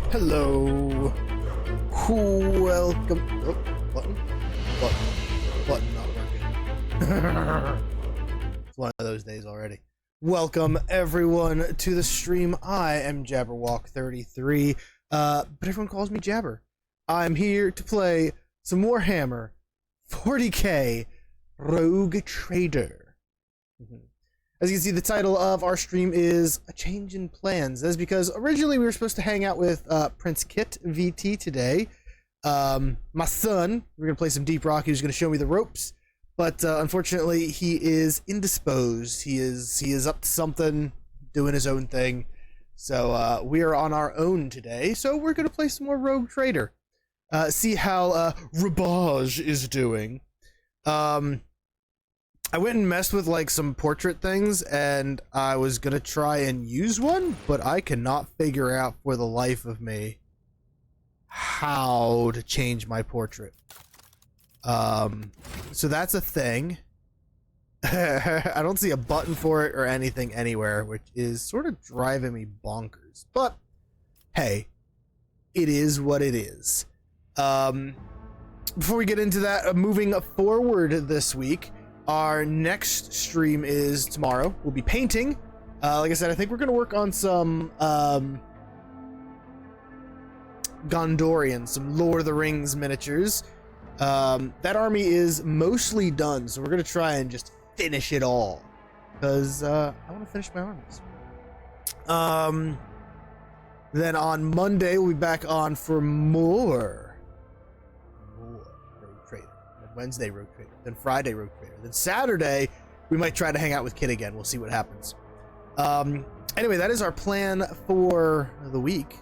Hello. Welcome. Oh, button not working. It's one of those days already. Welcome everyone to the stream. I am Jabberwock33, but everyone calls me Jabber. I'm here to play some Warhammer 40k Rogue Trader. As you can see, the title of our stream is A Change in Plans. That's because originally we were supposed to hang out with Prince Kit VT today. My son, we're going to play some Deep Rock. He was going to show me the ropes, but unfortunately he is indisposed. He is up to something, doing his own thing. So we are on our own today. So we're going to play some more Rogue Trader. See how Rabage is doing. I went and messed with like some portrait things, and I was gonna try and use one, but I cannot figure out for the life of me how to change my portrait. So that's a thing. I don't see a button for it or anything anywhere, which is sort of driving me bonkers. But hey, it is what it is. Before we get into that, moving forward this week, our next stream is tomorrow. We'll be painting. Like I said, I think we're going to work on some Gondorian, some Lord of the Rings miniatures. That army is mostly done, so we're going to try and just finish it all. Because I want to finish my armies. Then on Monday, we'll be back on for more Rogue Trader. Wednesday, Rogue Trader. Then Friday, Rogue Trader. Then Saturday, we might try to hang out with Kid again. We'll see what happens. Anyway, that is our plan for the week.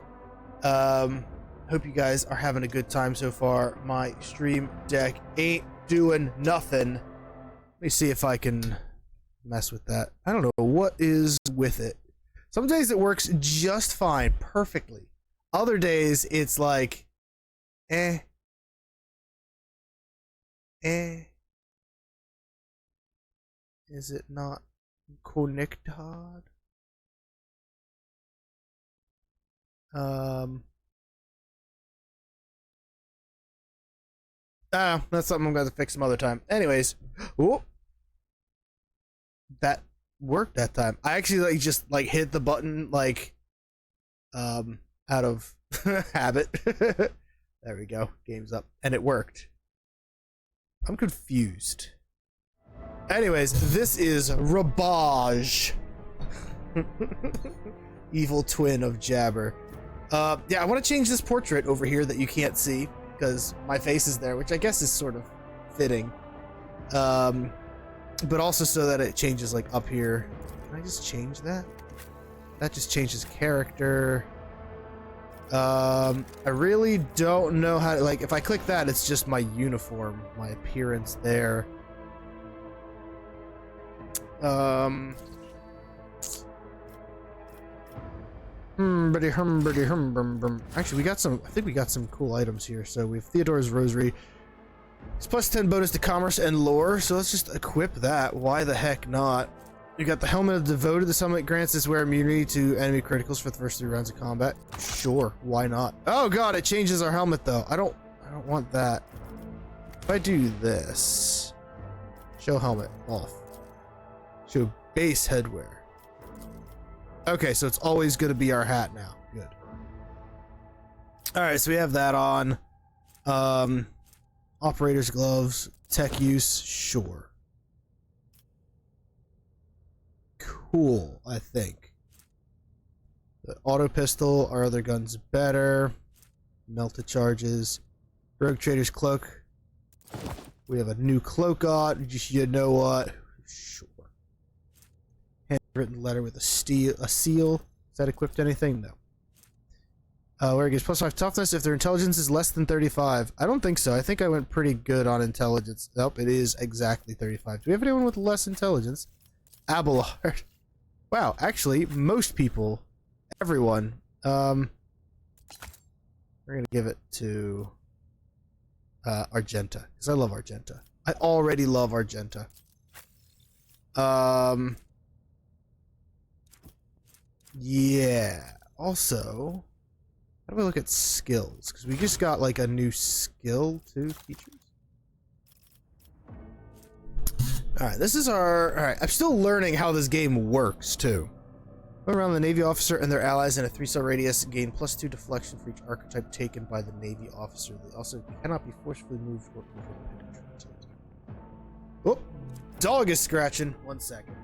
Hope you guys are having a good time so far. My stream deck ain't doing nothing. Let me see if I can mess with that. I don't know what is with it. Some days it works just fine, perfectly. Other days it's like, Is it not connected? That's something I'm going to fix some other time. Anyways, whoop. That worked that time. I actually just hit the button out of habit. There we go. Game's up. And it worked. I'm confused. Anyways, this is Rabage. Evil twin of Jabber. Yeah, I want to change this portrait over here that you can't see because my face is there, which I guess is sort of fitting. But also so that it changes up here. Can I just change that? That just changes character. I really don't know how to, if I click that, it's just my uniform, my appearance there. Actually, I think we got some cool items here. So we have Theodore's Rosary. It's plus 10 bonus to commerce and lore, so let's just equip that. Why the heck not? You got the Helmet of Devoted. This helmet grants this wearer immunity to enemy criticals for the first 3 rounds of combat. Sure, why not? Oh god, it changes our helmet though. I don't want that. If I do this, show helmet off. Show base headwear. Okay, so it's always going to be our hat now. Good. All right, so we have that on. Operator's gloves, tech use, sure. Cool, I think. The auto pistol, our other gun's better. Melted charges. Rogue Trader's cloak. We have a new cloak on. Just, you know what? Sure. Handwritten letter with a seal. Is that equipped to anything? No. Where it gives plus 5 toughness if their intelligence is less than 35. I don't think so. I think I went pretty good on intelligence. Nope, it is exactly 35. Do we have anyone with less intelligence? Abelard. Wow, actually, most people, everyone. We're gonna give it to Argenta, because I love Argenta. I already love Argenta. Yeah. Also, How do I look at skills? Because we just got like a new skill to features. Alright, this is our... Alright, I'm still learning how this game works, too. Around the Navy officer and their allies in a 3-cell radius, gain +2 deflection for each archetype taken by the Navy officer. They also cannot be forcefully moved or penetrated. Oh, dog is scratching. 1 second.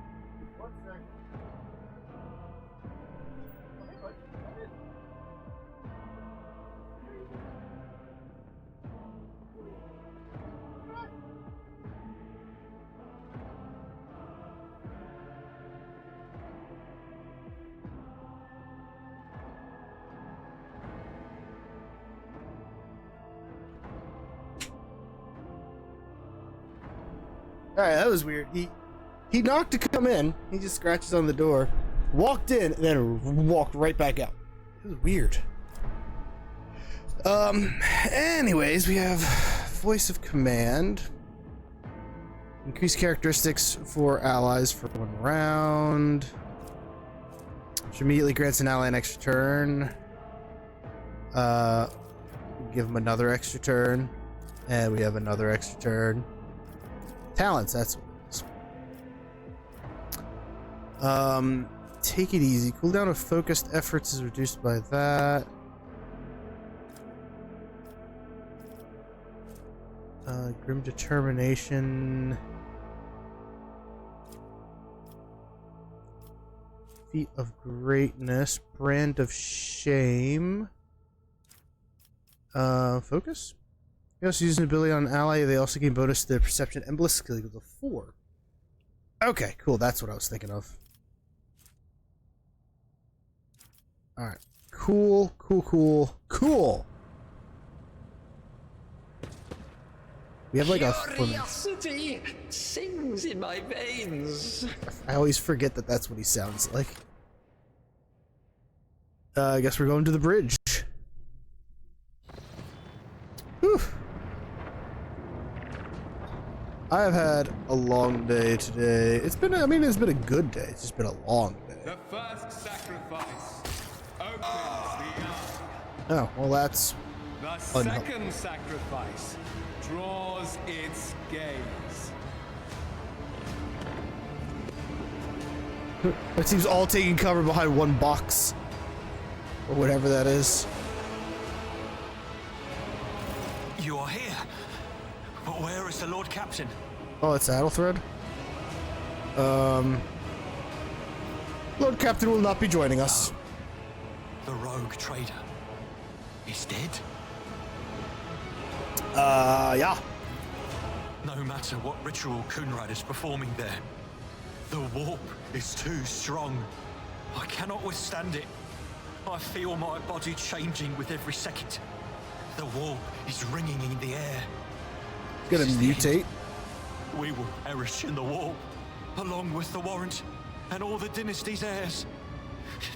Alright, that was weird. He knocked to come in. He just scratches on the door. Walked in, and then walked right back out. It was weird. Anyways, we have Voice of Command. Increase characteristics for allies for 1 round. Which immediately grants an ally an extra turn. Give him another extra turn. And we have another extra turn. Talents, that's what it is. Take it easy. Cooldown of focused efforts is reduced by that. Grim Determination. Feat of Greatness. Brand of Shame. Focus? They also use an ability on an ally. They also gain bonus to their Perception and Bliss skill equal to 4. Okay, cool. That's what I was thinking of. Alright. Cool. We have like a... Curiosity sings in my veins. I always forget that that's what he sounds like. I guess we're going to the bridge. Whew. I have had a long day today. It's been a good day. It's just been a long day. The first sacrifice opens the eye. Oh, well that's... The second sacrifice draws its gaze. It seems all taking cover behind one box. Or whatever that is. You are here. But where is the Lord Captain? Oh, it's Adelthred? Lord Captain will not be joining us. The rogue trader is dead? Yeah. No matter what ritual Kunrad is performing there, the warp is too strong. I cannot withstand it. I feel my body changing with every second. The warp is ringing in the air. Gonna mutate. We will perish in the warp, along with the Warrant and all the dynasty's heirs.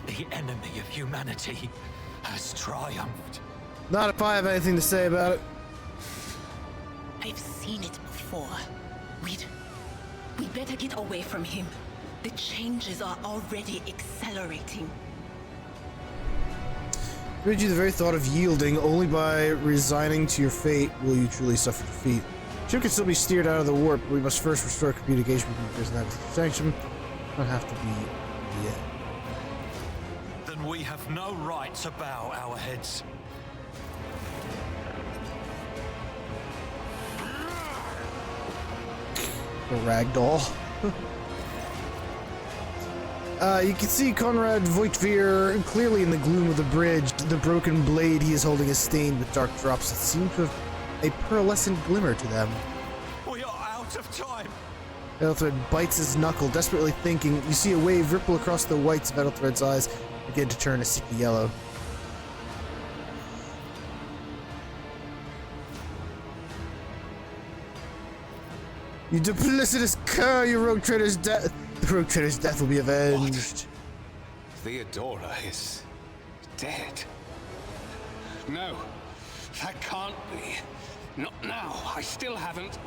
The enemy of humanity has triumphed. Not if I have anything to say about it. I've seen it before. We'd better get away from him. The changes are already accelerating. Rid you the very thought of yielding. Only by resigning to your fate will you truly suffer defeat. Ship can still be steered out of the warp, but we must first restore communication between the prison and the sanction. Don't have to be yet. Then we have no right to bow our heads. The ragdoll. You can see Conrad Voitvir clearly in the gloom of the bridge. The broken blade he is holding is stained with dark drops that seem to have a pearlescent glimmer to them. We are out of time. Edelthred bites his knuckle, desperately thinking. You see a wave ripple across the whites of Edelthred's eyes, begin to turn a sickly yellow. You duplicitous cur, your rogue trader's death. The rogue trader's death will be avenged. What? Theodora is dead. No, that can't be. Not now. I still haven't.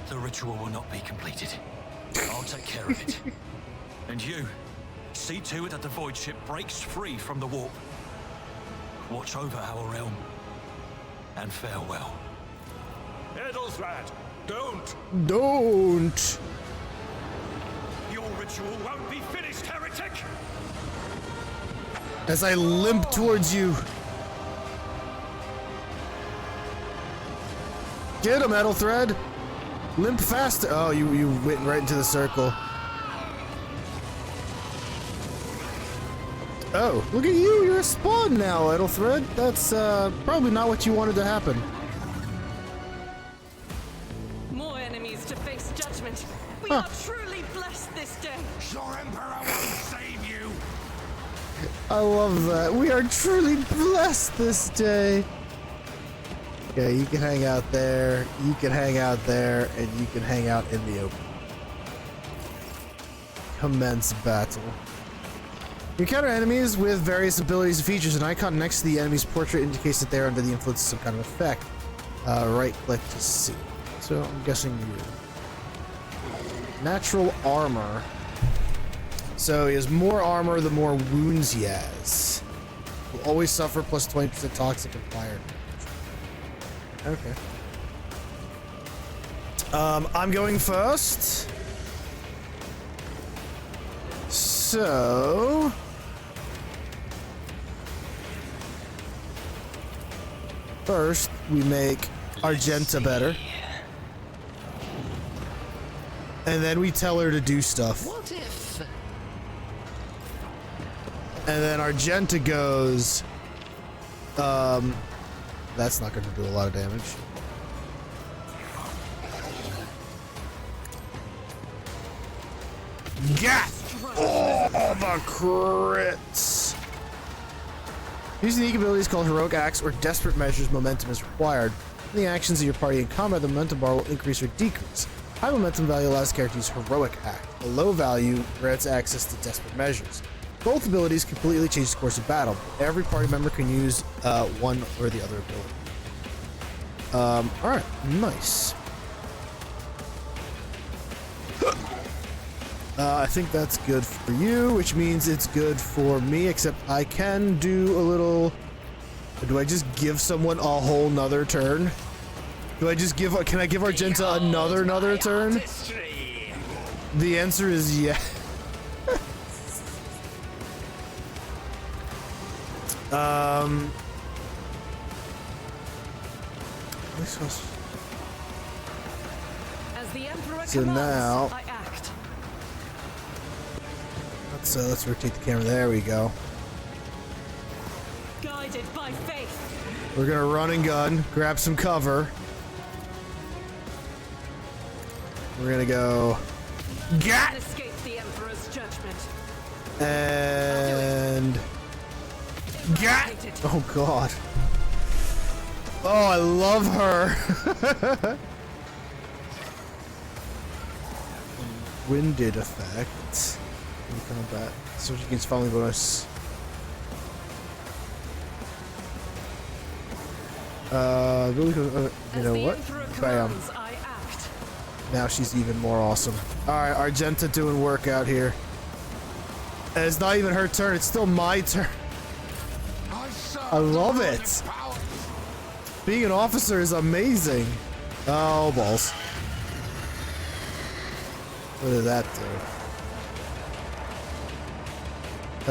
The ritual will not be completed. I'll take care of it. And you, See to it that the void ship breaks free from the warp. Watch over our realm. And farewell. Edelthred, don't! Don't. Your ritual won't be finished, heretic! As I limp towards you. Get him, Edelthred. Limp faster. Oh, you went right into the circle. Oh, look at you. You're a spawn now, Edelthred. That's probably not what you wanted to happen. More enemies to face judgment. We Huh. are truly blessed this day. Your Emperor will save you! I love that. We are truly blessed this day. Okay, you can hang out there, you can hang out there, and you can hang out in the open. Commence battle. You encounter enemies with various abilities and features. An icon next to the enemy's portrait indicates that they're under the influence of some kind of effect. Right click to see. So I'm guessing you. Natural armor. So he has more armor the more wounds he has. Will always suffer plus 20% toxic and fire damage. Okay. I'm going first. So first we make Argenta better. And then we tell her to do stuff. What if? And then Argenta goes, that's not going to do a lot of damage. Got! Oh, the crits! These unique abilities called Heroic Acts or Desperate Measures. Momentum is required. In the actions of your party in combat, the momentum bar will increase or decrease. High momentum value allows the character to use Heroic Act. A low value grants access to Desperate Measures. Both abilities completely change the course of battle. Every party member can use one or the other ability. Alright, nice. I think that's good for you, which means it's good for me, except I can do a little... Do I just give someone a whole nother turn? Do I just give... Can I give Argenta another turn? Artistry. The answer is yes. As the Emperor So commands, now- I act. Let's rotate the camera. There we go. Guided by faith. We're gonna run and gun, grab some cover. We're gonna go. Gat! Escape the Emperor's judgment. And. Gat! Hated. Oh god. Oh, I love her. Winded effect. In combat. So she gets following bonus. Really, you know what? Bam. I act. Now she's even more awesome. Alright, Argenta doing work out here. And it's not even her turn, it's still my turn. I love it. Being an officer is amazing. Oh, balls. What did that do?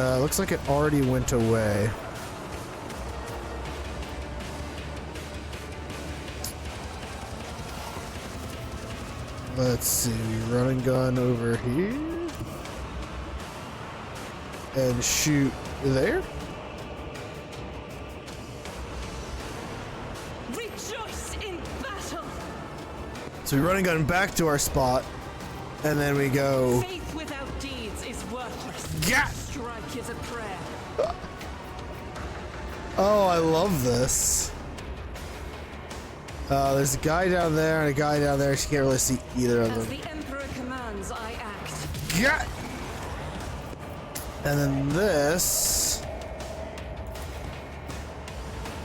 Looks like it already went away. Let's see, run and gun over here. And shoot there. Rejoice in battle. So we run and gun back to our spot. And then we go. Faith without deeds is worthless. Yeah. Strike is a prayer. Oh, I love this. There's a guy down there and a guy down there. She can't really see either of As them. the Emperor commands, I act. Yeah. And then this.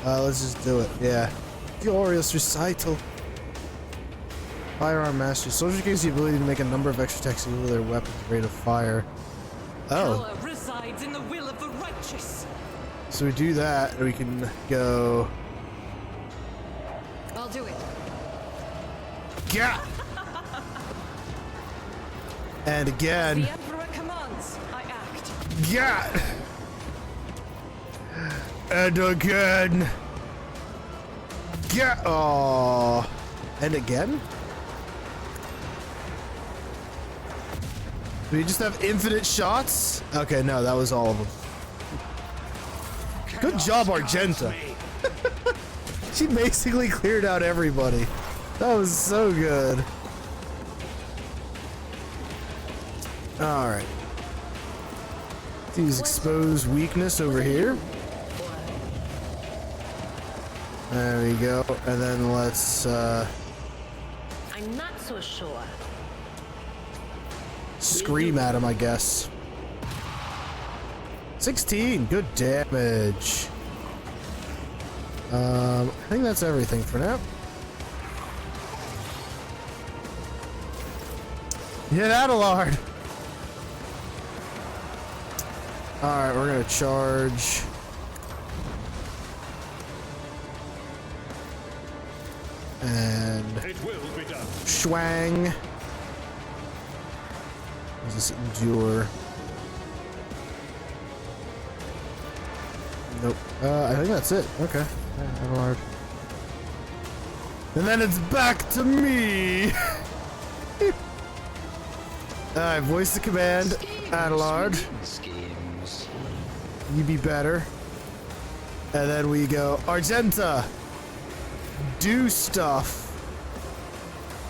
Let's just do it. Yeah. Glorious recital. Firearm mastery. Soldier gains the ability to make a number of extra attacks with their weapons rate of fire. Oh. Power resists resides in the will of the righteous. So we do that, and we can go. I'll do it. Yeah. And again. The Emperor commands, I act. Yeah. And again. Yeah. Oh. And again. Do we just have infinite shots? Okay, no, that was all of them. Good job, Argenta. She basically cleared out everybody. That was so good. Alright. Use exposed weakness over here. There we go. And then let's I'm not so sure. scream at him, I guess. 16, good damage. I think that's everything for now. Hit Adelard. Alright, we're gonna charge. And It will be done. Schwang. Does this endure? Nope. I think that's it. Okay. Adelard. And then it's back to me. Alright, voice the command. Adelard. Schemes. You be better. And then we go, Argenta, do stuff.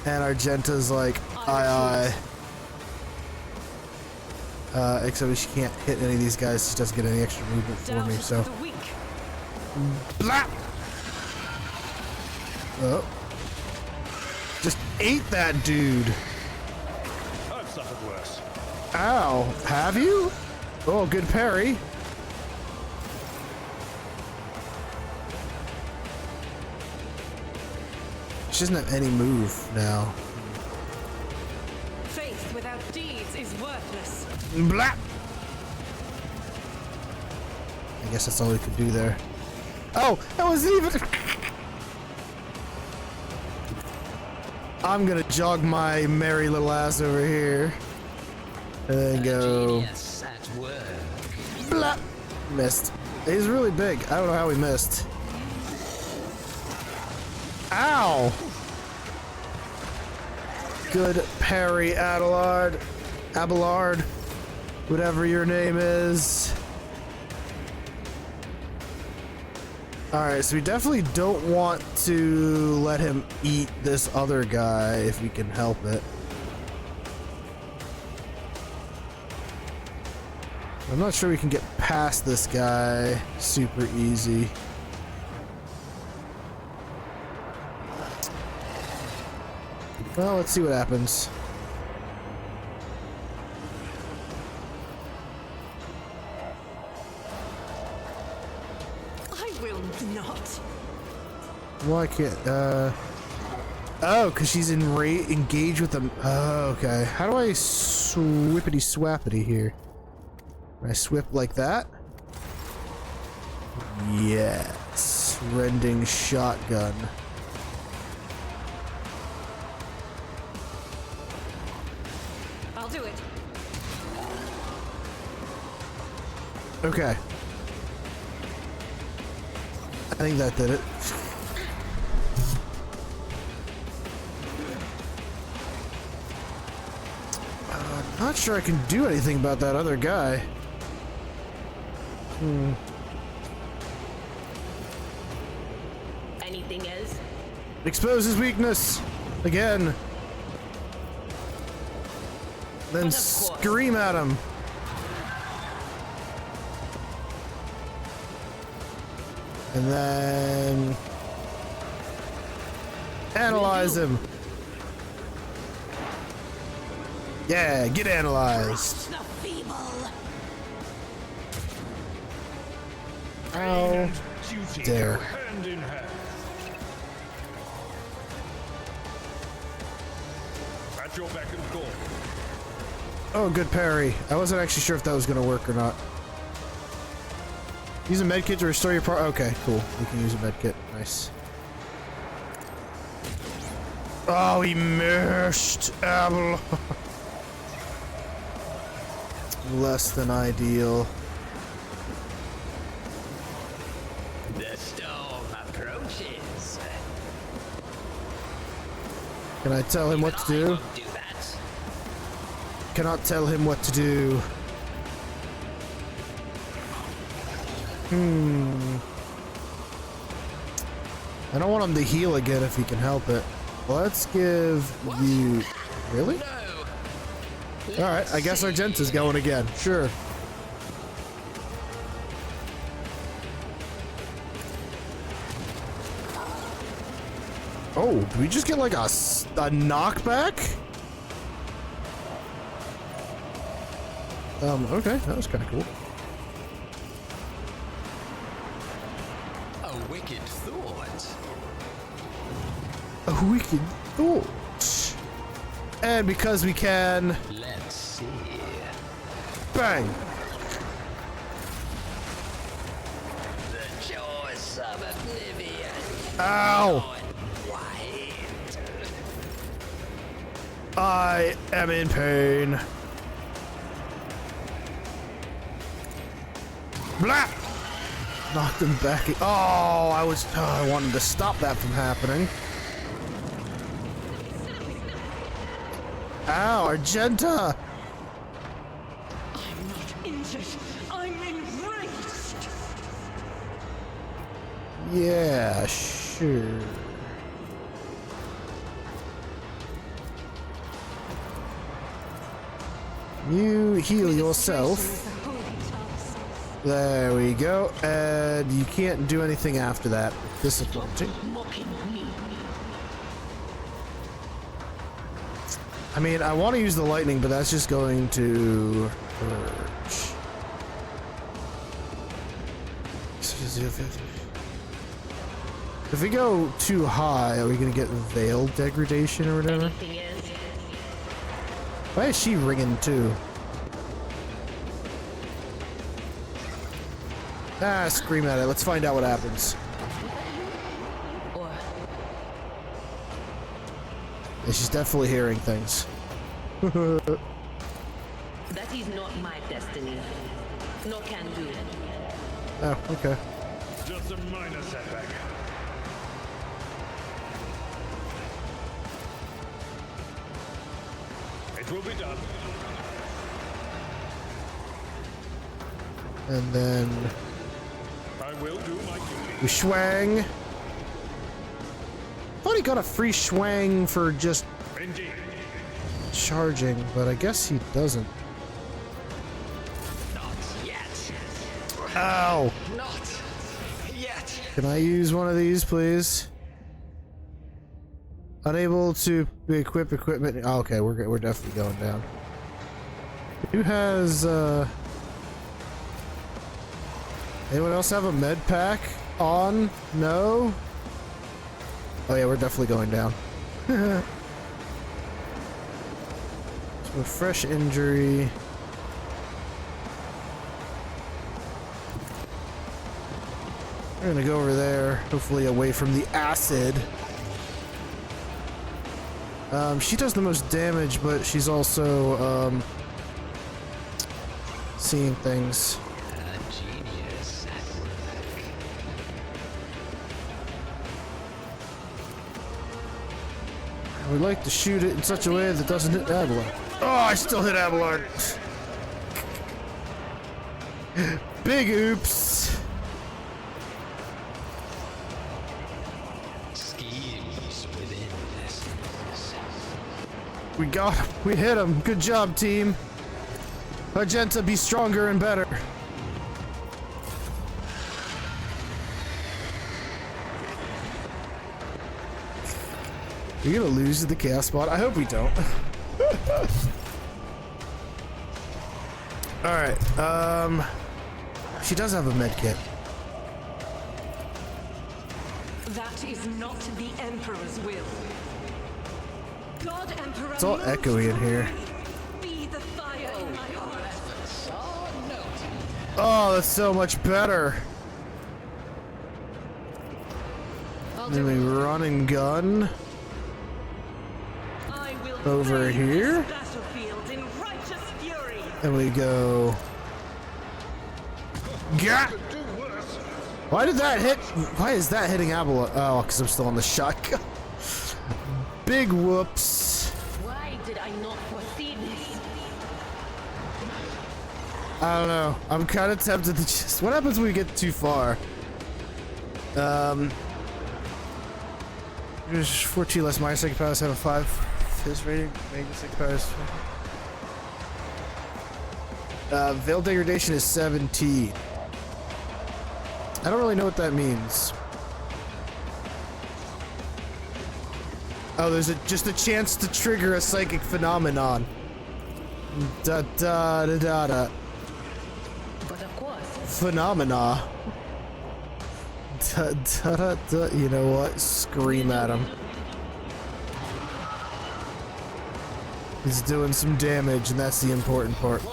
And Argenta's like, aye aye. Except she can't hit any of these guys. She doesn't get any extra movement for me, so. Blah! Oh. Just ate that dude. I've suffered worse. Ow. Have you? Oh, good parry. She doesn't have any move now. Faith without deeds is worthless. Blah! I guess that's all we could do there. Oh, that wasn't even. I'm gonna jog my merry little ass over here. And then go. Genius at work. Blah! Missed. He's really big. I don't know how he missed. Ow! Good parry, Adelard. Abelard. Whatever your name is. Alright, so we definitely don't want to let him eat this other guy if we can help it. I'm not sure we can get past this guy super easy. Well, let's see what happens. I will not. Why can't, oh, because she's engaged with them. Oh, okay. How do I swippity swappity here? Can I swip like that? Yes. Rending shotgun. I'll do it. Okay. I think that did it. Not sure I can do anything about that other guy. Anything else? Expose his weakness again. Then scream at him. And then analyze him. Yeah, get analyzed. The feeble. Ow. Duty There. go hand in hand. At your beck and call. Oh, good parry. I wasn't actually sure if that was going to work or not. Use a med kit to restore your part. Okay, cool. We can use a med kit. Nice. Oh, he missed. Abel. Less than ideal. The storm approaches. Can I tell him what to do? Do that. Cannot tell him what to do. I don't want him to heal again if he can help it. Let's give you... Really? No. Alright, I guess Argenta's going again. Sure. Oh, did we just get like a knockback? Okay, that was kind of cool. A wicked thought. A wicked thought. And because we can... Let's see. Bang! The jaws of oblivion. Ow! White. I am in pain. Blah! Knocked him back. Oh, I wanted to stop that from happening. Ow, Argenta! I'm not injured. I'm enraged. Yeah, sure. You heal yourself. There we go. And you can't do anything after that. Disappointing. Mocking me. I mean, I want to use the lightning, but that's just going to hurt. If we go too high, are we going to get veil degradation or whatever? Anything else? Why is she ringing too? Ah, scream at it. Let's find out what happens. Or Yeah, she's definitely hearing things. that is not my destiny. No can do. Oh, okay. Just a minor setback. It will be done. And then I will do my duty. we schwang. Thought he got a free schwang for just Indeed. charging, but I guess he doesn't. Not yet. Ow! Not yet. Can I use one of these, please? Unable to equip equipment. Oh, okay, we're definitely going down. Who has anyone else have a med pack on? No? Oh yeah, we're definitely going down. So a fresh injury. We're gonna go over there, hopefully away from the acid. She does the most damage, but she's also seeing things. A genius at work. I would like to shoot it in such a way that doesn't hit Abelard. Oh, I still hit Abelard. Big oops. Schemes within this. We got him. We hit him. Good job, team. Argenta, be stronger and better. We're gonna lose to the chaos spot. I hope we don't. Alright, she does have a med kit. That is not the Emperor's will. God Emperor, It's all echoey in here. be the fire in my heart. Oh, that's so much better. Then we run and gun I will over brave here. this battlefield in righteous fury. And we go. Gah! Why did that hit? Why is that hitting Abel? Oh, because I'm still on the shotgun. Big whoops. Why did I not foresee this? I don't know. I'm kind of tempted to just. What happens when we get too far? There's 14 less minor psychic powers have a 5 fizz rating. Major psychic powers. Veil degradation is 17. I don't really know what that means. Oh, there's just a chance to trigger a psychic phenomenon. Da da da da da. But of course, Phenomena. Da da da da. You know what? Scream at him. He's doing some damage, and that's the important part.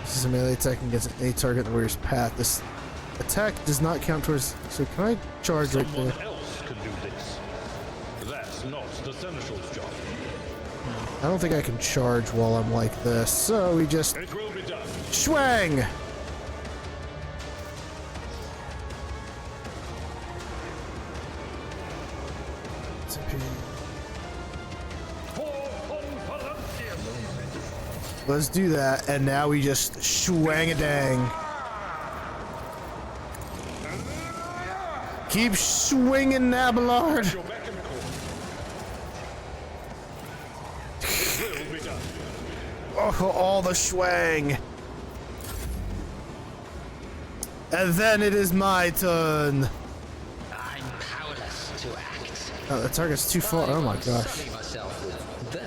This is a melee attack against any target in the warrior's path. This attack does not count towards. So can I charge right Someone there? else can do this. That's not the Seneschal's job. I don't think I can charge while I'm like this. So we just It will be done. swang. Let's do that, and now we just swang a dang. Keep swinging, Abelard. You're back in the corner. It will be done. Oh, all the swang. And then it is my turn. I'm powerless to act. Oh, the target's too far. Oh my gosh. Sunning myself with that.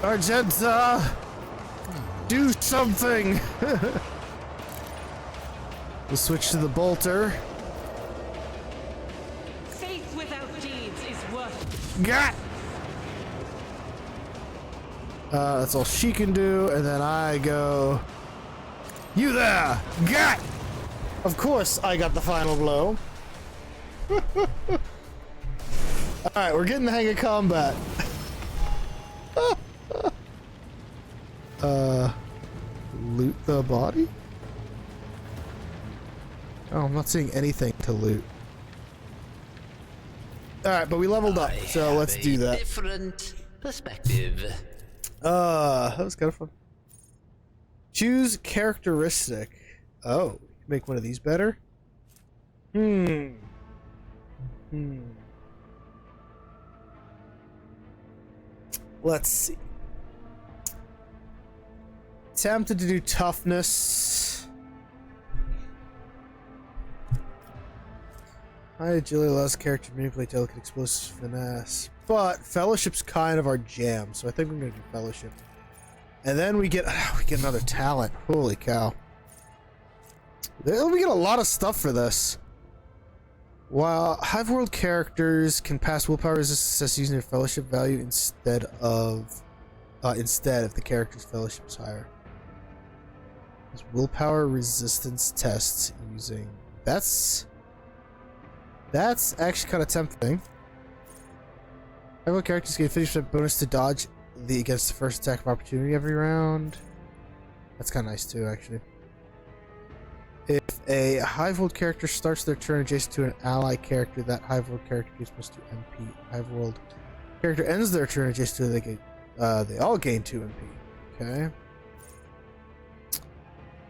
Argenta, do something. We'll switch to the bolter. Faith without deeds is worth. Got. That's all she can do, and then I go. You there, got. Of course, I got the final blow. All right, we're getting the hang of combat. Loot the body? Oh, I'm not seeing anything to loot. Alright, but we leveled up, so let's do that. Different perspective. That was kind of fun. Choose characteristic. Oh, make one of these better? Let's see. Tempted to do toughness. High agility allows the character to manipulate delicate explosive finesse. But fellowship's kind of our jam, so I think we're gonna do fellowship. And then we get another talent. Holy cow. We get a lot of stuff for this. While Hive World characters can pass willpower resistance using their fellowship value instead if the character's fellowship is higher. There's willpower resistance tests using that's actually kind of tempting. Hive World characters get 50% bonus to dodge against the first attack of opportunity every round. That's kind of nice too, actually. If a Hive World character starts their turn adjacent to an ally character, that Hive World character gets +2 MP. Hive World character ends their turn adjacent to they all gain 2 MP. Okay.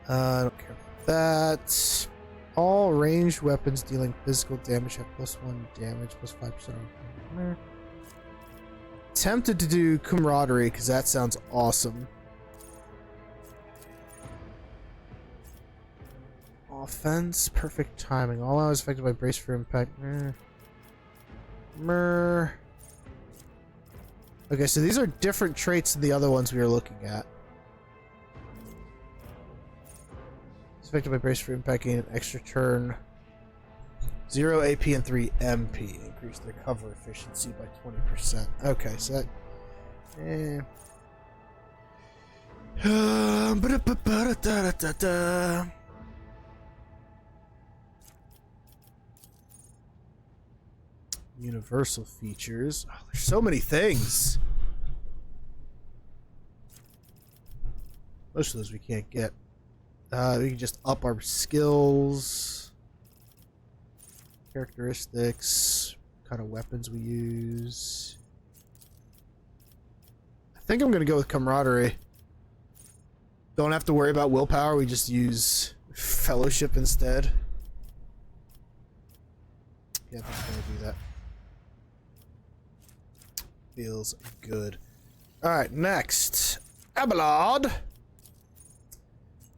I don't care about that. All ranged weapons dealing physical damage have +1 damage, +5% on. Tempted to do camaraderie because that sounds awesome. Offense, perfect timing. All allies affected by brace for impact. Okay, so these are different traits than the other ones we were looking at. It's affected by brace for impact, gain an extra turn. 0 AP and 3 MP. Increase their cover efficiency by 20%. Okay, so that. Ba-da-ba-ba-da-da-da-da-da. Universal features. Oh, there's so many things. Most of those we can't get. We can just up our skills, characteristics, what kind of weapons we use. I think I'm gonna go with camaraderie. Don't have to worry about willpower. We just use fellowship instead. Yeah, I'm gonna do that. Feels good. Alright, next. Abelard.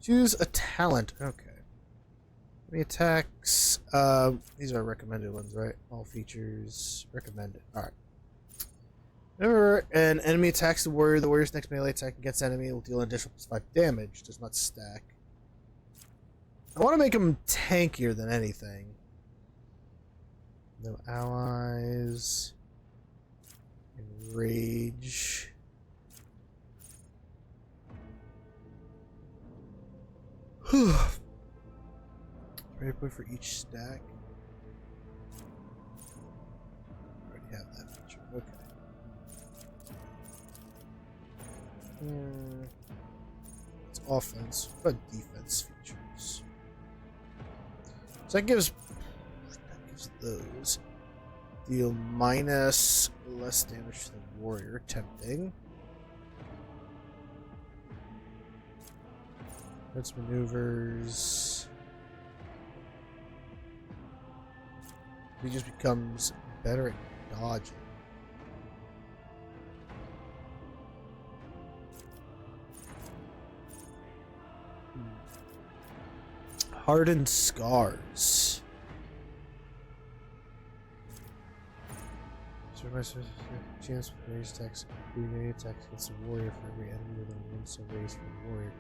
Choose a talent. Okay. Enemy attacks. These are recommended ones, right? All features. Recommended. Alright. Whenever an enemy attacks the warrior's next melee attack against enemy will deal an additional +5 damage. Does not stack. I want to make him tankier than anything. No allies. Enrage. Ready to put for each stack. Already have that feature. Okay. It's offense, but defense features. So that gives those. Deal minus less damage to the warrior, tempting. That's maneuvers. He just becomes better at dodging. Hardened scars. So chance with raised attacks, including attacks against a warrior for every enemy within a 1 so raised for the warrior.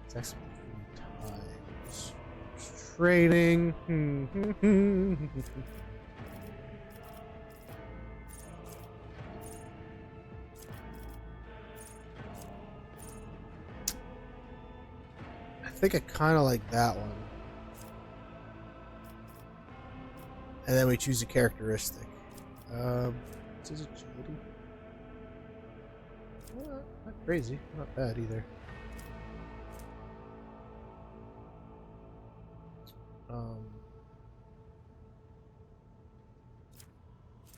Attacks 3 times. Training. I think I kind of like that one. And then we choose a characteristic. What's his agility? Well, not crazy. Not bad either.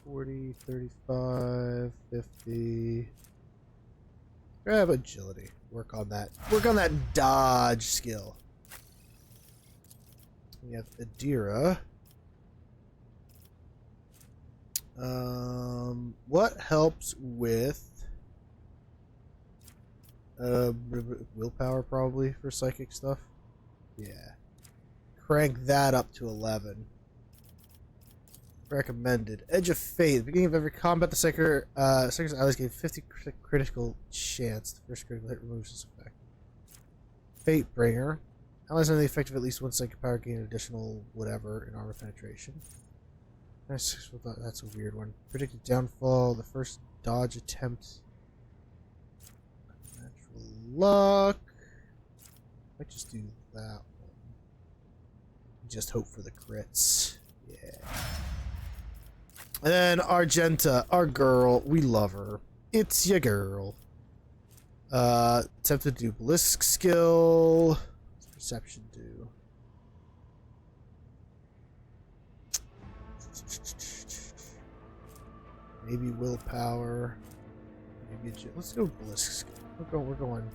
40, 35, 50. Grab agility. Work on that. Work on that dodge skill. We have Adira. What helps with willpower probably for psychic stuff? Yeah. Crank that up to 11. Recommended. Edge of Fate. At the beginning of every combat, the Psyker's allies gain 50% critical chance. The first critical hit removes this effect. Fate Bringer. Allies under the effect of at least 1 psychic power gain additional whatever in armor penetration. That's a weird one. Predicted downfall. The first dodge attempt. Natural luck. Might just do that one. Just hope for the crits. Yeah. And then Argenta, our girl. We love her. It's your girl. Attempt to do ballistic skill. What's perception do? Maybe willpower. Maybe let's go ballistic skill. We're going.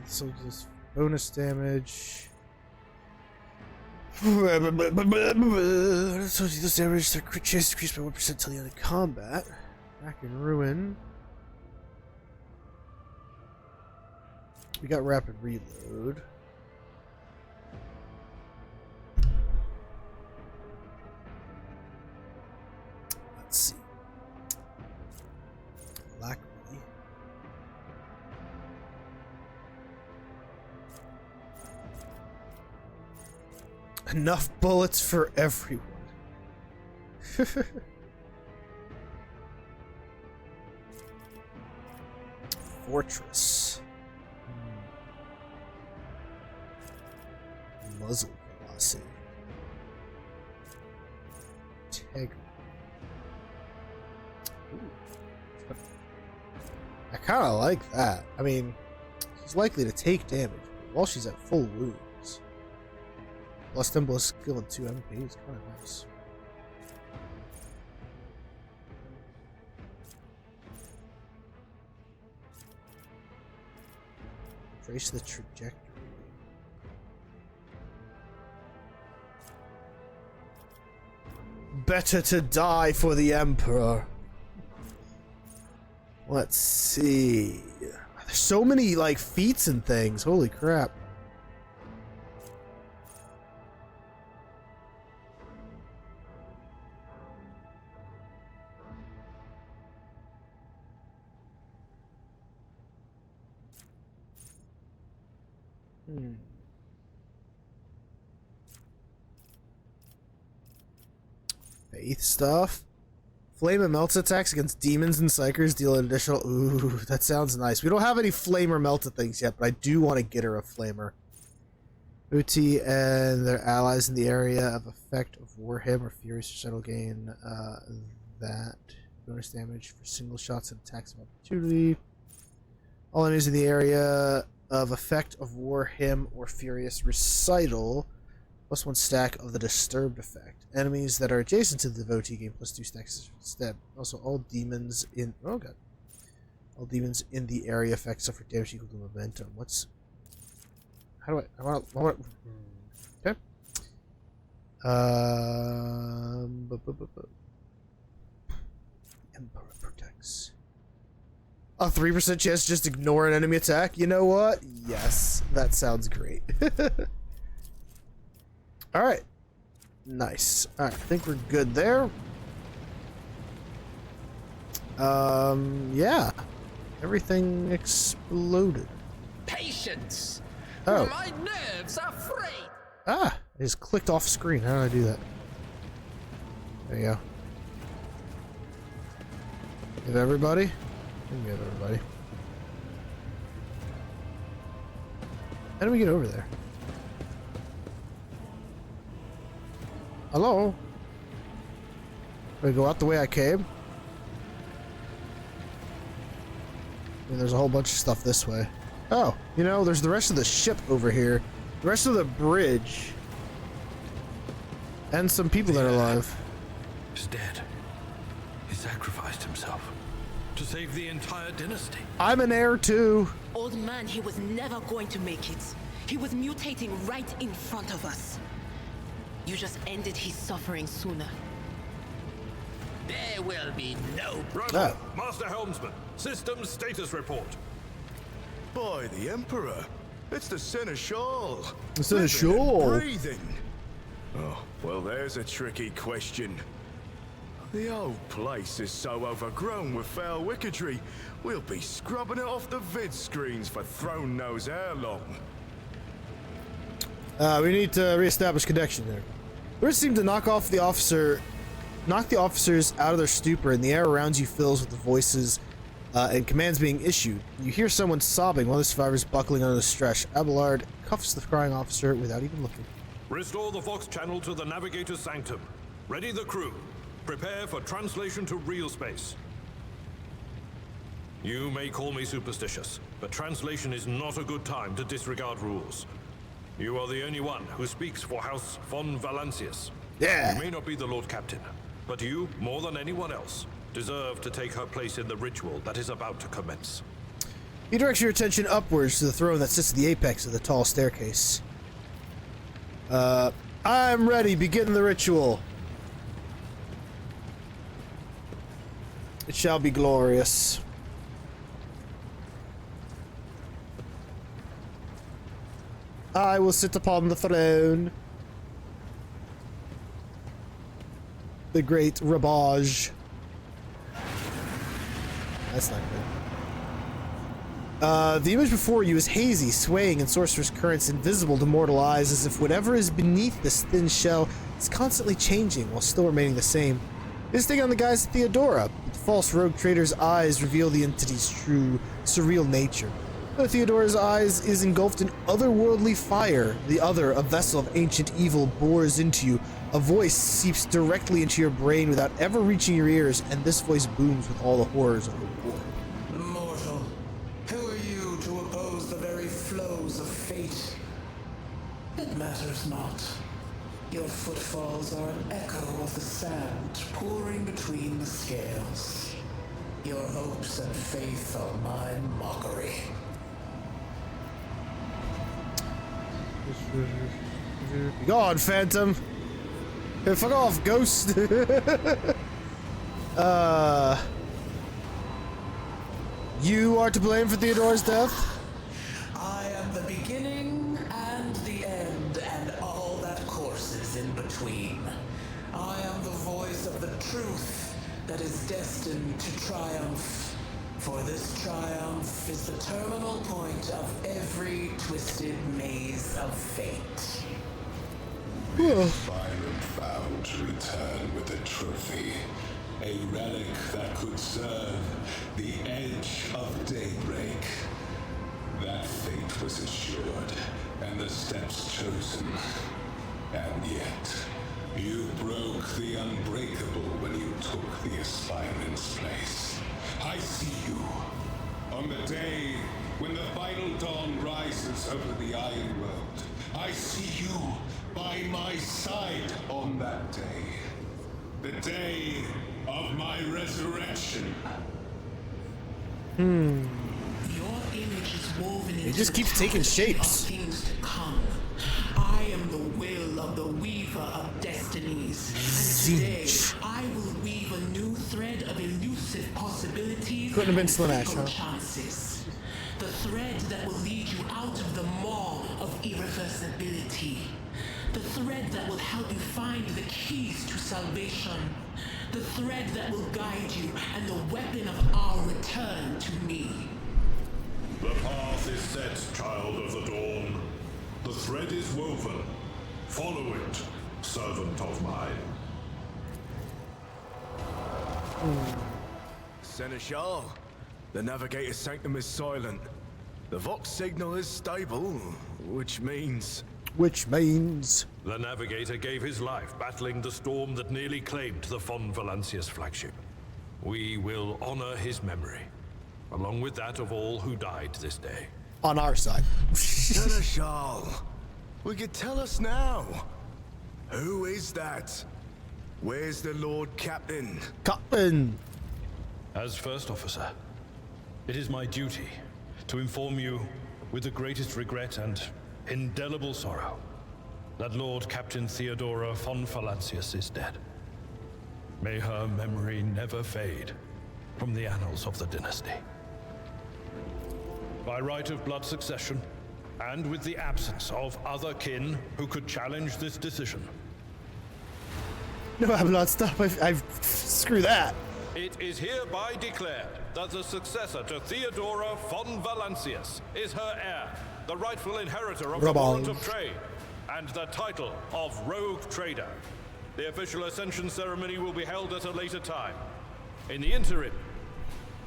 So just bonus damage. So this damage is crit chance increased by 1% till the end of combat. Back in ruin. We got rapid reload. Let's see. Lacquey. Enough bullets for everyone. Fortress. Muzzle velocity. Integrity. Ooh. I kind of like that. I mean, she's likely to take damage while she's at full wounds. Plus 10 plus skill and 2 MP is kind of nice. Trace the trajectory. Better to die for the Emperor. Let's see. There's so many like feats and things. Holy crap. Faith stuff. Flame and melt attacks against demons and psychers deal an additional. Ooh, that sounds nice. We don't have any flame or melted things yet, but I do want to get her a flamer. Uti and their allies in the area of effect of Warhim or Furious Shuttle gain that bonus damage for single shots and attacks of opportunity. All enemies in the area of effect of Warhim or Furious Recital plus 1 stack of the disturbed effect. Enemies that are adjacent to the devotee gain plus 2 stacks instead. Also, all demons in all demons in the area effect suffer damage equal to momentum. What's how do I want okay. Emperor protects. A 3% chance to just ignore an enemy attack? You know what? Yes, that sounds great. Alright. Nice. Alright, I think we're good there. Yeah. Everything exploded. Patience! Oh. My nerves are frayed! Ah! I just clicked off screen. How did I do that? There you go. Give everybody? Give everybody. How do we get over there? Hello? Do I go out the way I came? I mean, there's a whole bunch of stuff this way. Oh, you know, there's the rest of the ship over here. The rest of the bridge. And some people that are alive. He's dead. He sacrificed himself to save the entire dynasty. I'm an heir too. Old man, he was never going to make it. He was mutating right in front of us. You just ended his suffering sooner. There will be no Brother, Master Helmsman, system status report. By the Emperor, it's the Seneschal. The Seneschal. Breathing. Oh, well, there's a tricky question. The old place is so overgrown with foul wickedry, we'll be scrubbing it off the vid screens for throne knows how long. We need to reestablish connection there. Words seem to knock the officers out of their stupor, and the air around you fills with the voices and commands being issued. You hear someone sobbing while the survivor's buckling under the stress. Abelard cuffs the crying officer without even looking. Restore the Vox channel to the Navigator's Sanctum. Ready the crew. Prepare for translation to real space. You may call me superstitious, but translation is not a good time to disregard rules. You are the only one who speaks for House von Valancius. Yeah. You may not be the Lord Captain, but you, more than anyone else, deserve to take her place in the ritual that is about to commence. He directs your attention upwards to the throne that sits at the apex of the tall staircase. I'm ready. Begin the ritual. It shall be glorious. I will sit upon the throne. The great Rabage. That's not good. The image before you is hazy, swaying in sorcerer's currents, invisible to mortal eyes, as if whatever is beneath this thin shell is constantly changing while still remaining the same. This thing on the guise of Theodora. The false rogue trader's eyes reveal the entity's true, surreal nature. Though Theodora's eyes is engulfed in otherworldly fire, the other, a vessel of ancient evil, bores into you. A voice seeps directly into your brain without ever reaching your ears, and this voice booms with all the horrors of the war. Mortal, who are you to oppose the very flows of fate? It matters not. Your footfalls are an echo of the sand pouring between the scales. Your hopes and faith are my mockery. Be gone, Phantom! Hey, fuck off, Ghost! You are to blame for Theodora's death? I am the beginning and the end, and all that courses in between. I am the voice of the truth that is destined to triumph. For this triumph is the terminal point of every twisted maze of fate. Byron found to return with a trophy, a relic that could serve the edge of daybreak. That fate was assured, and the steps chosen. And yet, you broke the unbreakable when you took the aspirant's place. I see you. On the day when the final dawn rises over the Iron World, I see you by my side on that day. The day of my resurrection. Your image is woven into It just keeps taking shapes. things to come. I am the will of the weaver of destinies. And today, I will weave a new thread of elusive possibilities. Couldn't have been Slim and Ash, fickle huh? chances. The thread that will lead you out of the maw of irreversibility. The thread that will help you find the keys to salvation. The thread that will guide you and the weapon of our return to me. The path is set, child of the dawn. The thread is woven. Follow it, servant of mine. Seneschal, the navigator's sanctum is silent. The Vox signal is stable, which means... The navigator gave his life battling the storm that nearly claimed the Von Valancius flagship. We will honor his memory, along with that of all who died this day. On our side. Seneschal, will you tell us now? Who is that? Where's the Lord Captain? Captain! As First Officer, it is my duty to inform you with the greatest regret and indelible sorrow that Lord Captain Theodora von Valancius is dead. May her memory never fade from the annals of the dynasty. By right of blood succession, and with the absence of other kin who could challenge this decision, No, I'm not stop. Screw that. it is hereby declared that the successor to Theodora von Valancius is her heir, the rightful inheritor of the warrant of trade, and the title of Rogue Trader. The official ascension ceremony will be held at a later time. In the interim,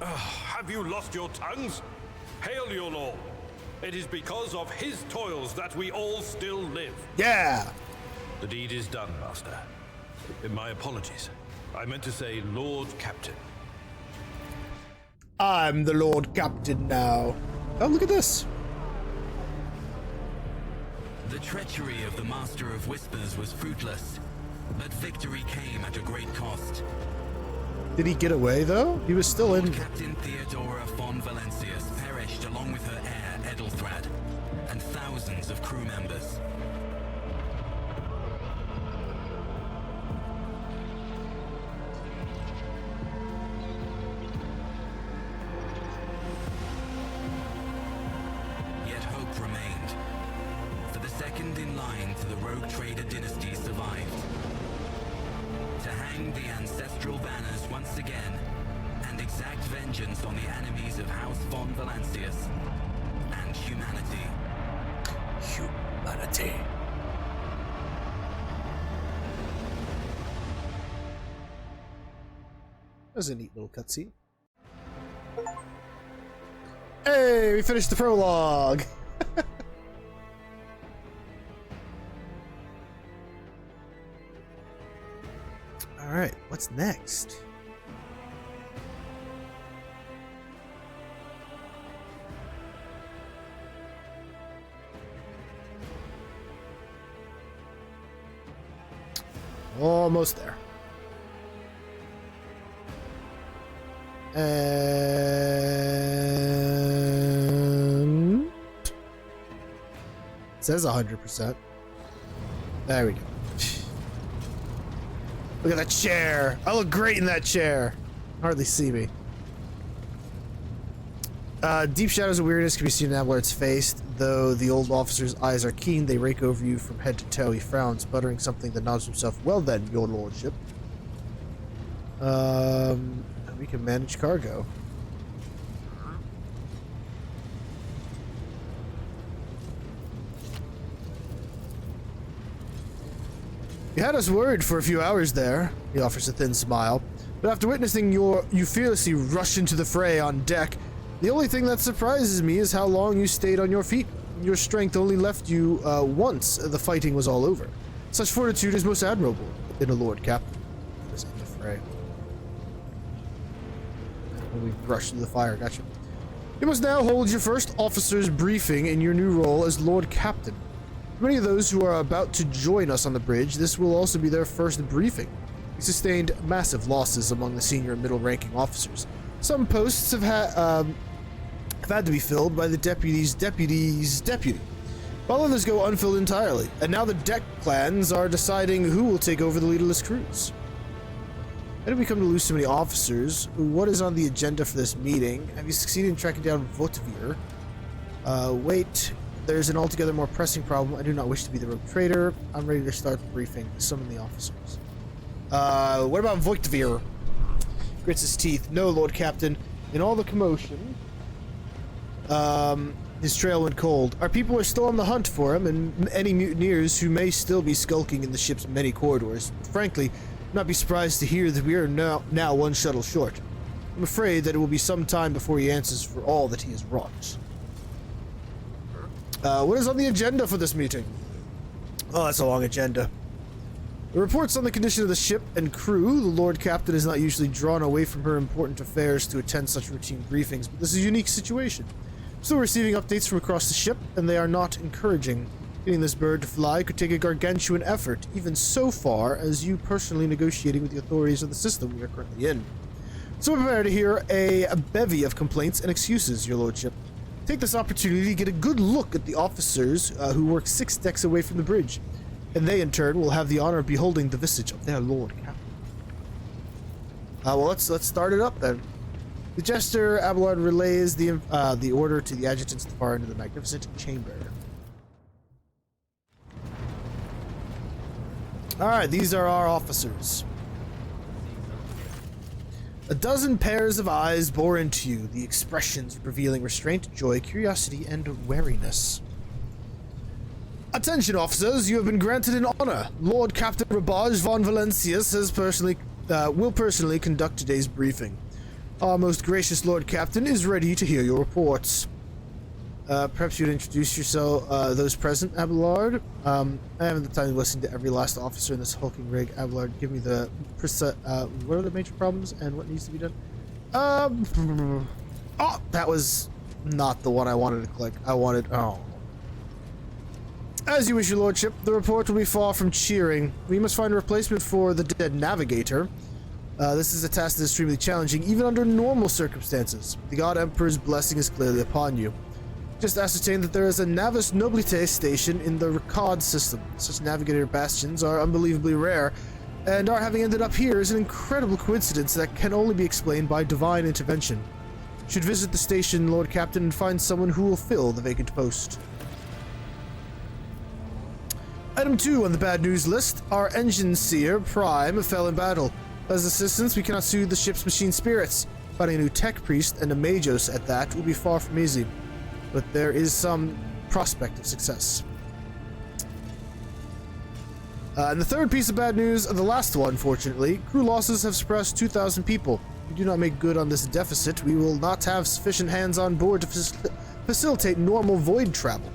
have you lost your tongues? Hail your lord. It is because of his toils that we all still live. Yeah! The deed is done, Master. My apologies. I meant to say Lord Captain. I'm the Lord Captain now. Oh, look at this. The treachery of the Master of Whispers was fruitless, but victory came at a great cost. Did he get away, though? He was still in... Captain Theodora von Valancius perished along with her heir, Edelthrad, and thousands of crew members. Yet hope remained, for the second in line to the Rogue Trader dynasty survived. To hang the ancestral banners once again, and exact vengeance on the enemies of House von Valancius and humanity. Humanity. was a neat little cutscene. Hey, we finished the prologue. All right, what's next? Almost there. And it says 100%. There we go. Look at that chair. I look great in that chair. Hardly see me. Deep shadows of weariness can be seen in Ablard's face. Though the old officer's eyes are keen, they rake over you from head to toe. He frowns, muttering something that nods himself. Well then, your lordship. We can manage cargo. You had us worried for a few hours there, he offers a thin smile. But after witnessing you fearlessly rush into the fray on deck, the only thing that surprises me is how long you stayed on your feet. Your strength only left you once the fighting was all over. Such fortitude is most admirable in a lord captain. In the fray. We rush through the fire, gotcha. You must now hold your first officer's briefing in your new role as Lord Captain. For many of those who are about to join us on the bridge, this will also be their first briefing. We sustained massive losses among the senior and middle-ranking officers. Some posts have had to be filled by the deputy's deputy, while others go unfilled entirely. And now the deck clans are deciding who will take over the leaderless crews. How did we come to lose so many officers? What is on the agenda for this meeting? Have you succeeded in tracking down Votivir? Wait. There's an altogether more pressing problem. I do not wish to be the rogue traitor. I'm ready to start the briefing. Summon the officers. What about Votivir? Grits his teeth. No, Lord Captain. In all the commotion, his trail went cold. Our people are still on the hunt for him, and any mutineers who may still be skulking in the ship's many corridors. Frankly, not be surprised to hear that we are now one shuttle short. I'm afraid that it will be some time before he answers for all that he has wrought. What is on the agenda for this meeting? Oh, that's a long agenda. The reports on the condition of the ship and crew. The Lord Captain is not usually drawn away from her important affairs to attend such routine briefings, but this is a unique situation. Still receiving updates from across the ship, and they are not encouraging. Getting this bird to fly could take a gargantuan effort, even so far as you personally negotiating with the authorities of the system we are currently in. So prepare to hear a bevy of complaints and excuses, your lordship. Take this opportunity to get a good look at the officers who work 6 decks away from the bridge, and they in turn will have the honor of beholding the visage of their lord captain. Well, let's start it up then. The jester Abelard relays the order to the adjutants at the far end of the magnificent chamber. All right, these are our officers. A dozen pairs of eyes bore into you, the expressions revealing restraint, joy, curiosity, and wariness. Attention, officers! You have been granted an honor. Lord Captain Rabaj von Valencius will personally conduct today's briefing. Our most gracious Lord Captain is ready to hear your reports. Perhaps you'd introduce yourself, those present, Abelard. I haven't the time to listen to every last officer in this hulking rig. Abelard, give me the what are the major problems and what needs to be done? Oh, that was not the one I wanted to click. As you wish, your lordship. The report will be far from cheering. We must find a replacement for the dead navigator. This is a task that is extremely challenging, even under normal circumstances. The God Emperor's blessing is clearly upon you. Just ascertained that there is a Navis Nobilite station in the Ricard system. Such navigator bastions are unbelievably rare, and our having ended up here is an incredible coincidence that can only be explained by divine intervention. You should visit the station, Lord Captain, and find someone who will fill the vacant post. Item 2 on the bad news list. Our engine seer, Prime, fell in battle. As assistance, we cannot soothe the ship's machine spirits. Finding a new tech priest, and a Magos at that, will be far from easy. But there is some prospect of success. And the third piece of bad news, the last one, fortunately, crew losses have surpassed 2,000 people. If we do not make good on this deficit, we will not have sufficient hands on board to facilitate normal void travel.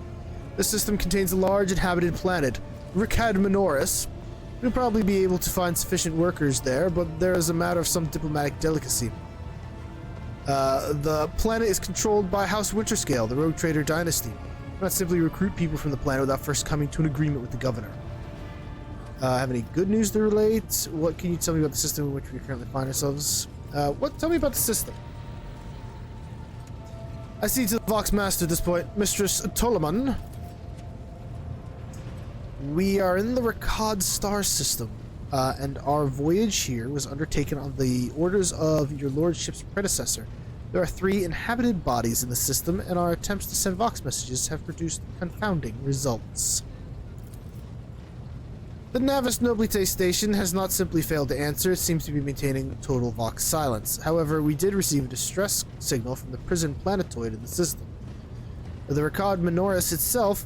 The system contains a large inhabited planet, Ricad Minoris. We'll probably be able to find sufficient workers there, but there is a matter of some diplomatic delicacy. The planet is controlled by House Winterscale, the Rogue Trader dynasty. We not simply recruit people from the planet without first coming to an agreement with the governor. Have any good news to relate? What can you tell me about the system in which we currently find ourselves? Tell me about the system. I see to the Vox Master at this point, Mistress Tolaman. We are in the Ricad star system, and our voyage here was undertaken on the orders of your lordship's predecessor. There are 3 inhabited bodies in the system, and our attempts to send Vox messages have produced confounding results. The Navis Nobilite station has not simply failed to answer, it seems to be maintaining total Vox silence. However, we did receive a distress signal from the prison planetoid in the system. The Ricad Minoris itself,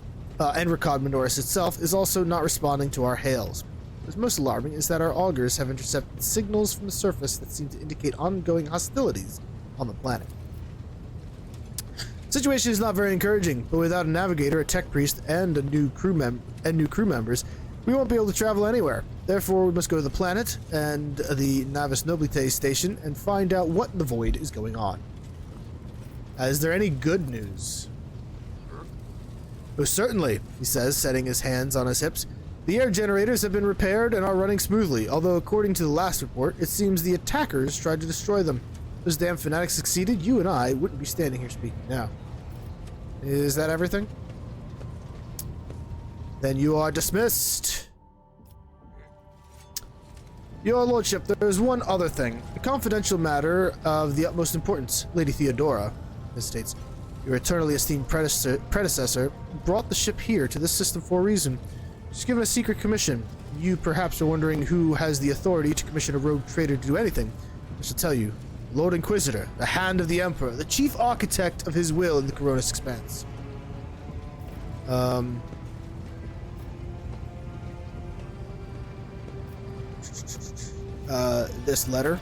is also not responding to our hails. What's most alarming is that our augurs have intercepted signals from the surface that seem to indicate ongoing hostilities on the planet. The situation is not very encouraging, but without a navigator, a tech priest, and new crew members, we won't be able to travel anywhere. Therefore, we must go to the planet and the Navis Nobilite station and find out what in the void is going on. Is there any good news? Oh, certainly, he says, setting his hands on his hips. The air generators have been repaired and are running smoothly, although according to the last report, it seems the attackers tried to destroy them. If those damn fanatics succeeded, you and I wouldn't be standing here speaking now. Is that everything? Then you are dismissed. Your lordship, there is one other thing. A confidential matter of the utmost importance. Lady Theodora, it states, your eternally esteemed predecessor brought the ship here to this system for a reason. She's given a secret commission. You perhaps are wondering who has the authority to commission a rogue trader to do anything. I shall tell you. Lord Inquisitor, the hand of the Emperor, the chief architect of his will in the Coronis Expanse. This letter?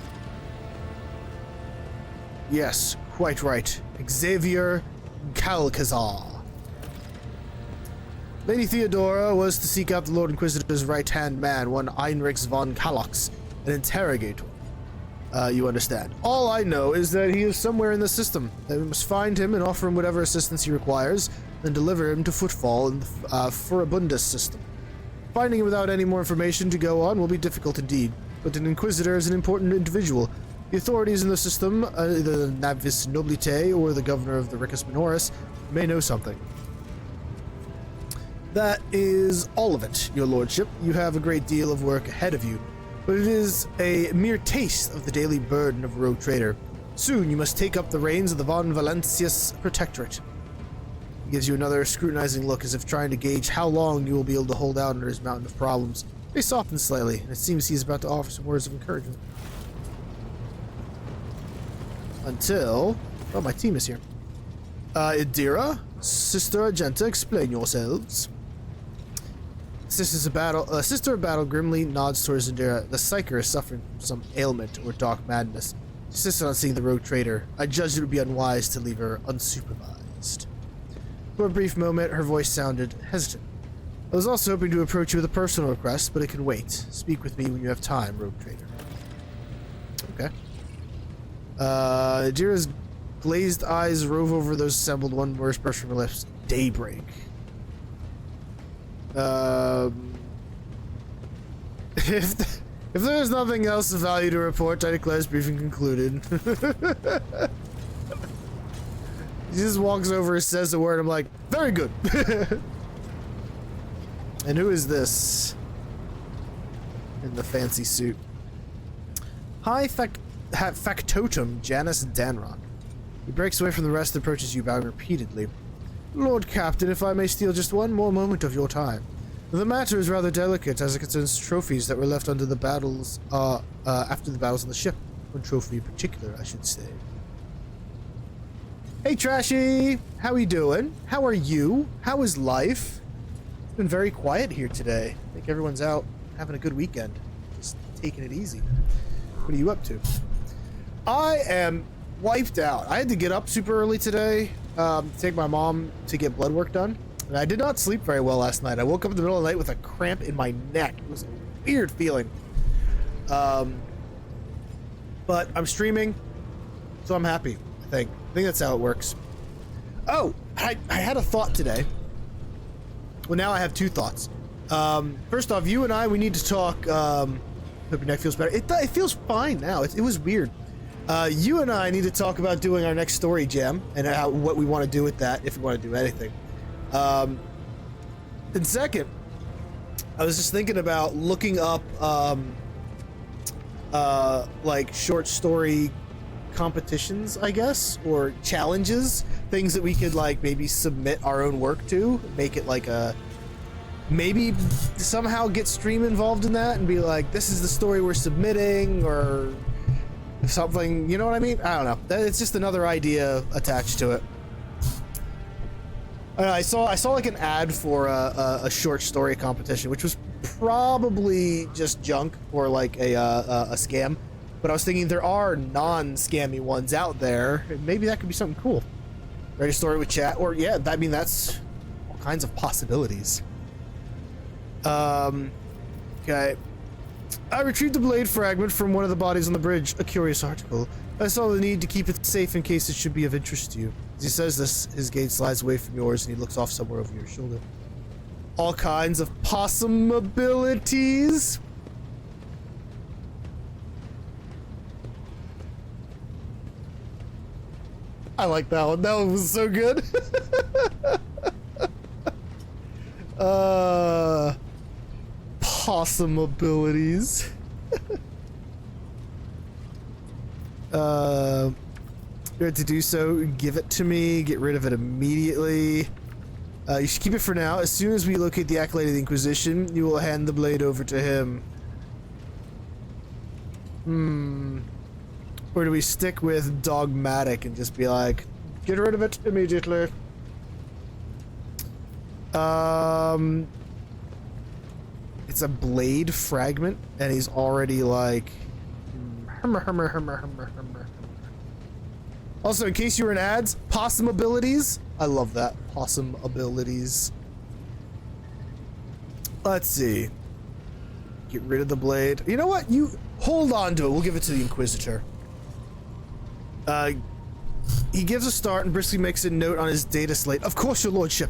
Yes, quite right. Xavier Calcazar. Lady Theodora was to seek out the Lord Inquisitor's right-hand man, one Heinrich von Kalox, an interrogator. You understand. All I know is that he is somewhere in the system, that we must find him and offer him whatever assistance he requires, then deliver him to Footfall in the Furibundus system. Finding him without any more information to go on will be difficult indeed, but an Inquisitor is an important individual. The authorities in the system, either the Navis Nobilite or the governor of the Ricus Minoris, may know something. That is all of it, your lordship. You have a great deal of work ahead of you, but it is a mere taste of the daily burden of a rogue trader. Soon you must take up the reins of the Von Valancius Protectorate. He gives you another scrutinizing look as if trying to gauge how long you will be able to hold out under his mountain of problems. They soften slightly, and it seems he is about to offer some words of encouragement. Until... oh, my team is here. Idira, Sister Argenta, explain yourselves. Sister of Battle grimly nods towards Indira. The Psyker is suffering from some ailment or dark madness. She insists on seeing the rogue trader. I judged it would be unwise to leave her unsupervised. For a brief moment, her voice sounded hesitant. I was also hoping to approach you with a personal request, but it can wait. Speak with me when you have time, rogue trader. Okay. Indira's glazed eyes rove over those assembled, one words burst from her lips. Daybreak. If there is nothing else of value to report, I declare this briefing concluded. He just walks over and says the word. I'm like, very good. And who is this? In the fancy suit. High Factotum Janus Danrock. He breaks away from the rest and approaches you, bowing repeatedly. Lord Captain, if I may steal just one more moment of your time. The matter is rather delicate, as it concerns trophies that were left under the battles, after the battles on the ship. One trophy in particular, I should say. Hey, Trashy! How you doing? How are you? How is life? It's been very quiet here today. I think everyone's out having a good weekend. Just taking it easy. What are you up to? I am wiped out. I had to get up super early today to take my mom to get blood work done. And I did not sleep very well last night. I woke up in the middle of the night with a cramp in my neck. It was a weird feeling. But I'm streaming, so I'm happy, I think that's how it works. Oh, I had a thought today. Well, now I have two thoughts. First off, you and I, we need to talk. Hope your neck feels better. It feels fine now. It was weird. You and I need to talk about doing our next story jam and what we want to do with that, if we want to do anything. And second, I was just thinking about looking up like short story competitions, I guess, or challenges, things that we could like maybe submit our own work to, make it like a maybe somehow get stream involved in that and be like, this is the story we're submitting, or something, you know what I mean? I don't know. It's just another idea attached to it. I saw like an ad for a short story competition, which was probably just junk or like a scam. But I was thinking there are non-scammy ones out there. Maybe that could be something cool. Write a story with chat, or yeah, I mean that's all kinds of possibilities. Okay. I retrieved a blade fragment from one of the bodies on the bridge. A curious article. I saw the need to keep it safe in case it should be of interest to you. As he says this, his gaze slides away from yours and he looks off somewhere over your shoulder. All kinds of possum abilities. I like that one. That one was so good. Possum abilities. You had to do so. Give it to me. Get rid of it immediately. You should keep it for now. As soon as we locate the Acolyte of the Inquisition, you will hand the blade over to him. Or do we stick with dogmatic and just be like, get rid of it immediately? It's a blade fragment, and he's already like... Also, in case you were in ads, possum abilities. I love that. Possum abilities. Let's see. Get rid of the blade. You know what? You hold on to it. We'll give it to the Inquisitor. He gives a start and briskly makes a note on his data slate. Of course, your lordship.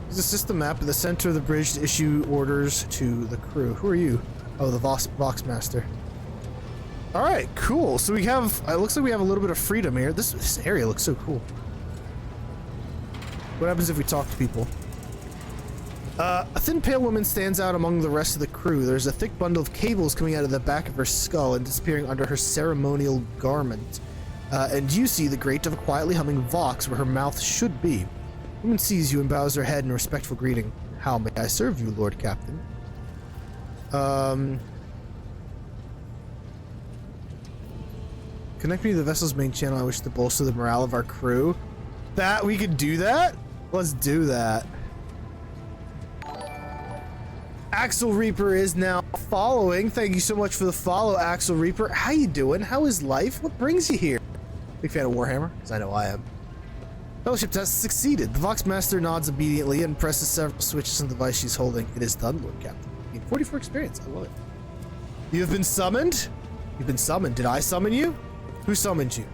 Use a system map in the center of the bridge to issue orders to the crew. Who are you? Oh, the Vox Master. All right, cool. So we have. It looks like we have a little bit of freedom here. This area looks so cool. What happens if we talk to people? A thin pale woman stands out among the rest of the crew. There's a thick bundle of cables coming out of the back of her skull and disappearing under her ceremonial garment. And you see the grate of a quietly humming vox where her mouth should be. The woman sees you and bows her head in a respectful greeting. How may I serve you, Lord Captain? Connect me to the vessel's main channel. I wish to bolster the morale of our crew. That we could do that? Let's do that. Axel Reaper is now following. Thank you so much for the follow, Axel Reaper. How you doing? How is life? What brings you here? Big fan of Warhammer, because I know I am. Fellowship test succeeded. The Vox Master nods obediently and presses several switches on the device she's holding. It is done, Lord Captain. 44 experience. I love it. You have been summoned? You've been summoned. Did I summon you? Who summoned you?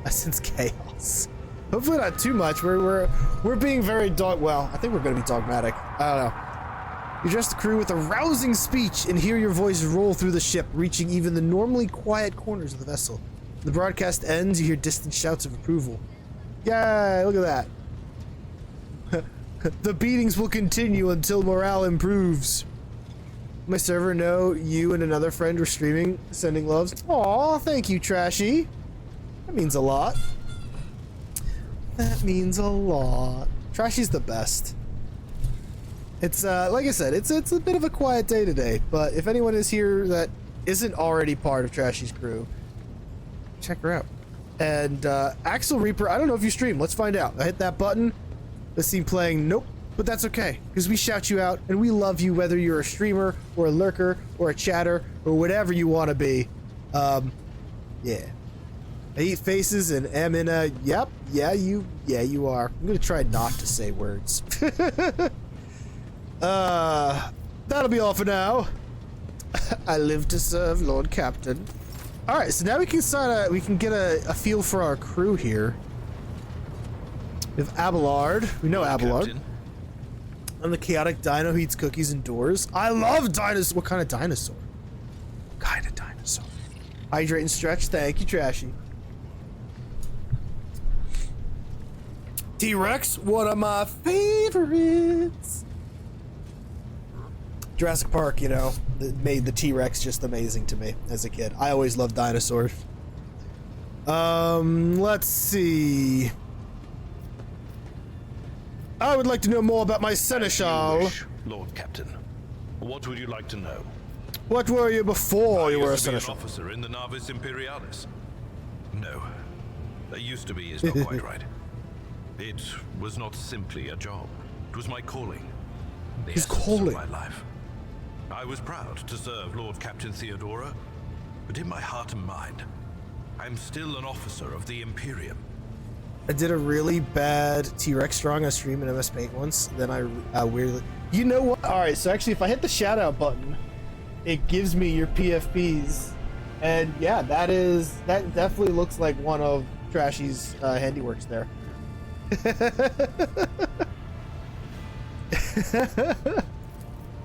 I sense chaos. Hopefully not too much. We're being very well, I think we're gonna be dogmatic. I don't know. You address the crew with a rousing speech and hear your voice roll through the ship, reaching even the normally quiet corners of the vessel. When the broadcast ends, you hear distant shouts of approval. Yay, look at that. The beatings will continue until morale improves. My server know you and another friend were streaming, sending loves. Aw, thank you, Trashy. That means a lot. That means a lot. Trashy's the best. It's like I said, it's a bit of a quiet day today, but if anyone is here that isn't already part of Trashy's crew, check her out. And Axel Reaper, I don't know if you stream. Let's find out. I hit that button. Let's see playing. Nope. but that's okay, because we shout you out and we love you whether you're a streamer or a lurker or a chatter or whatever you want to be. Yeah. I eat faces and am in a yep, yeah you are. I'm gonna try not to say words. That'll be all for now. I live to serve, Lord Captain. All right, so now we can get a feel for our crew here. We have Abelard. We know Abelard. Captain. I'm the chaotic dino who eats cookies indoors. I love dinosaurs. What kind of dinosaur? Kind of dinosaur. Hydrate and stretch. Thank you, Trashy. T-Rex, one of my favorites. Jurassic Park, you know, made the T-Rex just amazing to me as a kid. I always loved dinosaurs. Let's see. I would like to know more about my seneschal. As you wish, Lord Captain. What would you like to know? What were you before you were a I used to be an seneschal? officer in the Navis Imperialis. No, that used to be is not quite right. It was not simply a job. It was my calling. The His essence calling. of my life. I was proud to serve Lord Captain Theodora, but in my heart and mind, I'm still an officer of the Imperium. I did a really bad T-Rex drawing on stream in MS Paint once. Then I weirdly... You know what? Alright, so actually if I hit the shout out button, it gives me your PFPs. And yeah, that definitely looks like one of Trashy's handiworks there.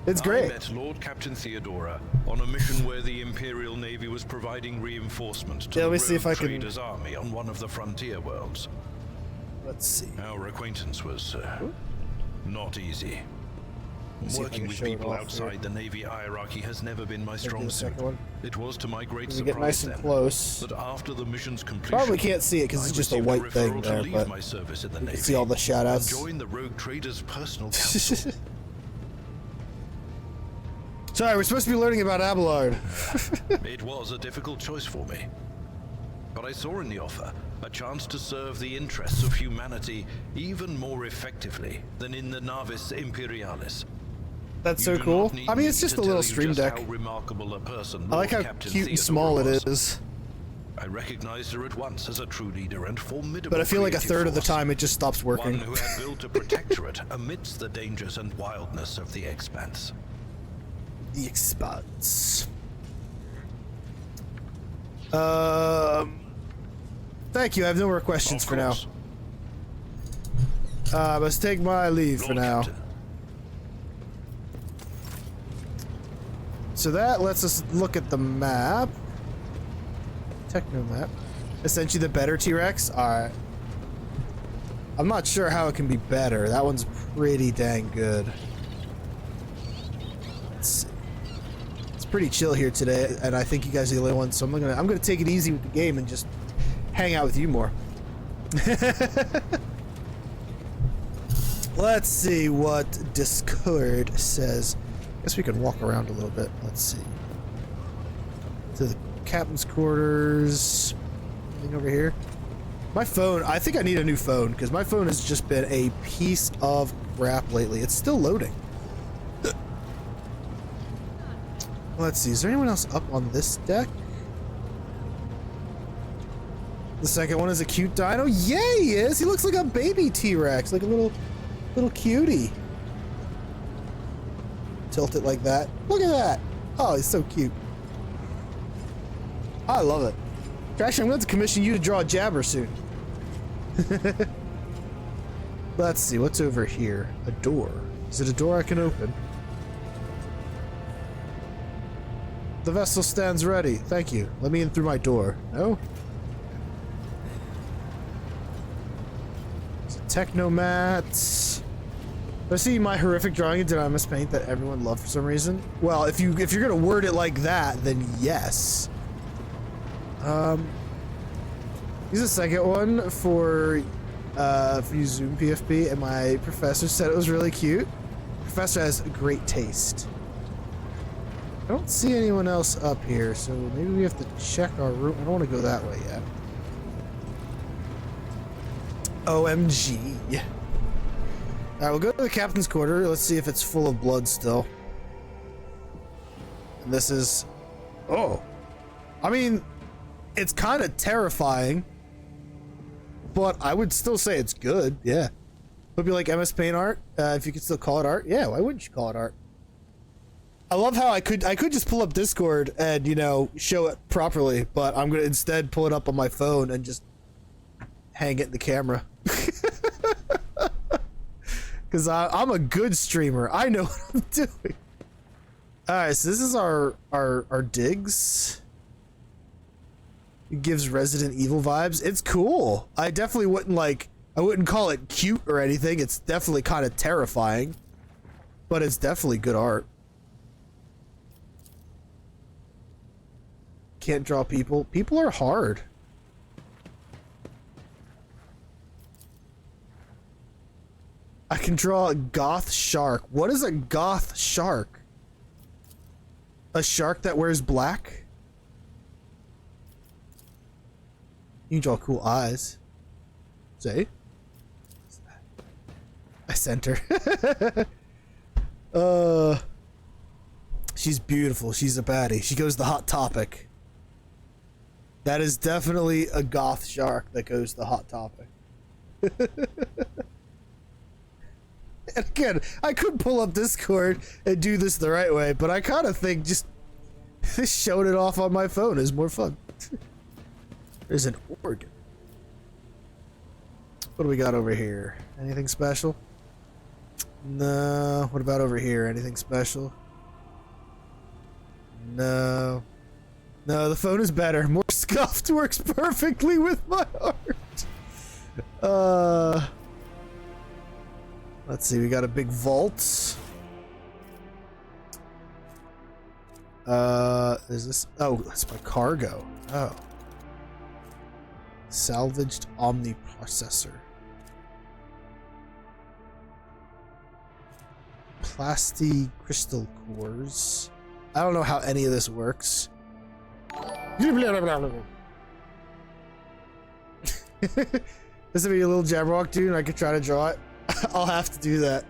It's great. I met Lord Captain Theodora on a mission where the Imperial Navy was providing reinforcement to Yeah, let me the see if Rogue I can- Traders' army on one of the frontier worlds. Let's see. Our acquaintance was not easy. Let's see if I Working can with show it people off outside here. the Navy hierarchy has never been my do strong the suit. second one. It was to my great We get surprise nice and then close. that after the mission's completion, Probably can't see it because it's I just a received white thing referral there, to leave but my service in the you Navy can see all the shout and outs. join the Rogue Traders' personal council. Sorry, we're supposed to be learning about Abelard. It was a difficult choice for me. But I saw in the offer a chance to serve the interests of humanity even more effectively than in the Navis Imperialis. That's You so do cool. not need I mean, me it's just to a little tell you stream just deck. how remarkable a person I like Lord how Captain cute and Theodora small it was. is. I recognized her at once as a true leader and formidable. But I feel like a creative third of the force. time it just stops working. One who had built a protectorate amidst the dangers and wildness of the expanse. The Expanse. Thank you. I have no more questions Of for now. course. Let's take my leave for Lord now. Captain. So that lets us look at the map. Techno map. Essentially the better T-Rex? Alright. I'm not sure how it can be better. That one's pretty dang good. Let's see. It's pretty chill here today, and I think you guys are the only ones, so I'm gonna take it easy with the game and just hang out with you more. Let's see what Discord says. Guess we can walk around a little bit. Let's see. To the captain's quarters. Anything over here? My phone, I think I need a new phone because my phone has just been a piece of crap lately. It's still loading. Let's see, is there anyone else up on this deck? The second one is a cute dino? Yeah, he is! He looks like a baby T-Rex, like a little cutie. Tilt it like that. Look at that! Oh, he's so cute. I love it. Trash, I'm going to commission you to draw a Jabber soon. Let's see, what's over here? A door. Is it a door I can open? The vessel stands ready. Thank you. Let me in through my door. No? It's a Technomat. I see my horrific drawing in Dynamis Paint that everyone loved for some reason. Well, if you're gonna word it like that, then yes. Here's a second one for you Zoom PFP, and my professor said it was really cute. Professor has great taste. I don't see anyone else up here, so maybe we have to check our room. I don't want to go that way yet. OMG. Alright, we'll go to the captain's quarter. Let's see if it's full of blood still. And this is... Oh. I mean, it's kind of terrifying. But I would still say it's good, yeah. Would be like MS Paint art, if you could still call it art. Yeah, why wouldn't you call it art? I love how I could just pull up Discord and, you know, show it properly, but I'm gonna instead pull it up on my phone and just hang it in the camera. Because I'm a good streamer. I know what I'm doing. Alright, so this is our digs. It gives Resident Evil vibes. It's cool. I definitely wouldn't call it cute or anything. It's definitely kind of terrifying. But it's definitely good art. Can't draw people. People are hard. I can draw a goth shark. What is a goth shark? A shark that wears black? You can draw cool eyes. See? I sent her. She's beautiful. She's a baddie. She goes the Hot Topic. That is definitely a goth shark that goes the Hot Topic. And again, I could pull up Discord and do this the right way, but I kind of think just showing it off on my phone is more fun. There's an organ. What do we got over here? Anything special? No. What about over here? Anything special? No. No, the phone is better. More scuffed works perfectly with my art. Let's see, we got a big vault. Is this... Oh, that's my cargo. Oh. Salvaged omniprocessor. Plasti crystal cores. I don't know how any of this works. This would be a little Jabberwock dude and I could try to draw it. I'll have to do that.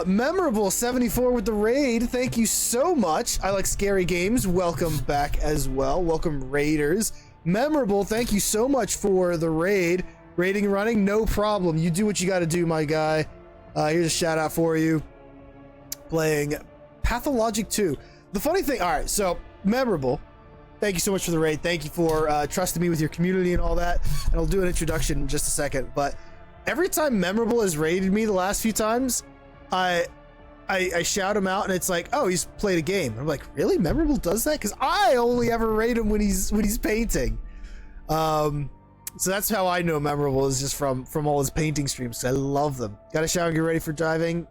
Memorable 74 with the raid. Thank you so much. I like scary games. Welcome back as well. Welcome raiders. Memorable, thank you so much for the raid. Raiding and running, no problem. You do what you got to do, my guy. Here's a shout out for you. Playing Pathologic 2. The funny thing, all right, so memorable. Thank you so much for the raid. Thank you for trusting me with your community and all that. And I'll do an introduction in just a second. But every time Memorable has raided me the last few times, I shout him out and it's like, oh, he's played a game. I'm like, really? Memorable does that? Because I only ever raid him when he's painting. So that's how I know Memorable is just from all his painting streams. I love them. Got to shower and get ready for driving.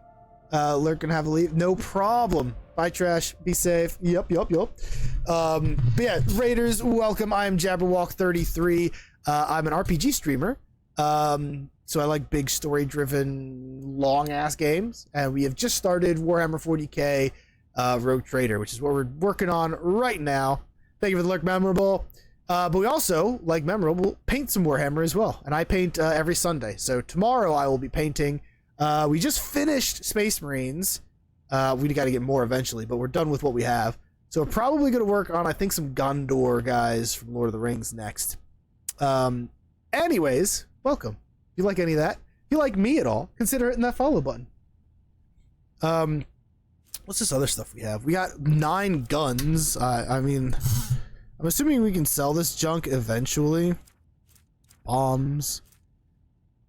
Lurk and have a leave. No problem. Bye, Trash. Be safe. Yup. But yeah, Raiders, welcome. I am Jabberwock33. I'm an RPG streamer. So I like big story-driven, long-ass games. And we have just started Warhammer 40k Rogue Trader, which is what we're working on right now. Thank you for the lurk, Memorable. But we also, like Memorable, paint some Warhammer as well. And I paint every Sunday. So tomorrow I will be painting. We just finished Space Marines. We got to get more eventually, but we're done with what we have. So we're probably going to work on, I think, some Gondor guys from Lord of the Rings next. Anyways, welcome. If you like any of that, if you like me at all, consider hitting that follow button. What's this other stuff we have? We got 9 guns. I mean, I'm assuming we can sell this junk eventually. Bombs.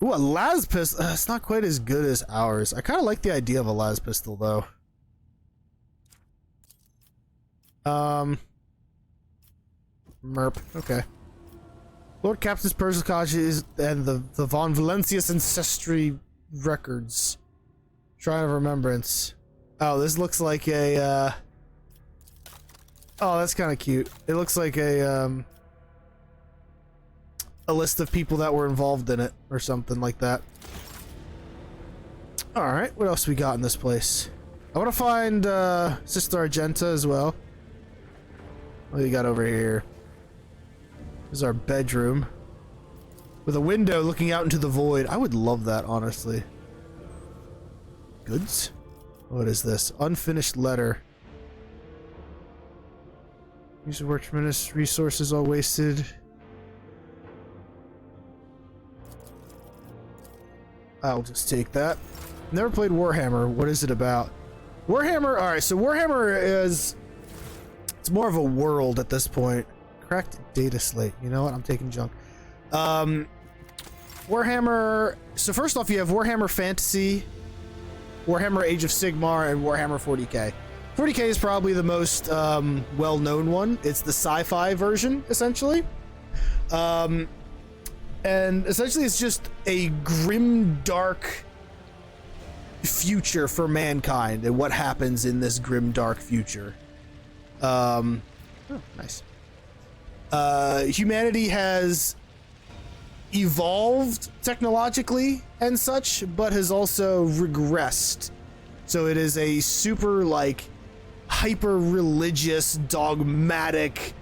Ooh, a las pistol. It's not quite as good as ours. I kind of like the idea of a las pistol, though. Merp. Okay. Lord Captain's personal colleges and the Von Valencius Ancestry records. Shrine of Remembrance. Oh, this looks like a, oh, that's kind of cute. It looks like a list of people that were involved in it or something like that. Alright, what else we got in this place? I want to find Sister Argenta as well. What do you got over here? This is our bedroom. With a window looking out into the void. I would love that, honestly. goods. What is this? Unfinished letter. Use of work, tremendous resources all wasted. I'll just take that. Never played Warhammer. What is it about? Warhammer, alright, so Warhammer is... It's more of a world at this point. Cracked data slate. You know what? I'm taking junk. Warhammer... So first off, you have Warhammer Fantasy, Warhammer Age of Sigmar, and Warhammer 40k. 40k is probably the most well-known one. It's the sci-fi version, essentially. And essentially it's just a grim, dark future for mankind and what happens in this grim, dark future. Oh, nice. Humanity has evolved technologically and such, but has also regressed. So it is a super, like, hyper religious, dogmatic,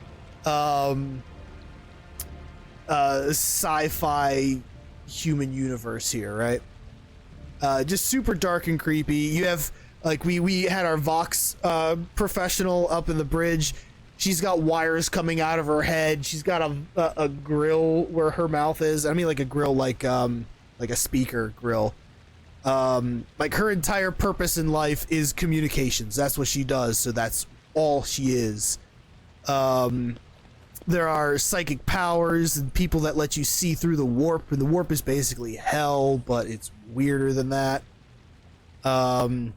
sci-fi human universe here, right? Just super dark and creepy. You have, like, we had our Vox professional up in the bridge. She's got wires coming out of her head. She's got a grill where her mouth is. I mean, like a grill, like a speaker grill. Like, her entire purpose in life is communications. That's what she does. So that's all she is. There are psychic powers and people that let you see through the warp, and the warp is basically hell, but it's weirder than that. And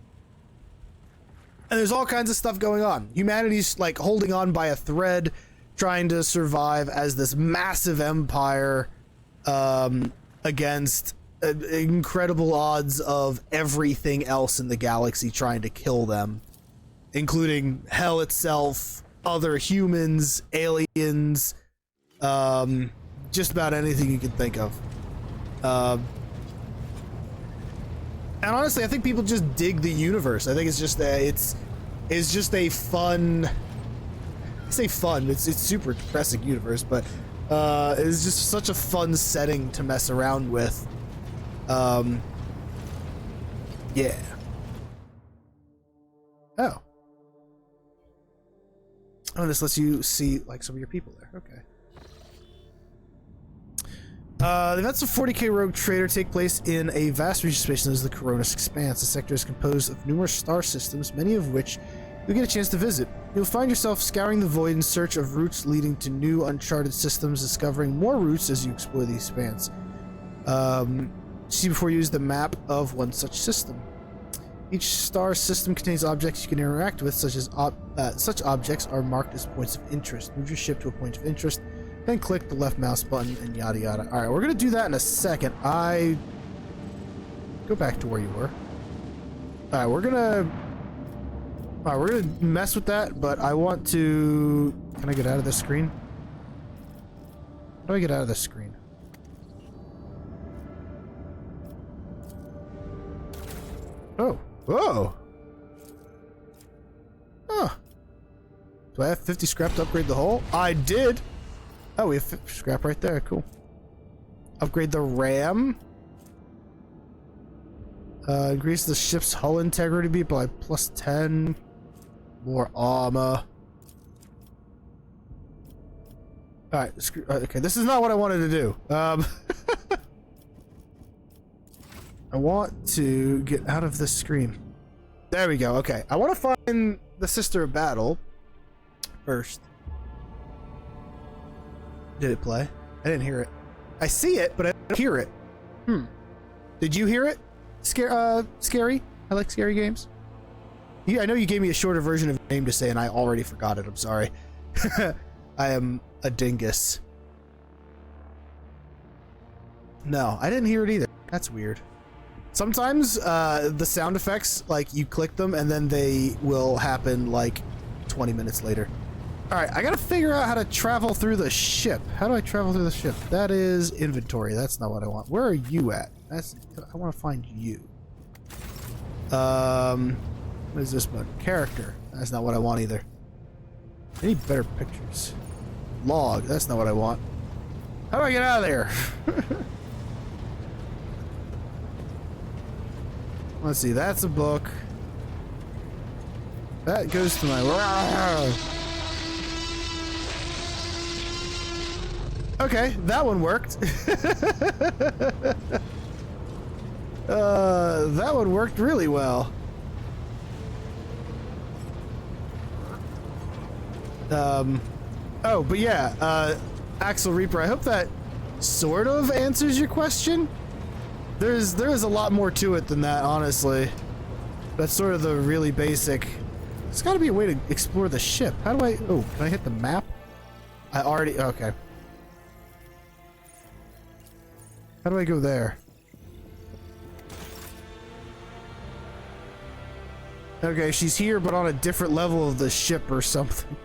there's all kinds of stuff going on. Humanity's, like, holding on by a thread, trying to survive as this massive empire against incredible odds of everything else in the galaxy trying to kill them, including hell itself, other humans, aliens, just about anything you can think of. And honestly, I think people just dig the universe. I think it's just a fun. I say fun. It's super depressing universe, but it's just such a fun setting to mess around with. Yeah. Oh. Oh, this lets you see, like, some of your people there. Okay. The events of 40k Rogue Trader take place in a vast region of space known as the Coronis Expanse. The sector is composed of numerous star systems, many of which you'll get a chance to visit. You'll find yourself scouring the void in search of routes leading to new uncharted systems, discovering more routes as you explore the expanse. See before you use the map of one such system. Each star system contains objects you can interact with, such as such objects are marked as points of interest. Move your ship to a point of interest, then click the left mouse button and yada yada. All right, we're gonna do that in a second. Go back to where you were. All right, we're gonna mess with that, but I want to. Can I get out of this screen? How do I get out of this screen? Oh, whoa. Huh. Do I have 50 scrap to upgrade the hull? I did. Oh, we have 50 scrap right there. Cool. Upgrade the RAM. Increase the ship's hull integrity by plus 10. More armor. Alright, okay, this is not what I wanted to do. I want to get out of this screen. There we go, okay. I want to find the Sister of Battle first. Did it play? I didn't hear it. I see it, but I don't hear it. Did you hear it? Scary? I like scary games. I know you gave me a shorter version of your name to say, and I already forgot it. I'm sorry. I am a dingus. No, I didn't hear it either. That's weird. Sometimes the sound effects, like, you click them and then they will happen like 20 minutes later. Alright, I gotta figure out how to travel through the ship. How do I travel through the ship? That is inventory. That's not what I want. Where are you at? I want to find you. What is this button? Character. That's not what I want either. I need better pictures. Log. That's not what I want. How do I get out of there? Let's see, that's a book. That goes to my... Okay, that one worked. That one worked really well. Oh, but yeah, Axel Reaper, I hope that sort of answers your question. There is a lot more to it than that, honestly. That's sort of the really basic. There's got to be a way to explore the ship. How do I... Oh, can I hit the map? I already... Okay. How do I go there? Okay, she's here, but on a different level of the ship or something.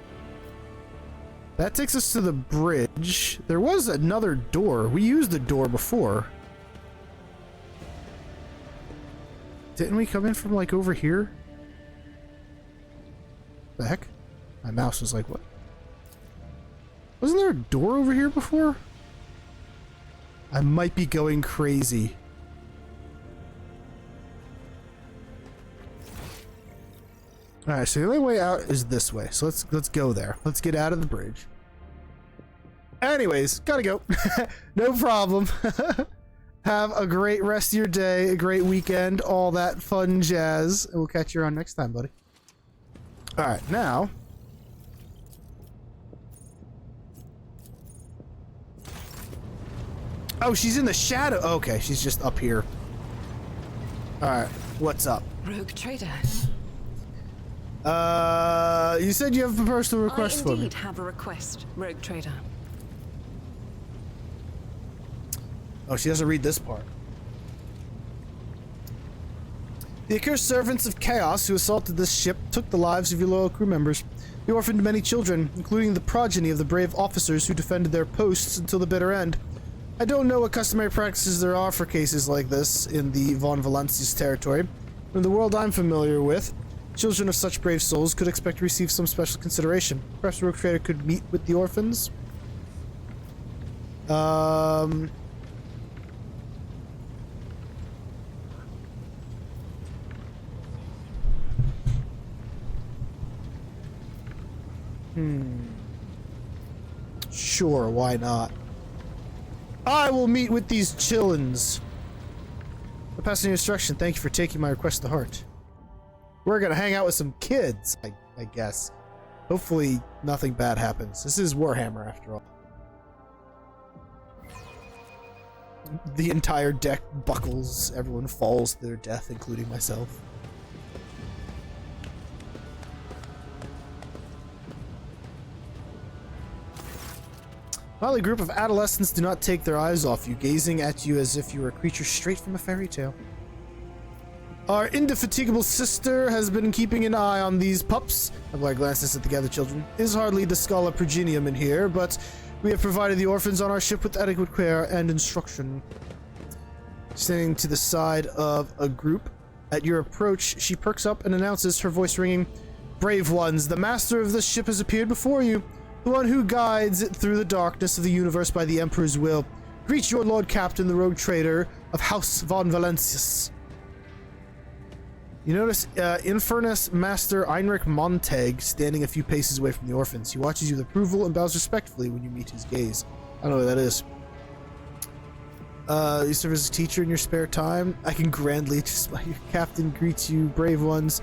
That takes us to the bridge. There was another door. We used the door before. Didn't we come in from, like, over here? The heck? My mouse was like, what? Wasn't there a door over here before? I might be going crazy. Alright, so the only way out is this way. So let's go there. Let's get out of the bridge. Anyways, gotta go. No problem. Have a great rest of your day, a great weekend, all that fun jazz. And we'll catch you around next time, buddy. Alright, now... Oh, she's in the shadow. Okay, she's just up here. Alright, what's up? Rogue trader. You said you have a personal request for me. I indeed have a request, Rogue trader. Oh, she doesn't read this part. The accursed servants of chaos who assaulted this ship took the lives of your loyal crew members. You orphaned many children, including the progeny of the brave officers who defended their posts until the bitter end. I don't know what customary practices there are for cases like this in the Von Valancius territory. In the world I'm familiar with, children of such brave souls could expect to receive some special consideration. Perhaps Rogue Trader could meet with the orphans? Sure, why not? I will meet with these chillins. I'm passing your instruction. Thank you for taking my request to heart. We're gonna hang out with some kids, I guess. Hopefully nothing bad happens. This is Warhammer, after all. The entire deck buckles. Everyone falls to their death, including myself. Motley group of adolescents do not take their eyes off you, gazing at you as if you were a creature straight from a fairy tale. Our indefatigable sister has been keeping an eye on these pups. Blair glances at the gathered children. It is hardly the Scala Progenium in here, but we have provided the orphans on our ship with adequate care and instruction. Standing to the side of a group, at your approach, she perks up and announces, her voice ringing, "Brave ones, the master of this ship has appeared before you. The one who guides it through the darkness of the universe by the Emperor's will. Greet your Lord Captain, the Rogue Trader of House Von Valancius." You notice Infernus Master Heinrich Montag standing a few paces away from the orphans. He watches you with approval and bows respectfully when you meet his gaze. I don't know what that is. You serve as a teacher in your spare time. I can grandly just your captain greets you, brave ones.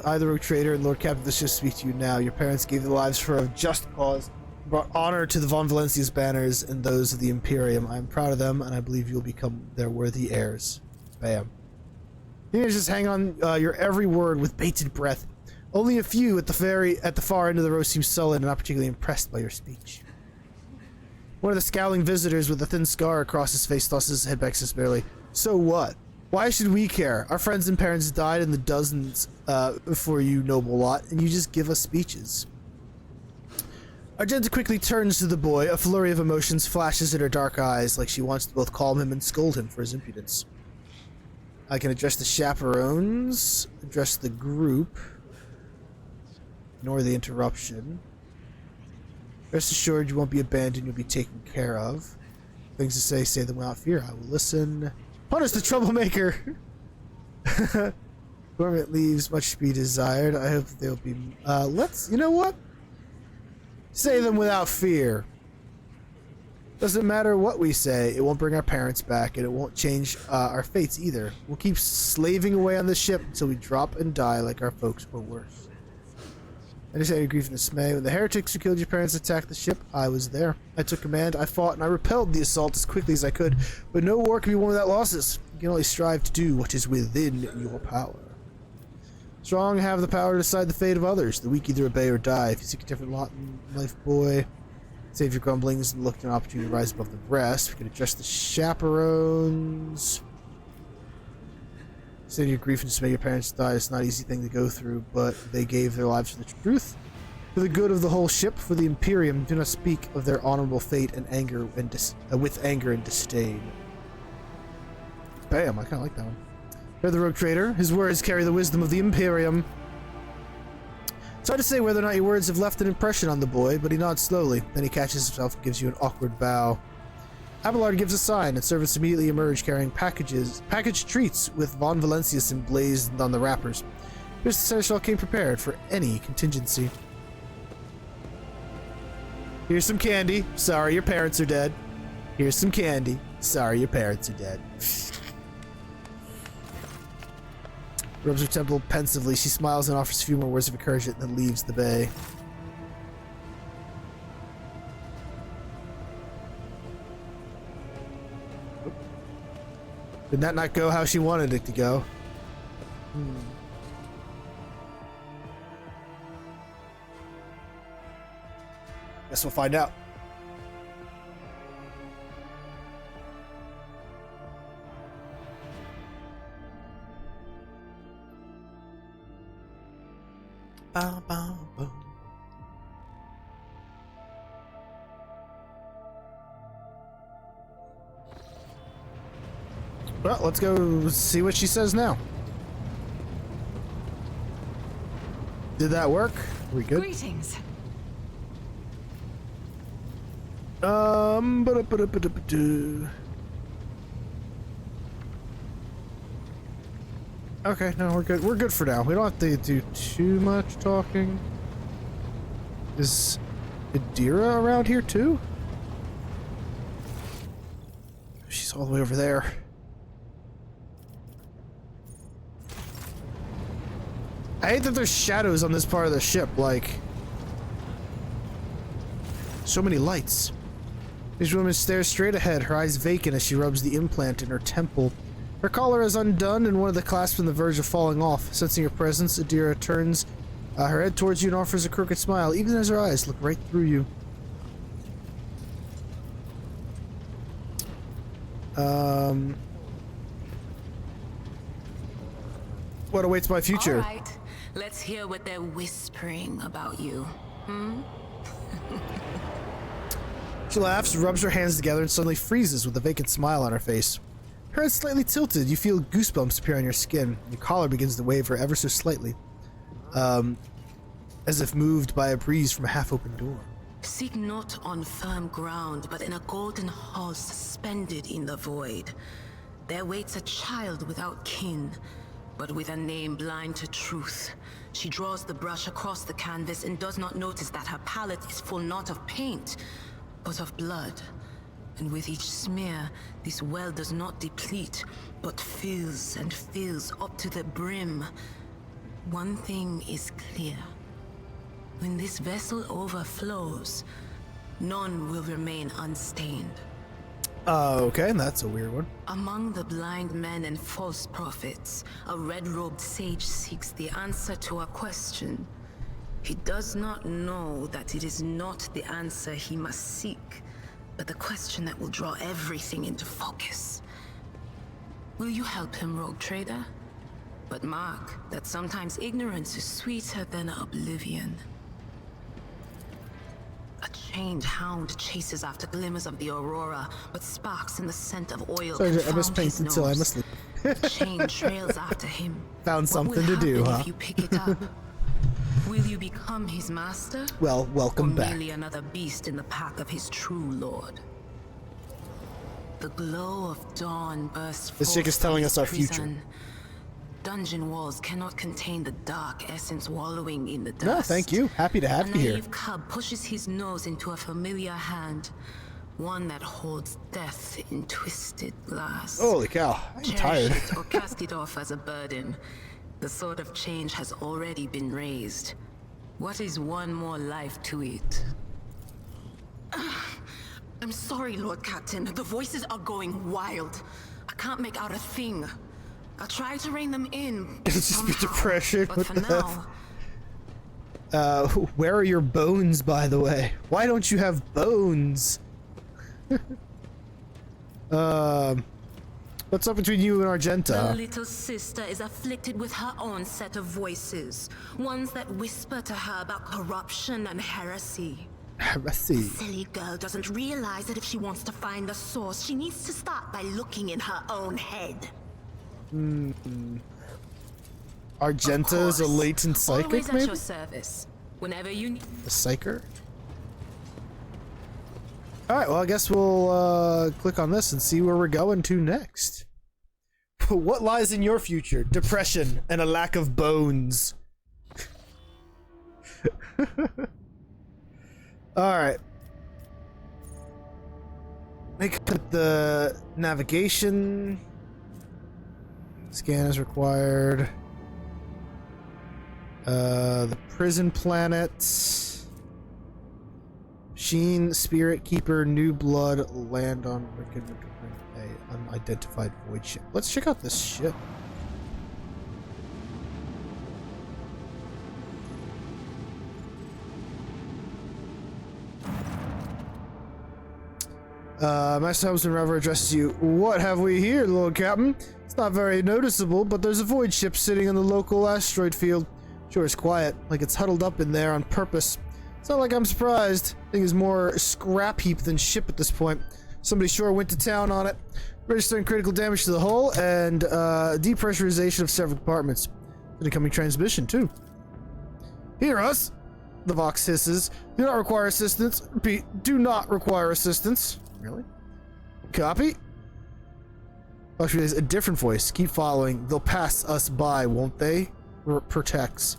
Either Rogue Trader and Lord Captain, this just speak to you now. Your parents gave their lives for a just cause, brought honor to the Von Valancius banners and those of the Imperium. I am proud of them, and I believe you'll become their worthy heirs. Bam. You just hang on your every word with bated breath. Only a few at the far end of the row seem sullen and not particularly impressed by your speech. One of the scowling visitors with a thin scar across his face tosses his head back severely. So what? Why should we care? Our friends and parents died in the dozens for you, noble lot, and you just give us speeches. Argenta quickly turns to the boy. A flurry of emotions flashes in her dark eyes, like she wants to both calm him and scold him for his impudence. I can address the chaperones, address the group, ignore the interruption. Rest assured you won't be abandoned, you'll be taken care of. things to say them without fear. I will listen. Punish the troublemaker! Dormant leaves much to be desired. I hope that they'll be... you know what? Say them without fear. Doesn't matter what we say, it won't bring our parents back, and it won't change our fates either. We'll keep slaving away on the ship until we drop and die like our folks or worse. I just had grief and dismay. When the heretics who killed your parents attacked the ship, I was there. I took command, I fought, and I repelled the assault as quickly as I could. But no war can be won without losses. You can only strive to do what is within your power. Strong have the power to decide the fate of others. The weak either obey or die. If you seek a different lot in life, boy, save your grumblings and look for an opportunity to rise above the rest. We can address the chaperones. Say your grief and dismay your parents died. It's not an easy thing to go through, but they gave their lives for the truth, for the good of the whole ship, for the Imperium. Do not speak of their honorable fate and anger and with anger and disdain. Bam! I kind of like that one. Hear the rogue trader. His words carry the wisdom of the Imperium. It's hard to say whether or not your words have left an impression on the boy, but he nods slowly. Then he catches himself and gives you an awkward bow. Abelard gives a sign, and servants immediately emerge carrying packaged treats with Von Valencius emblazoned on the wrappers. Here's the seneschal came prepared for any contingency. Here's some candy. Sorry your parents are dead. Here's some candy. Sorry your parents are dead. Rubs her temple pensively. She smiles and offers a few more words of encouragement, then leaves the bay. Did that not go how she wanted it to go? Guess we'll find out. Bow, bow, bow. Well, let's go see what she says now. Did that work? Are we good? Greetings. Okay, no, we're good. We're good for now. We don't have to do too much talking. Is Adira around here too? She's all the way over there. I hate that there's shadows on this part of the ship, like... so many lights. This woman stares straight ahead, her eyes vacant as she rubs the implant in her temple. Her collar is undone and one of the clasps on the verge of falling off. Sensing your presence, Adira turns her head towards you and offers a crooked smile, even as her eyes look right through you. What awaits my future? All right. Let's hear what they're whispering about you. She laughs, rubs her hands together, and suddenly freezes with a vacant smile on her face. Her head slightly tilted, you feel goosebumps appear on your skin. Your collar begins to waver ever so slightly, as if moved by a breeze from a half-open door. Seek not on firm ground, but in a golden hall suspended in the void. There waits a child without kin, but with a name blind to truth. She draws the brush across the canvas and does not notice that her palette is full not of paint, but of blood. And with each smear, this well does not deplete, but fills and fills up to the brim. One thing is clear. When this vessel overflows, none will remain unstained. Okay, that's a weird one. Among the blind men and false prophets, a red-robed sage seeks the answer to a question. He does not know that it is not the answer he must seek, but the question that will draw everything into focus. Will you help him, rogue trader? But mark that sometimes ignorance is sweeter than oblivion. A chained hound chases after glimmers of the aurora, but sparks in the scent of oil Sorry, I must confound paint his until I nose. must sleep. The chain trails after him. Found What something will to do, happen huh? if you pick it up? Will you become his master? Well, welcome or back. merely another beast in the pack of his true lord? The glow of dawn bursts This chick is forth telling from us our its future. prison. Dungeon walls cannot contain the dark essence wallowing in the dust. No, thank you. Happy to have A you here. naive cub pushes his nose into a familiar hand, one that holds death in twisted glass. Holy cow, I'm Cherish tired. it or cast it off as a burden. The sword of change has already been raised. What is one more life to it? I'm sorry, Lord Captain. The voices are going wild. I can't make out a thing. I'll try to rein them in. It'll just be depression. But What for the now, where are your bones, by the way? Why don't you have bones? What's up between you and the Argenta? little sister is afflicted with her own set of voices. Ones that whisper to her about corruption and heresy. Heresy. Silly girl doesn't realize that if she wants to find the source, she needs to start by looking in her own head. Argenta is a latent psychic, Always at maybe? your service. Whenever you need. A psyker? Alright, well, I guess we'll click on this and see where we're going to next. What lies in your future? Depression and a lack of bones. Alright. Make up the navigation. Scan is required. The prison planet. Sheen, Spirit Keeper, New Blood, land on wicked, a unidentified void ship. Let's check out this ship. Master Helmsman Rever addresses you. What have we here, Lord Captain? It's not very noticeable, but there's a void ship sitting in the local asteroid field. Sure, it's quiet, like it's huddled up in there on purpose. It's not like I'm surprised. Thing is more scrap heap than ship at this point. Somebody sure went to town on it. Registering critical damage to the hull and depressurization of several compartments. An incoming transmission, too. Hear us? The Vox hisses. Do not require assistance. Repeat, do not require assistance. Really? Copy. Vox relays a different voice. Keep following. They'll pass us by, won't they? Protects.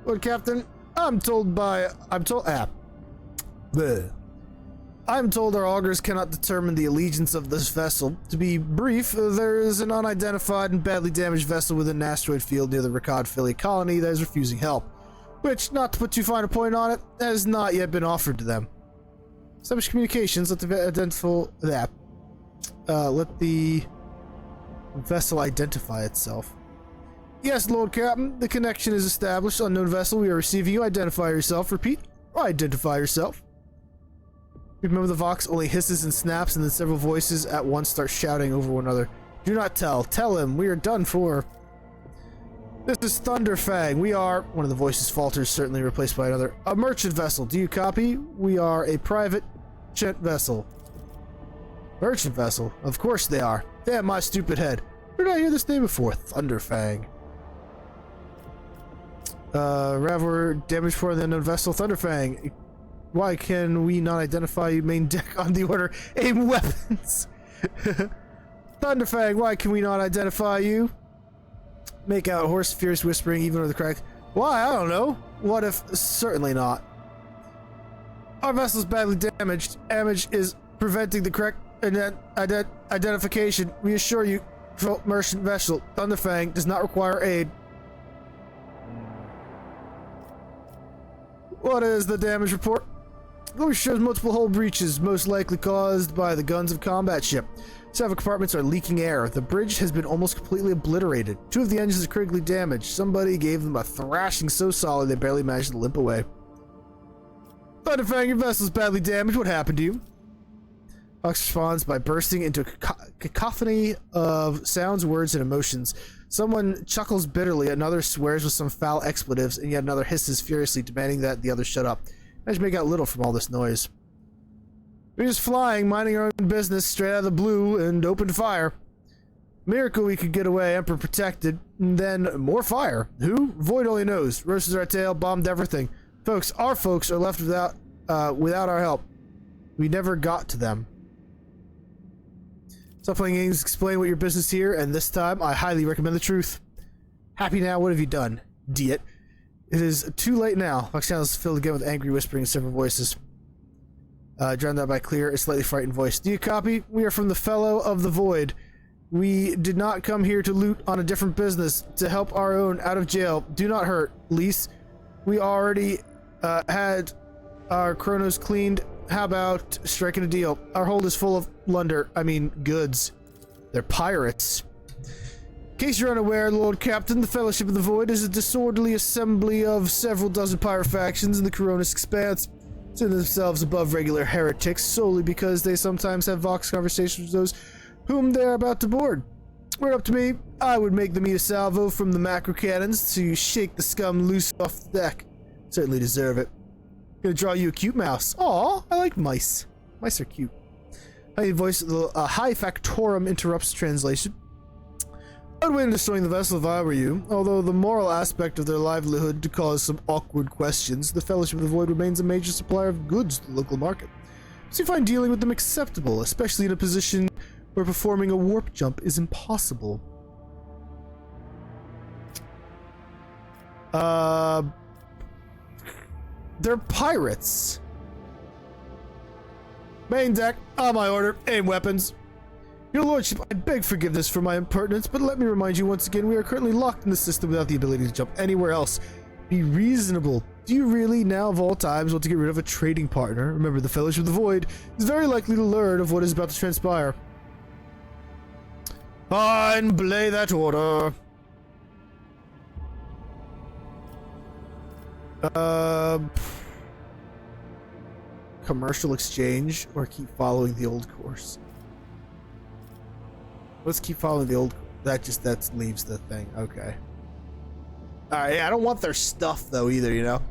Lord Captain, I'm told our augurs cannot determine the allegiance of this vessel. To be brief, there is an unidentified and badly damaged vessel within an asteroid field near the Ricard Philly colony that is refusing help, which, not to put too fine a point on it, has not yet been offered to them. Establish communications. Let the vessel identify itself. Yes, Lord Captain, the connection is established. Unknown vessel, we are receiving you. Identify yourself. Repeat, identify yourself. Remember, the Vox only hisses and snaps, and then several voices at once start shouting over one another. Do not tell. Tell him. We are done for. This is Thunderfang. We are... One of the voices falters, certainly replaced by another. A merchant vessel. Do you copy? We are a private merchant vessel. Merchant vessel? Of course they are. Damn my stupid head. Where did I hear this name before? Thunderfang. Ravor, damage for the unknown vessel. Thunderfang. Why can we not identify you? Main deck on the order. Aim weapons. Thunderfang, why can we not identify you? Make out hoarse, fierce whispering, even with the crack. Why? I don't know. What if? Certainly not. Our vessel's badly damaged. Damage is preventing the correct identification. We assure you, merchant vessel Thunderfang does not require aid. What is the damage report? It shows multiple hull breaches, most likely caused by the guns of combat ship. Several compartments are leaking air. The bridge has been almost completely obliterated. 2 of the engines are critically damaged. Somebody gave them a thrashing so solid they barely managed to limp away. Thunderfang, your vessel's badly damaged. What happened to you? Fox responds by bursting into a cacophony of sounds, words, and emotions. Someone chuckles bitterly, another swears with some foul expletives, and yet another hisses furiously, demanding that the other shut up. I just make out little from all this noise. We're just flying, minding our own business, straight out of the blue, and opened fire. Miracle we could get away, Emperor protected, and then more fire. Who? Void only knows. Roasted our tail, bombed everything. Folks, our folks are left without our help. We never got to them. Stop playing games, explain what your business here, and this time I highly recommend the truth. Happy now, what have you done, idiot? It is too late now. Foxhound is filled again with angry whispering in several voices. Drowned out by clear, a slightly frightened voice. Do you copy? We are from the Fellow of the Void. We did not come here to loot on a different business, to help our own out of jail. Do not hurt, Lise. We already had our chronos cleaned. How about striking a deal? Our hold is full of goods. They're pirates. In case you're unaware, Lord Captain, the Fellowship of the Void is a disorderly assembly of several dozen pirate factions in the Coronis Expanse, setting themselves above regular heretics solely because they sometimes have vox conversations with those whom they are about to board. Were it up to me, I would make them eat a salvo from the macro cannons to shake the scum loose off the deck. Certainly deserve it. Gonna draw you a cute mouse. Aw, I like mice. Mice are cute. Honey voice of the High Factorum interrupts translation. I'd wait in destroying the vessel if I were you. Although the moral aspect of their livelihood to cause some awkward questions, the Fellowship of the Void remains a major supplier of goods to the local market. So you find dealing with them acceptable, especially in a position where performing a warp jump is impossible. They're pirates. Main deck, on my order, aim weapons. Your lordship, I beg forgiveness for my impertinence, but let me remind you once again, we are currently locked in the system without the ability to jump anywhere else. Be reasonable. Do you really, now of all times, want to get rid of a trading partner? Remember, the Fellowship of the Void is very likely to learn of what is about to transpire. Fine, belay that order. Commercial exchange or keep following the old course? Let's keep following the old. That leaves the thing. Okay. All right. Yeah, I don't want their stuff though either. You know.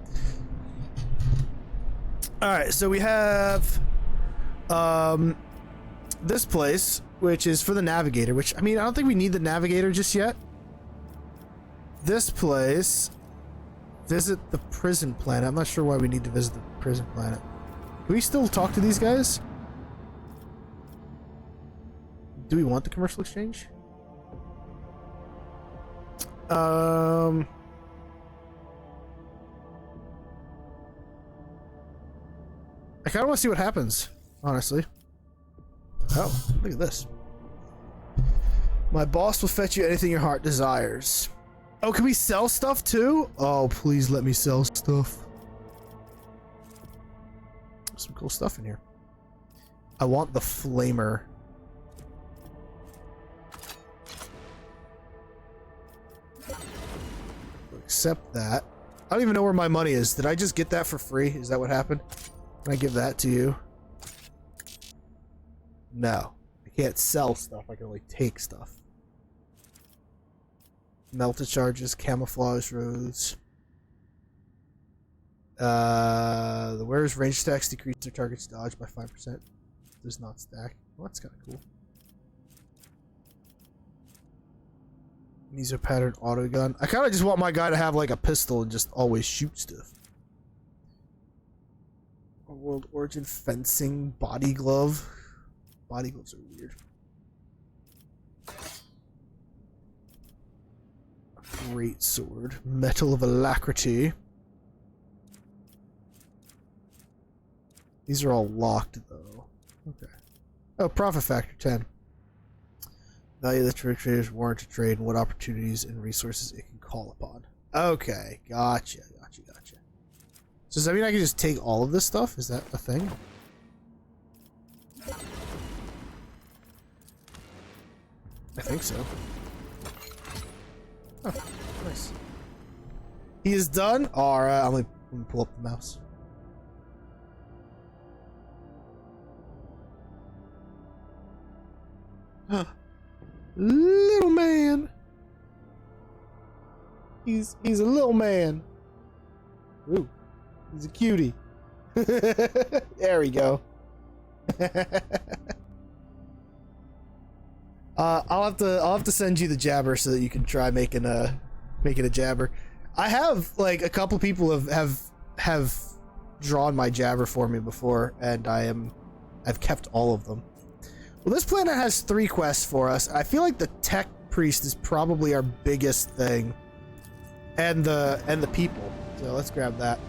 All right. So we have this place, which is for the navigator. Which I mean, I don't think we need the navigator just yet. This place. Visit the prison planet. I'm not sure why we need to visit the prison planet. Can we still talk to these guys? Do we want the commercial exchange? I kind of want to see what happens, honestly. Oh, look at this. My boss will fetch you anything your heart desires. Oh, can we sell stuff too? Oh, please let me sell stuff. Some cool stuff in here. I want the flamer. Accept that. I don't even know where my money is. Did I just get that for free? Is that what happened? Can I give that to you? No. I can't sell stuff. I can only take stuff. Melted charges, camouflage roads. The wearer's range stacks decrease their target's dodge by 5%. Does not stack. Well, that's kind of cool. Meso pattern auto gun. I kind of just want my guy to have like a pistol and just always shoot stuff. World origin fencing body glove. Body gloves are weird. Great sword. Metal of alacrity. These are all locked though. Okay. Oh, profit factor 10. Value of the trader's warrant to trade and what opportunities and resources it can call upon. Okay, gotcha. So does that mean I can just take all of this stuff? Is that a thing? I think so. Oh, nice. He is done? Alright, I'm gonna pull up the mouse. Little man. He's a little man. Ooh, he's a cutie. There we go. I'll have to send you the jabber so that you can try making a jabber. I have like a couple people have drawn my jabber for me before, and I've kept all of them. Well, this planet has 3 quests for us. I feel like the tech priest is probably our biggest thing. And the people. So let's grab that.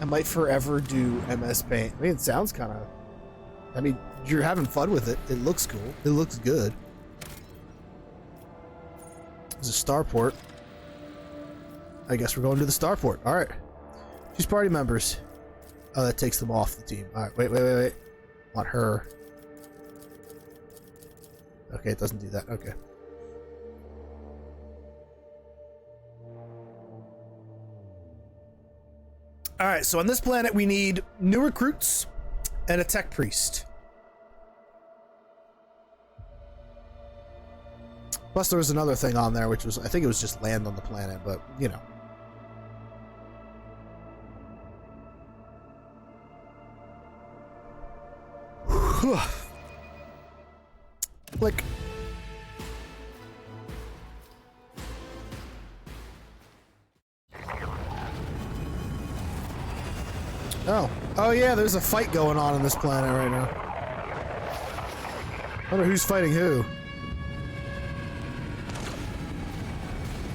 I might forever do MS Paint. I mean, it sounds kind of... I mean, you're having fun with it. It looks cool. It looks good. There's a starport. I guess we're going to the starport. All right. Choose party members. Oh, that takes them off the team. All right. Wait. Want her. Okay, it doesn't do that. Okay. All right, so on this planet, we need new recruits and a tech priest. Plus, there was another thing on there, which was, I think it was just land on the planet, but, you know. Click. Oh yeah, there's a fight going on this planet right now. I wonder who's fighting who.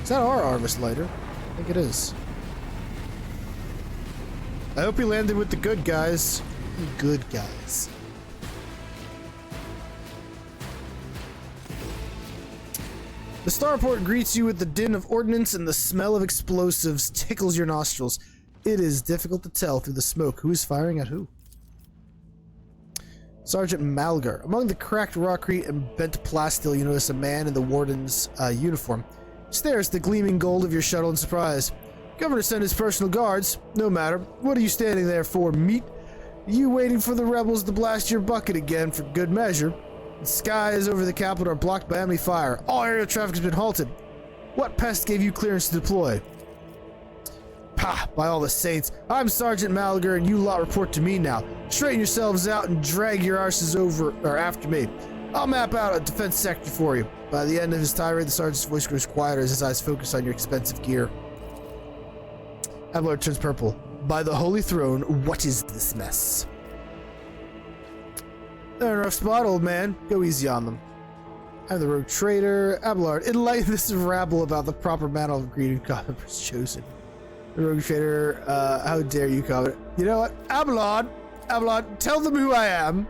Is that our harvest lighter? I think it is. I hope he landed with the good guys. Good guys. The starport greets you with the din of ordnance, and the smell of explosives tickles your nostrils. It is difficult to tell through the smoke who is firing at who. Sergeant Malgar. Among the cracked rockcrete and bent plasteel, you notice a man in the warden's uniform. Stares at the gleaming gold of your shuttle in surprise. Governor sent his personal guards. No matter. What are you standing there for, meat? You waiting for the rebels to blast your bucket again for good measure? The skies over the capital are blocked by enemy fire. All aerial traffic has been halted. What pest gave you clearance to deploy? Pah, by all the saints. I'm Sergeant Malgar, and you lot report to me now. Straighten yourselves out and drag your arses over or after me. I'll map out a defense sector for you. By the end of his tirade, the sergeant's voice grows quieter as his eyes focus on your expensive gear. Abelard turns purple. By the holy throne, what is this mess? They're in a rough spot, old man. Go easy on them. I'm the rogue trader, Abelard. Enlighten this rabble about the proper manner of greeting was chosen. The rogue trader, how dare you comment? You know what? Abelard, tell them who I am.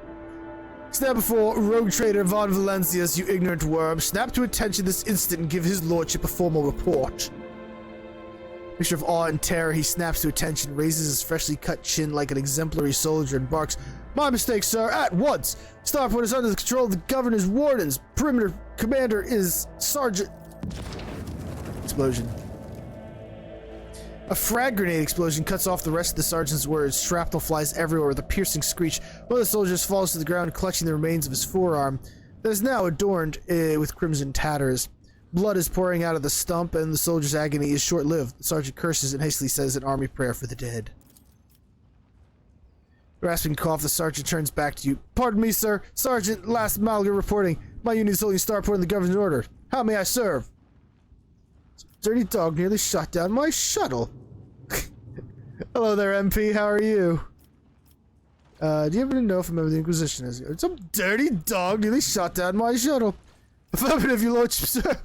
Stand before rogue trader Von Valencius, you ignorant worm. Snap to attention this instant and give his lordship a formal report. Picture of awe and terror, he snaps to attention, raises his freshly cut chin like an exemplary soldier and barks, "My mistake, sir, at once! Starport is under the control of the governor's wardens. Perimeter commander is Sergeant..." Explosion. A frag grenade explosion cuts off the rest of the sergeant's words. Shrapnel flies everywhere with a piercing screech. One of the soldiers falls to the ground, clutching the remains of his forearm that is now adorned with crimson tatters. Blood is pouring out of the stump, and the soldier's agony is short-lived. The sergeant curses and hastily says an army prayer for the dead. Rasping cough, the sergeant turns back to you. Pardon me, sir. Sergeant Last Malgar reporting. My unit is holding starport in the governor's order. How may I serve? Dirty dog nearly shot down my shuttle. Hello there, MP. How are you? Do you happen to know if a member of the Inquisition is... Some dirty dog nearly shot down my shuttle. Affirmative, your lordship, sir.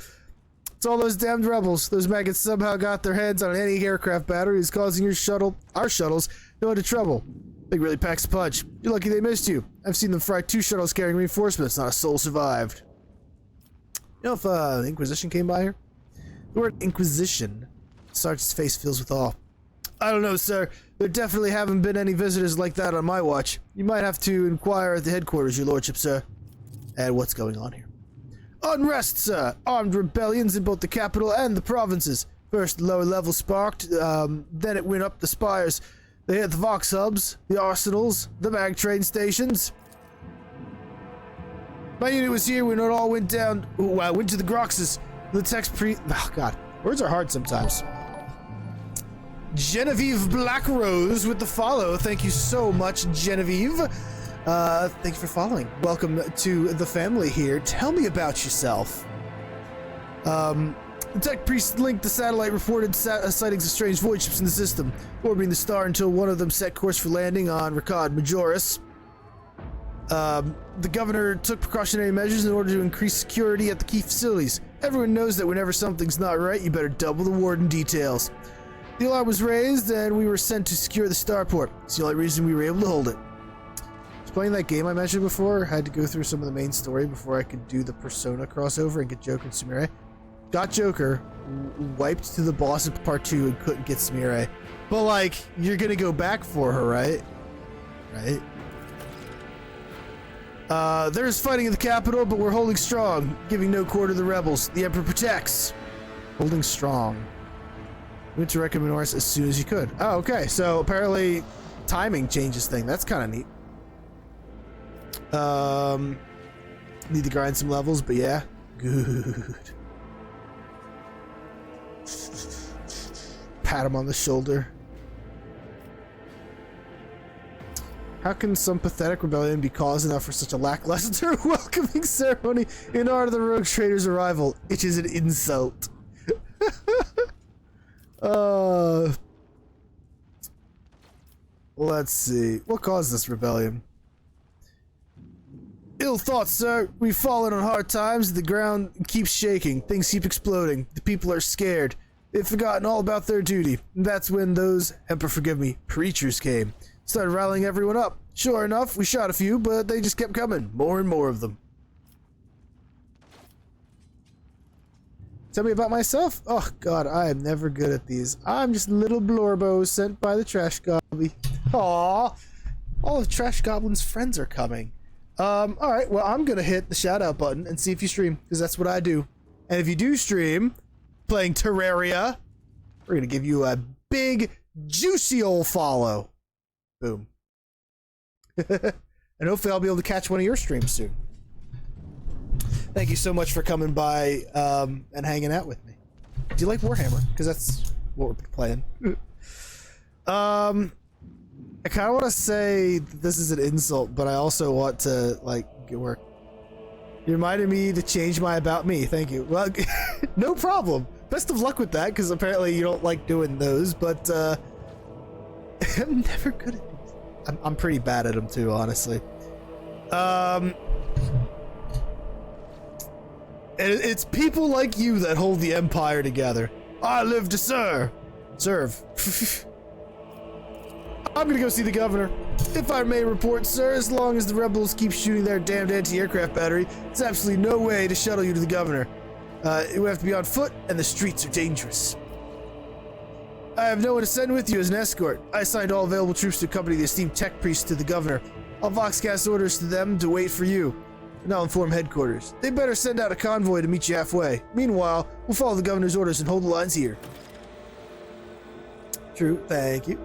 It's all those damned rebels. Those maggots somehow got their hands on an anti-aircraft battery is causing your shuttle, our shuttles, no into trouble. They really packs a punch. You're lucky they missed you. I've seen them fry 2 shuttles carrying reinforcements. Not a soul survived. You know if the Inquisition came by here? The word Inquisition. Sergeant's face fills with awe. I don't know, sir. There definitely haven't been any visitors like that on my watch. You might have to inquire at the headquarters, your lordship, sir. And what's going on here? Unrest, sir. Armed rebellions in both the capital and the provinces. First, lower level sparked, then it went up the spires. They hit the Vox hubs, the arsenals, the mag train stations. My unit was here when it all went down. Ooh, I went to the Groxes. The text oh god, words are hard sometimes. Genevieve Blackrose with the follow. Thank you so much, Genevieve. Thank you for following. Welcome to the family here. Tell me about yourself. The tech priest linked the satellite reported sightings of strange void ships in the system, orbiting the star until one of them set course for landing on Ricard Majoris. The governor took precautionary measures in order to increase security at the key facilities. Everyone knows that whenever something's not right, you better double the warden details. The alarm was raised, and we were sent to secure the starport. It's the only reason we were able to hold it. I was playing that game I mentioned before. I had to go through some of the main story before I could do the Persona crossover and get Joker and Sumire. Got Joker, wiped to the boss in part 2 and couldn't get Sumire. But, like, you're gonna go back for her, right? Right? There's fighting in the capital, but we're holding strong, giving no quarter to the rebels. The Emperor protects. Holding strong. Went to recommend Norris as soon as you could. Oh, okay. So apparently timing changes thing. That's kind of neat. Need to grind some levels, but yeah. Good. Pat him on the shoulder. How can some pathetic rebellion be cause enough for such a lackluster welcoming ceremony in honor of the rogue trader's arrival? It is an insult. Let's see. What caused this rebellion? Ill thoughts, sir. We've fallen on hard times. The ground keeps shaking. Things keep exploding. The people are scared. They've forgotten all about their duty. And that's when those, Emperor forgive me, preachers came. Started rallying everyone up. Sure enough, we shot a few, but they just kept coming. More and more of them. Tell me about myself? Oh god, I am never good at these. I'm just a little Blorbo sent by the Trash Goblin. Aww. All of Trash Goblin's friends are coming. Alright, well I'm gonna hit the shout out button and see if you stream, because that's what I do. And if you do stream playing Terraria, we're gonna give you a big, juicy old follow. Boom. And hopefully I'll be able to catch one of your streams soon. Thank you so much for coming by and hanging out with me. Do you like Warhammer? Because that's what we're playing. I kind of want to say this is an insult, but I also want to, like, get work. You reminded me to change my about me. Thank you. Well, no problem. Best of luck with that, because apparently you don't like doing those, but I'm never good at these. I'm pretty bad at them too, honestly. It's people like you that hold the Empire together. I live to serve. I'm gonna go see the governor. If I may report, sir, as long as the rebels keep shooting their damned anti-aircraft battery, there's absolutely no way to shuttle you to the governor. It would have to be on foot, and the streets are dangerous. I have no one to send with you as an escort. I assigned all available troops to accompany the esteemed tech priest to the governor. I'll voxcast orders to them to wait for you. And I'll inform headquarters. They better send out a convoy to meet you halfway. Meanwhile, we'll follow the governor's orders and hold the lines here. True, thank you.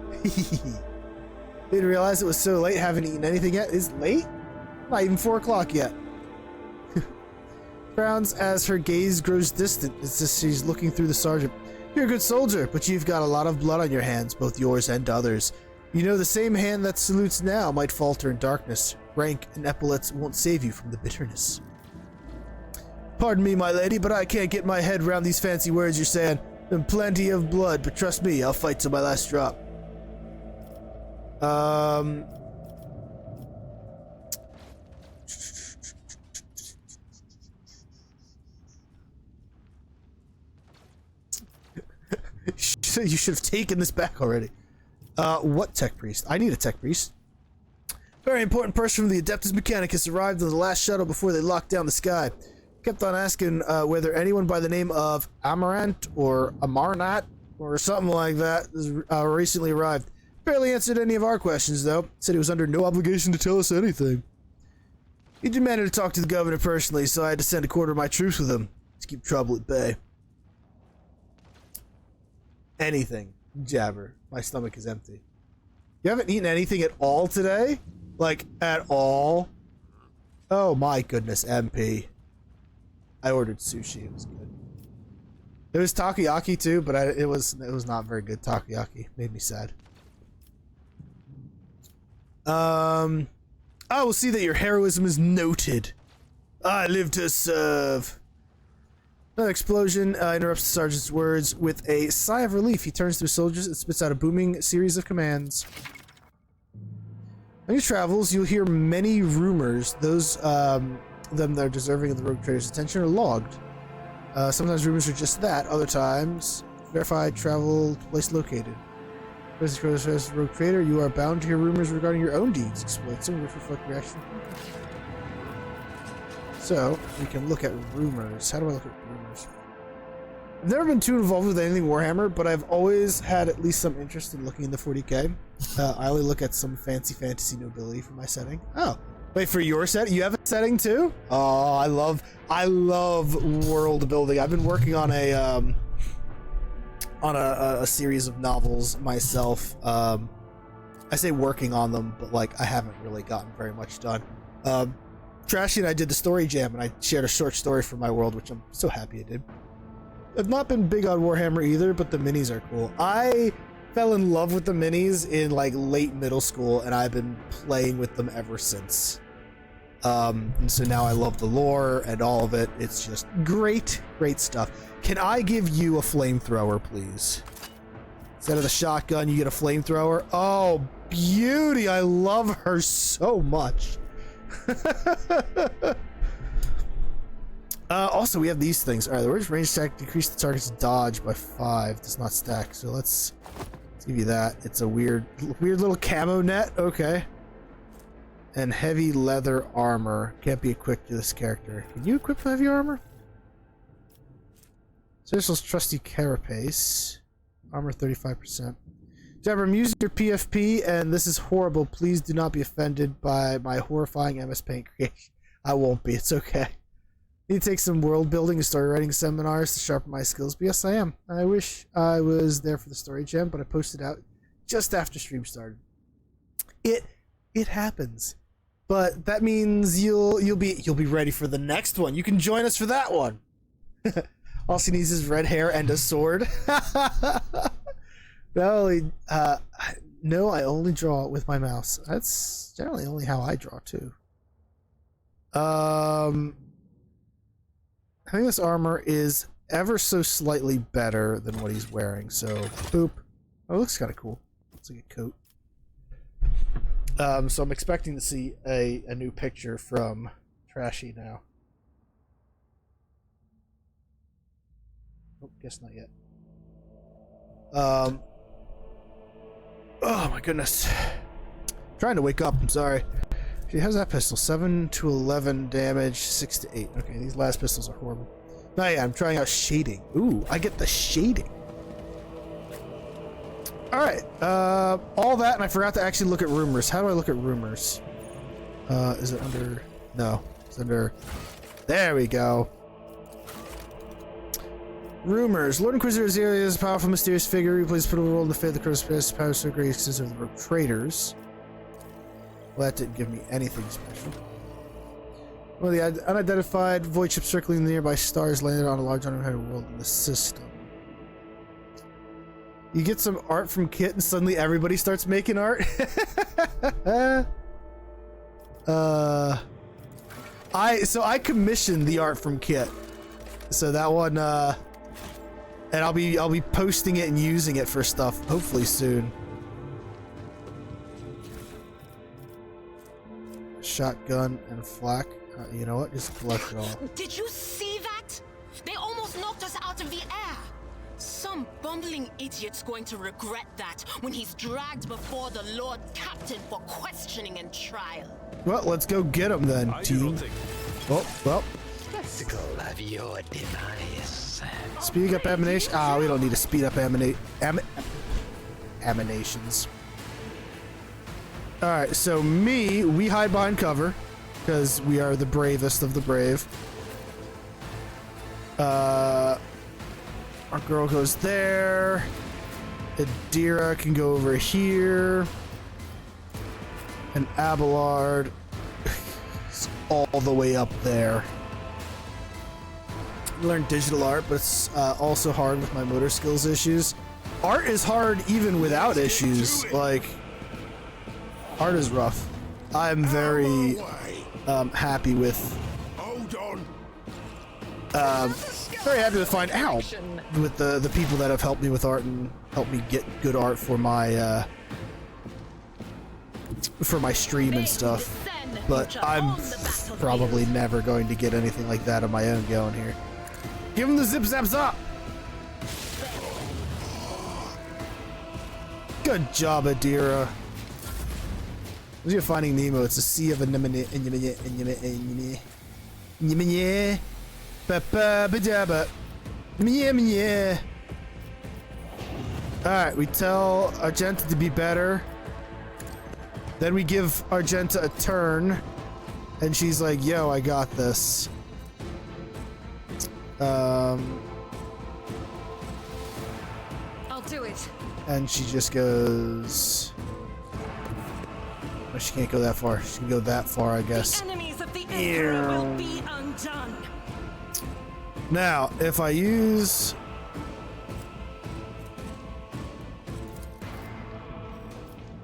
Didn't realize it was so late, haven't eaten anything yet. Is it late? Not even 4 o'clock yet. Frowns as her gaze grows distant. It's just she's looking through the sergeant. You're a good soldier, but you've got a lot of blood on your hands, both yours and others. You know the same hand that salutes now might falter in darkness. Rank and epaulets won't save you from the bitterness. Pardon me, my lady, but I can't get my head around these fancy words you're saying. Been plenty of blood, but trust me, I'll fight till my last drop. You should have taken this back already. What tech priest? I need a tech priest. Very important person from the Adeptus Mechanicus arrived on the last shuttle before they locked down the sky. Kept on asking whether anyone by the name of Amarant or Amarnat or something like that recently arrived. Barely answered any of our questions, though. Said he was under no obligation to tell us anything. He demanded to talk to the governor personally, so I had to send a quarter of my troops with him to keep trouble at bay. Anything. Jabber. My stomach is empty. You haven't eaten anything at all today? Like, at all? Oh my goodness, MP. I ordered sushi. It was good. It was takoyaki too, but it was not very good takoyaki. Made me sad. I will see that your heroism is noted. I live to serve. Another explosion interrupts the sergeant's words. With a sigh of relief, he turns to his soldiers and spits out a booming series of commands. On your travels, you'll hear many rumors. Those them that are deserving of the rogue trader's attention are logged. Sometimes rumors are just that. Other times, verified travel place located. As rogue trader, you are bound to hear rumors regarding your own deeds, exploits, and which reflect your action. So we can look at rumors. How do I look at rumors? I've never been too involved with anything Warhammer, but I've always had at least some interest in looking into 40k. I only look at some fancy fantasy nobility for my setting. Oh, wait, for your set, you have a setting too? Oh, I love world building. I've been working on a series of novels myself. I say working on them, but like I haven't really gotten very much done. Trashy and I did the story jam, and I shared a short story for my world, which I'm so happy I did. I've not been big on Warhammer either, but the minis are cool. I fell in love with the minis in like late middle school, and I've been playing with them ever since. And so now I love the lore and all of it. It's just great stuff. Can I give you a flamethrower, please? Instead of the shotgun, you get a flamethrower. Oh, beauty! I love her so much. Also, we have these things. All right, the word's range attack decrease the target's dodge by 5. Does not stack. So let's give you that. It's a weird little camo net. Okay. And heavy leather armor can't be equipped to this character. Can you equip heavy armor? Cecil's trusty carapace. Armor 35%. Jabber, I'm using your PFP, and this is horrible. Please do not be offended by my horrifying MS Paint creation. I won't be. It's okay. Need to take some world building and story writing seminars to sharpen my skills. But yes, I am. I wish I was there for the story jam, but I posted out just after stream started. It happens, but that means you'll be ready for the next one. You can join us for that one. All she needs is red hair and a sword. No, I only draw with my mouse. That's generally only how I draw too. I think this armor is ever so slightly better than what he's wearing. So, boop. Oh, it looks kind of cool. Looks like a coat. So I'm expecting to see a new picture from Trashy now. Oh, guess not yet. Oh my goodness. I'm trying to wake up, I'm sorry. She has that pistol. 7 to 11 damage, 6 to 8. Okay, these last pistols are horrible. Oh yeah, I'm trying out shading. Ooh, I get the shading. Alright, all that, and I forgot to actually look at rumors. How do I look at rumors? Is it under... No, it's under... There we go. Rumors. Lord Inquisitor Azeria is a powerful, mysterious figure who plays a pivotal role in the fate of the Cross power so great because of the rogue traders. Well, that didn't give me anything special. Well, the unidentified void ship circling the nearby stars landed on a large uninhabited world in the system. You get some art from Kit and suddenly everybody starts making art. I commissioned the art from Kit. So that one and I'll be posting it and using it for stuff hopefully soon. Shotgun and flak. You know what? Just collect it all. Did you see that? They almost knocked us out of the air. Some bumbling idiot's going to regret that when he's dragged before the Lord Captain for questioning and trial. Well, let's go get him then, team. Oh, well. Spectacle of your demise. Speeding up emanation. Ah, we don't need to speed up emanations. Alright, so we hide behind cover because we are the bravest of the brave. Our girl goes there. Adira can go over here. And Abelard is all the way up there. I learned digital art, but it's also hard with my motor skills issues. Art is hard even without issues. Like, art is rough. I'm very happy with. Hold on. Very happy to find out with the people that have helped me with art and helped me get good art for my for my stream and stuff. But I'm probably never going to get anything like that on my own going here. Give him the zip zaps up! Good job, Adira. As you're finding Nemo, it's a sea of anemone. Alright, we tell Argenta to be better. Then we give Argenta a turn. And she's like, yo, I got this. I'll do it. And she just goes... Oh, she can't go that far. She can go that far, I guess. The enemies of the Emperor will be undone. Now, if I use...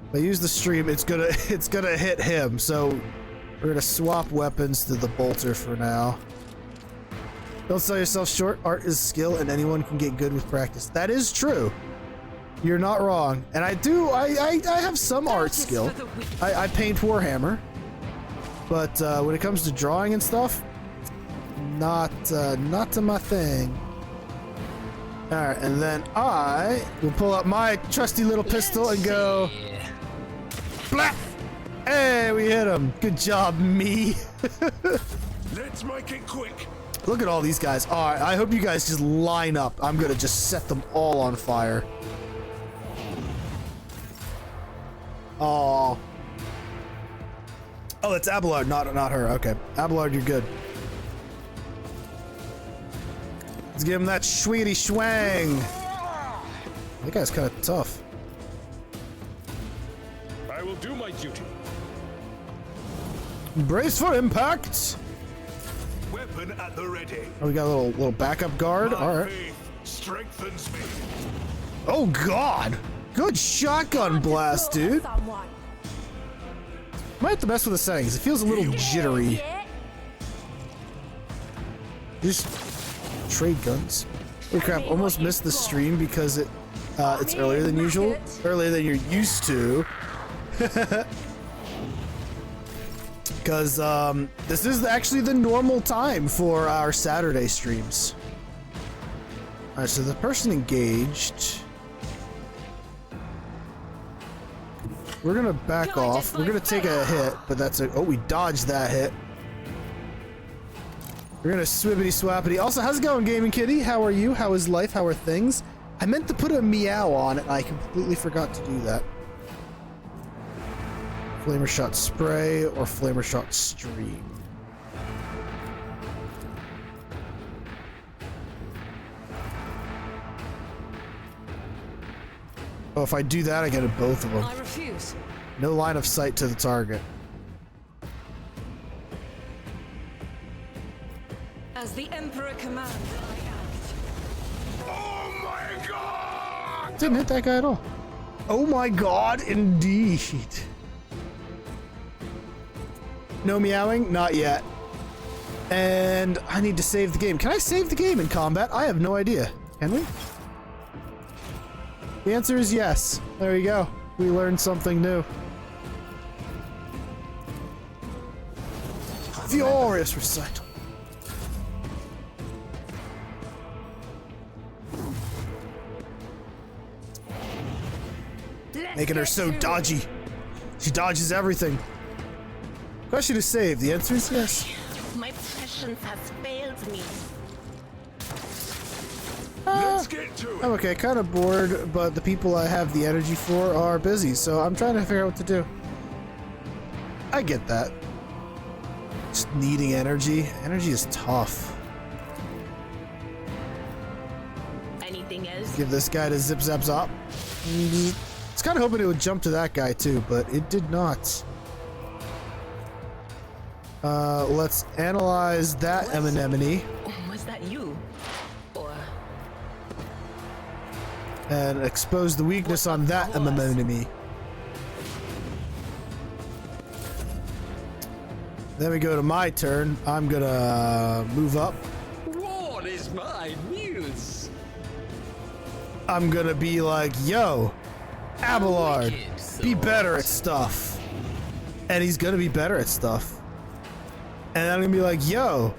If I use the stream, it's gonna hit him, so we're gonna swap weapons to the bolter for now. Don't sell yourself short. Art is skill, and anyone can get good with practice. That is true. You're not wrong. And I have some art skill. I paint Warhammer. But when it comes to drawing and stuff, not to my thing. Alright, and then I will pull out my trusty little pistol and go... Blah! Hey, we hit him. Good job, me. Let's make it quick. Look at all these guys. Alright, I hope you guys just line up. I'm gonna just set them all on fire. Oh. Oh, it's Abelard, not her. Okay. Abelard, you're good. Let's give him that sweetie swang. That guy's kind of tough. I will do my duty. Brace for impact. Weapon at the ready. Oh, we got a little backup guard. All right. Strengthens me. Oh God! Good shotgun blast, dude. Might have to mess with the settings. It feels a little jittery. Just trade guns. Oh crap! Almost missed the stream because it's earlier than usual, earlier than you're used to. Because this is actually the normal time for our Saturday streams. Alright, so the person engaged. We're gonna back off. We're gonna take a hit, but that's a... Oh, we dodged that hit. We're gonna swippity swappity. Also, how's it going, Gaming Kitty? How are you? How is life? How are things? I meant to put a meow on it, and I completely forgot to do that. Flamer shot spray or flamer shot stream. Oh, if I do that, I get both of them. I refuse. No line of sight to the target. As the Emperor commands, I act. Oh my god! Didn't hit that guy at all. Oh my god, indeed. No meowing? Not yet. And I need to save the game. Can I save the game in combat? I have no idea. Can we? The answer is yes. There you go. We learned something new. Furious recital. Making her so dodgy. She dodges everything. Question is saved. The answer is yes. My patience has failed me. Let's get to it. I'm okay, kind of bored, but the people I have the energy for are busy, so I'm trying to figure out what to do. I get that. Just needing energy. Energy is tough. Anything else? Give this guy to zip zap zop. I was kind of hoping it would jump to that guy too, but it did not. Let's analyze that anemone. Was that you? Or And expose the weakness on that anemone. Then we go to my turn. I'm gonna move up. What is my news? I'm gonna be like, yo, Abelard, be better at stuff. And he's gonna be better at stuff. And I'm gonna be like, yo,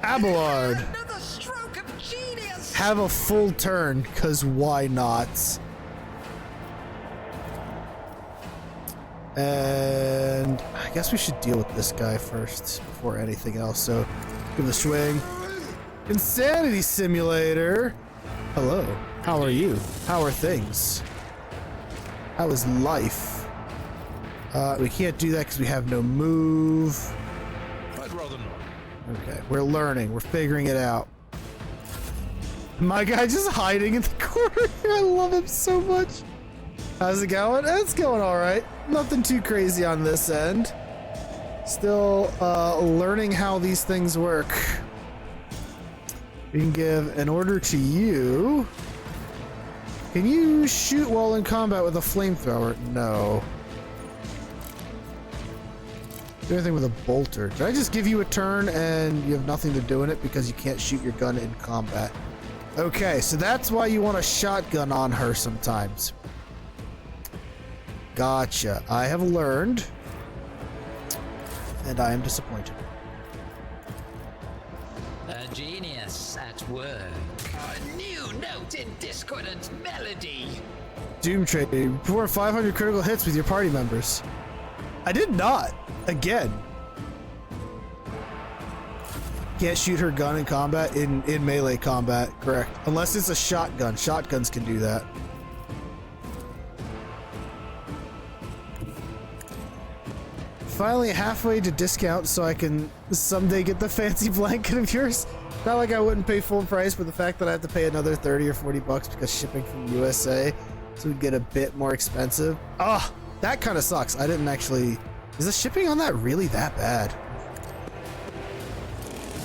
Abelard, Another stroke of genius. have a full turn, cause why not? And I guess we should deal with this guy first before anything else. So give it a swing. Insanity Simulator. Hello. How are you? How are things? How is life? We can't do that because we have no move. I'd rather not. Okay, we're learning. We're figuring it out. My guy just hiding in the corner. I love him so much. How's it going? It's going all right. Nothing too crazy on this end. Still learning how these things work. We can give an order to you. Can you shoot while in combat with a flamethrower? No. Do anything with a bolter. Did I just give you a turn and you have nothing to do in it because you can't shoot your gun in combat? Okay, so that's why you want a shotgun on her sometimes. Gotcha. I have learned. And I am disappointed. A genius at work. A new note in discordant melody. Doom Trade. Perform 500 critical hits with your party members. I did not. Again. Can't shoot her gun in combat in melee combat. Correct. Unless it's a shotgun. Shotguns can do that. Finally halfway to discount so I can someday get the fancy blanket of yours. Not like I wouldn't pay full price, but the fact that I have to pay another 30 or 40 bucks because shipping from USA, so we get a bit more expensive. Ah, that kind of sucks. I didn't actually... Is the shipping on that really that bad?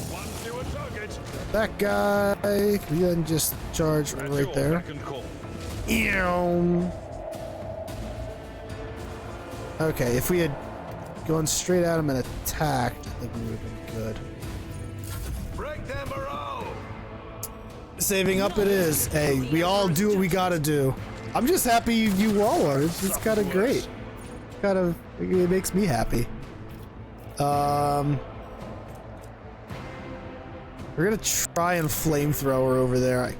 One fewer target. That guy, can we then just charge right there? Ew. Okay, if we had gone straight at him and attacked, I think we would have been good. Break them morale. Saving up it is. Hey, we all do what we gotta do. I'm just happy you all are. It's kind of great. Kind of, it makes me happy. We're gonna try and flamethrower over there.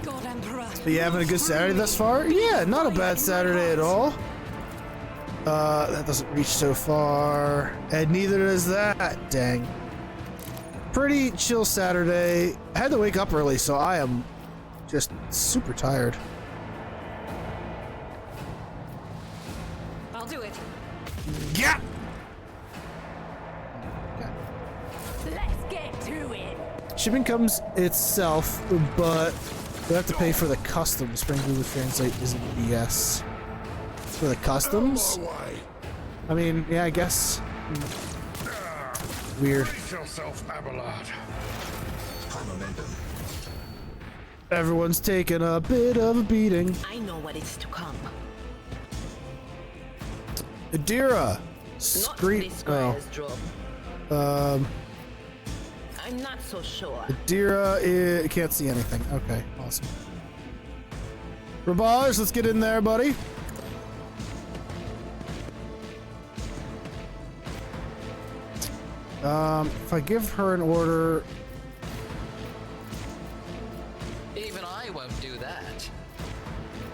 God, Emperor. Are you having a good Saturday thus far? Yeah, not a bad Saturday at all. That doesn't reach so far. And neither does that. Dang. Pretty chill Saturday. I had to wake up early, so I am just super tired. I'll do it. Yeah! Let's get to it. Shipping comes itself, but we have to pay for the customs. Spring Google Translate isn't BS. For the customs? I mean, yeah, I guess. Weird. Yourself, Abelard. Everyone's taking a bit of a beating. I know what is to come. Adira! Scream. Oh. I'm not so sure. Adira, can't see anything. Okay, awesome. Rabaj, let's get in there, buddy. If I give her an order... Even I won't do that.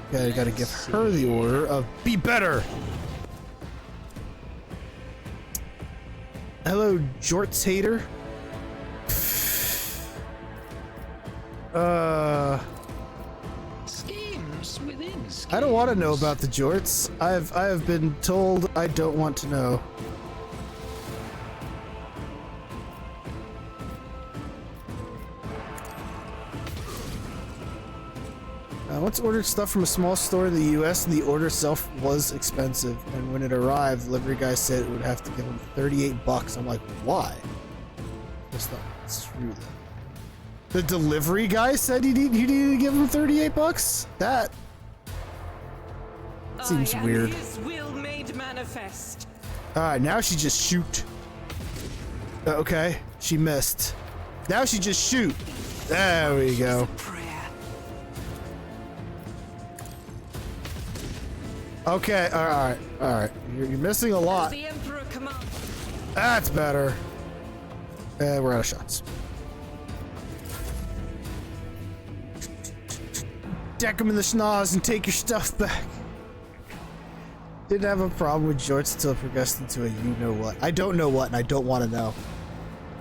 Okay, I gotta give her the order of be better! Hello, Jorts hater. Schemes within schemes. I don't want to know about the Jorts. I have been told I don't want to know. I once ordered stuff from a small store in the US and the order itself was expensive. And when it arrived, the delivery guy said it would have to give him 38 bucks. I'm like, why? That's not true then. The delivery guy said you needed to give him 38 bucks? That seems weird. His will made manifest. Alright, now she just shoot. Okay, she missed. Now she just shoot. There we go. Okay, alright, alright. You're missing a lot. The Emperor commands. That's better. And we're out of shots. Deck them in the schnoz and take your stuff back. Didn't have a problem with jorts until it progressed into a you-know-what. I don't know what, and I don't want to know.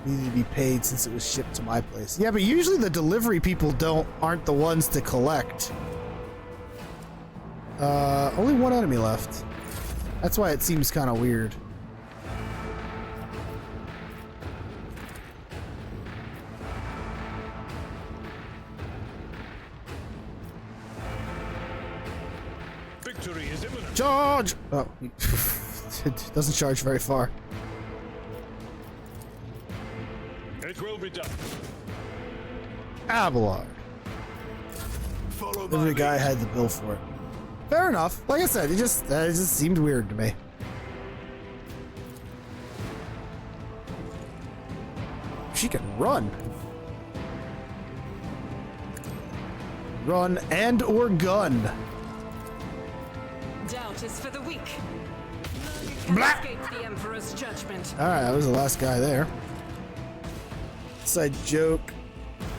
Needed to be paid since it was shipped to my place. Yeah, but usually the delivery people aren't the ones to collect. Only one enemy left. That's why it seems kind of weird. Victory is imminent. Charge! Oh, it doesn't charge very far. It will be done. Abelard. Every guy had the bill for it. Fair enough. Like I said, it just seemed weird to me. She can run. Run and or gun. Doubt is for the weak. Blah! Escape the Emperor's judgment. Alright, that was the last guy there. Side joke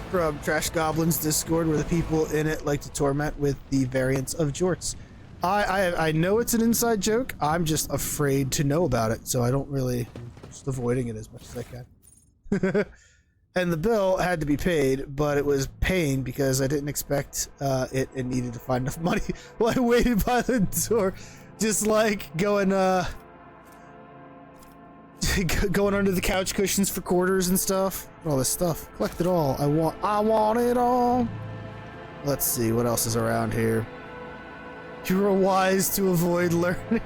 from Trash Goblin's Discord where the people in it like to torment with the variants of jorts. I know it's an inside joke. I'm just afraid to know about it, so I don't really just avoiding it as much as I can. And the bill had to be paid, but it was pain because I didn't expect it and needed to find enough money. Well, I waited by the door, just like going going under the couch cushions for quarters and stuff. All this stuff. Collect it all. I want it all. Let's see what else is around here. You are wise to avoid learning.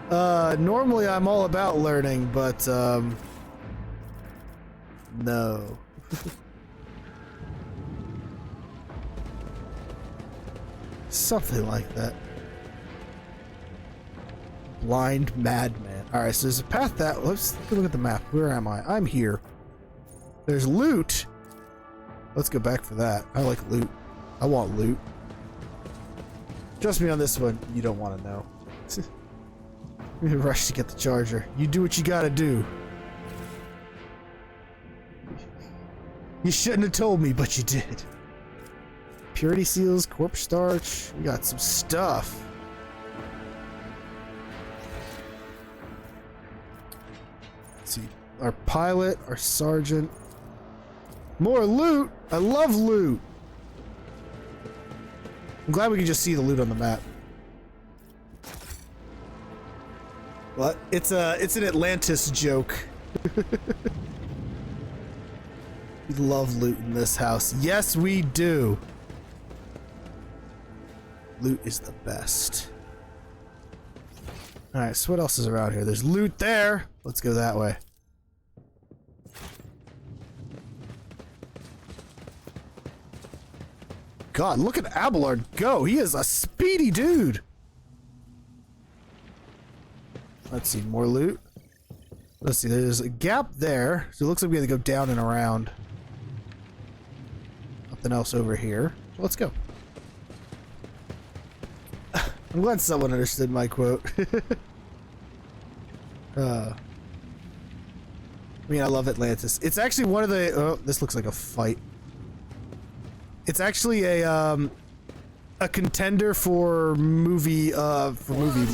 Normally I'm all about learning, but no. Something like that. Blind madman. Alright, so there's a path that... Let's look at the map. Where am I? I'm here. There's loot. Let's go back for that. I like loot. I want loot. Trust me on this one, you don't want to know. Rush to get the charger. You do what you gotta do. You shouldn't have told me, but you did. Purity seals, corpse starch. We got some stuff. Let's see. Our pilot, our sergeant. More loot! I love loot! I'm glad we can just see the loot on the map. What? It's an Atlantis joke. We love loot in this house. Yes, we do. Loot is the best. Alright, so what else is around here? There's loot there. Let's go that way. God, look at Abelard go. He is a speedy dude. Let's see, more loot. Let's see, there's a gap there. So it looks like we have to go down and around. Nothing else over here. So let's go. I'm glad someone understood my quote. I mean, I love Atlantis. It's actually one of the... Oh, this looks like a fight. It's actually a contender for movie movie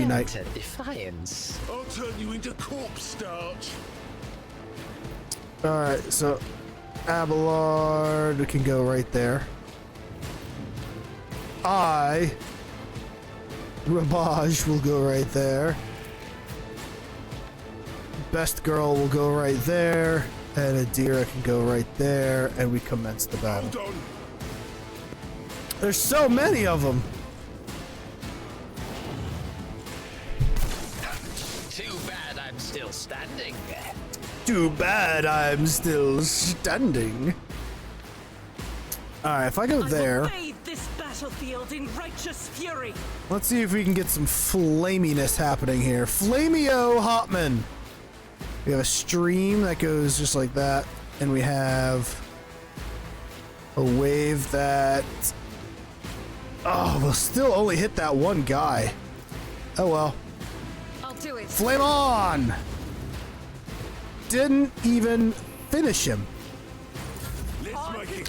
night. Defiance. I'll turn you into corpse starch. All right, so Abelard can go right there. Rabage will go right there. Best girl will go right there. And Adira can go right there, and we commence the battle. There's so many of them. Too bad I'm still standing. Too bad I'm still standing. Alright, if I go there... Bathe this battlefield in righteous fury. Let's see if we can get some flaminess happening here. Flamio Hotman. We have a stream that goes just like that, and we have a wave that Oh, we'll still only hit that one guy. Oh well. I'll do it. Flame on! Didn't even finish him.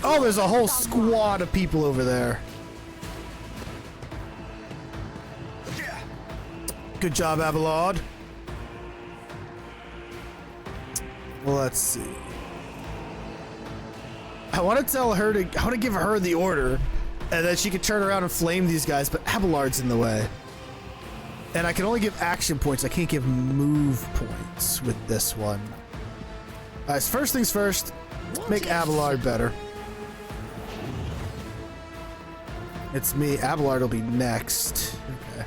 Oh, there's a whole squad of people over there. Good job, Abelard. Well, let's see. I want to tell her to. I want to give her the order, and then she can turn around and flame these guys. But Abelard's in the way, and I can only give action points. I can't give move points with this one. Alright, so first things first. Make Abelard better. It's me. Abelard will be next. Okay.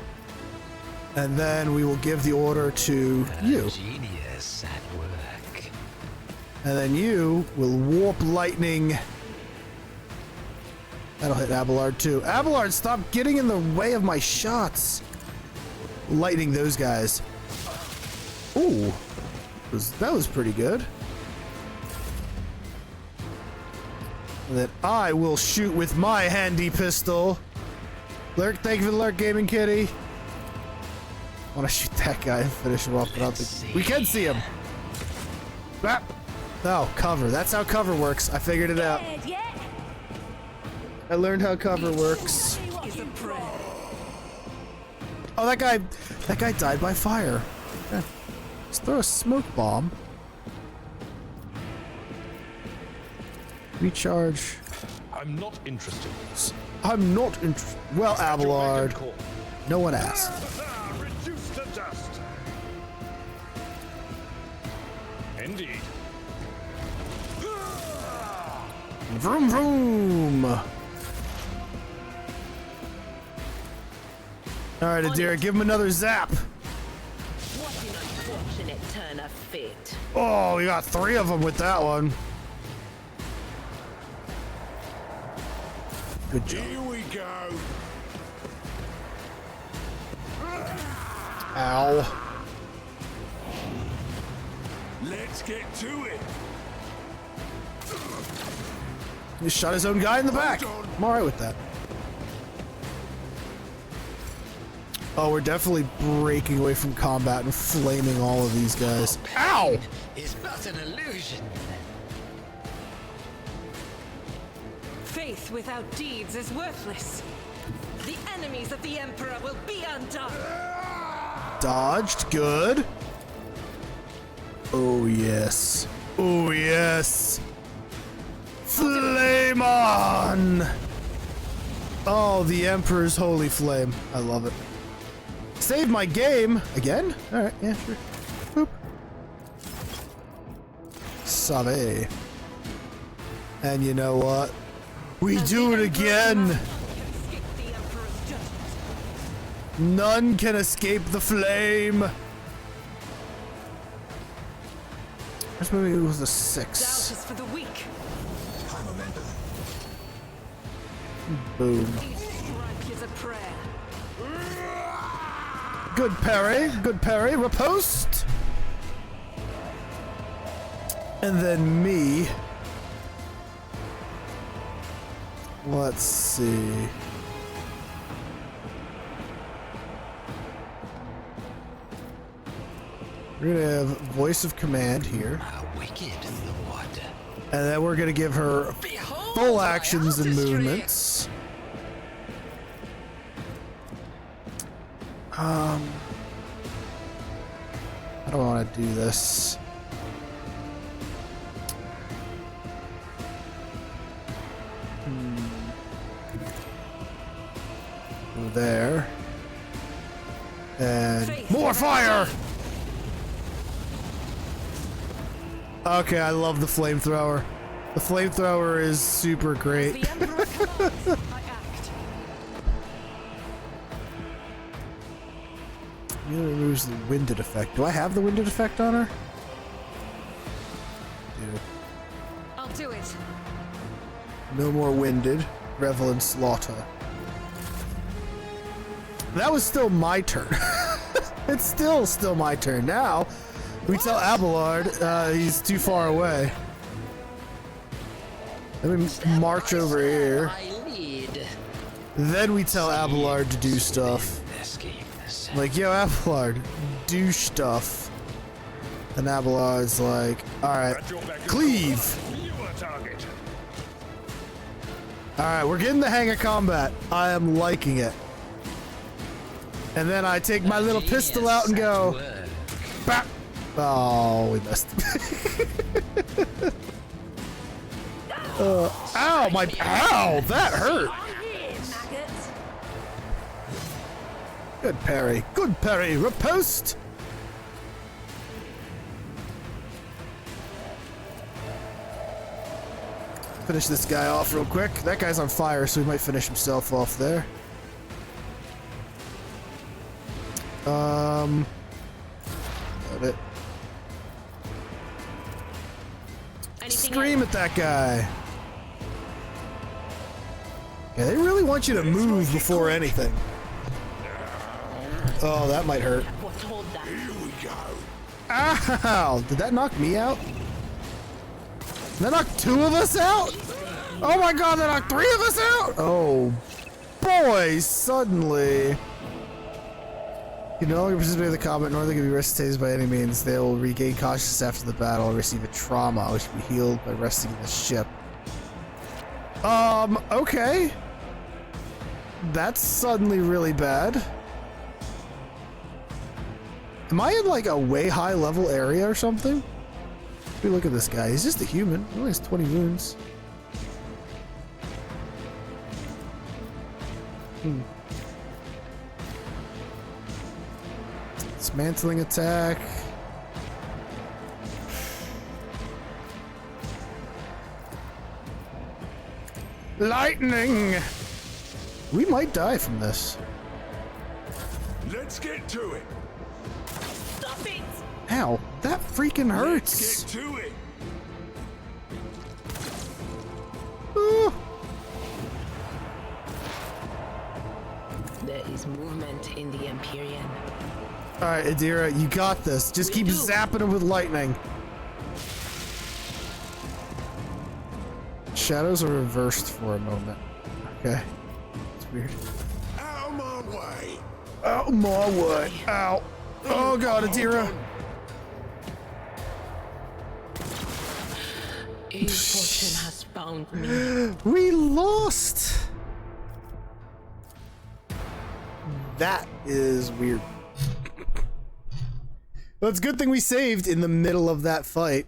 And then we will give the order to you. Genius at work. And then you will warp lightning. That'll hit Abelard too. Abelard, stop getting in the way of my shots. Lightning those guys. Ooh. That was pretty good. And then I will shoot with my handy pistol. Lurk, thank you for the Lurk Gaming Kitty. I want to shoot that guy and finish him off, but I don't think we can see him. Ah. No, cover. That's how cover works. I figured it out. I learned how cover works. Oh, that guy died by fire. Yeah. Let's throw a smoke bomb. Recharge. I'm not interested. I'm not interested. Well, Abelard. No one asked. Reduced to dust. Indeed. Vroom vroom. Alright, Adira, give him another zap. What an unfortunate turn of fate. Oh, we got 3 of them with that one. Good job. Here we go. Ow. Let's get to it. He shot his own guy in the back. I'm alright with that. Oh, we're definitely breaking away from combat and flaming all of these guys. Ow! Is but an illusion. Faith without deeds is worthless. The enemies of the Emperor will be undone. Dodged. Good. Oh, yes. Oh, yes. Flame on! Oh, the Emperor's holy flame. I love it. Save my game. Again? Alright, yeah, sure. Boop. Save. And you know what? We do it again! None can escape the flame! This movie was a 6. Doubt is for the weak. Boom. Each strike is a prayer. Good parry, good parry. Riposte! And then me. Let's see. We're gonna have voice of command here. And then we're gonna give her full actions and movements. I don't want to do this. Go there. And more fire! Okay, I love the flamethrower. The flamethrower is super great. The Emperor commands, I act. It removes the winded effect. Do I have the winded effect on her? Yeah. I'll do it. No more winded. Revel in slaughter. That was still my turn. It's still my turn. Now, we tell Abelard he's too far away. Let me march over here. I lead. Then we tell Abelard to do stuff. Like, yo, Abelard, do stuff. And Abelard's like, alright, cleave! Alright, we're getting the hang of combat. I am liking it. And then I take my little pistol out and go, bap! Oh, we missed. Ow, my, ow, that hurt. Good parry, good parry, riposte. Finish this guy off real quick. That guy's on fire, so he might finish himself off there. Got it. Scream at that guy. Yeah, they really want you to move before anything. Oh, that might hurt. Ow! Did that knock me out? Did that knock two of us out? Oh my god, that knocked three of us out? Oh, boy, suddenly. You no longer participate in the combat, nor they can be rested by any means. They will regain consciousness after the battle and receive a trauma, which will be healed by resting in the ship. Okay. That's suddenly really bad. Am I in like a way high level area or something? Look at this guy. He's just a human. He only has 20 wounds. Dismantling attack. Lightning! We might die from this. Let's get to it. Stop it! Ow, that freaking hurts. Let's get to it. Ooh. There is movement in the Empyrean. Alright, Adira, you got this. Just keep zapping him with lightning. Shadows are reversed for a moment. Okay. It's weird. Out of my way. Out of my way. Ow. Oh god, Adira. Ill fortune has found me. We lost. That is weird. Well, it's a good thing we saved in the middle of that fight.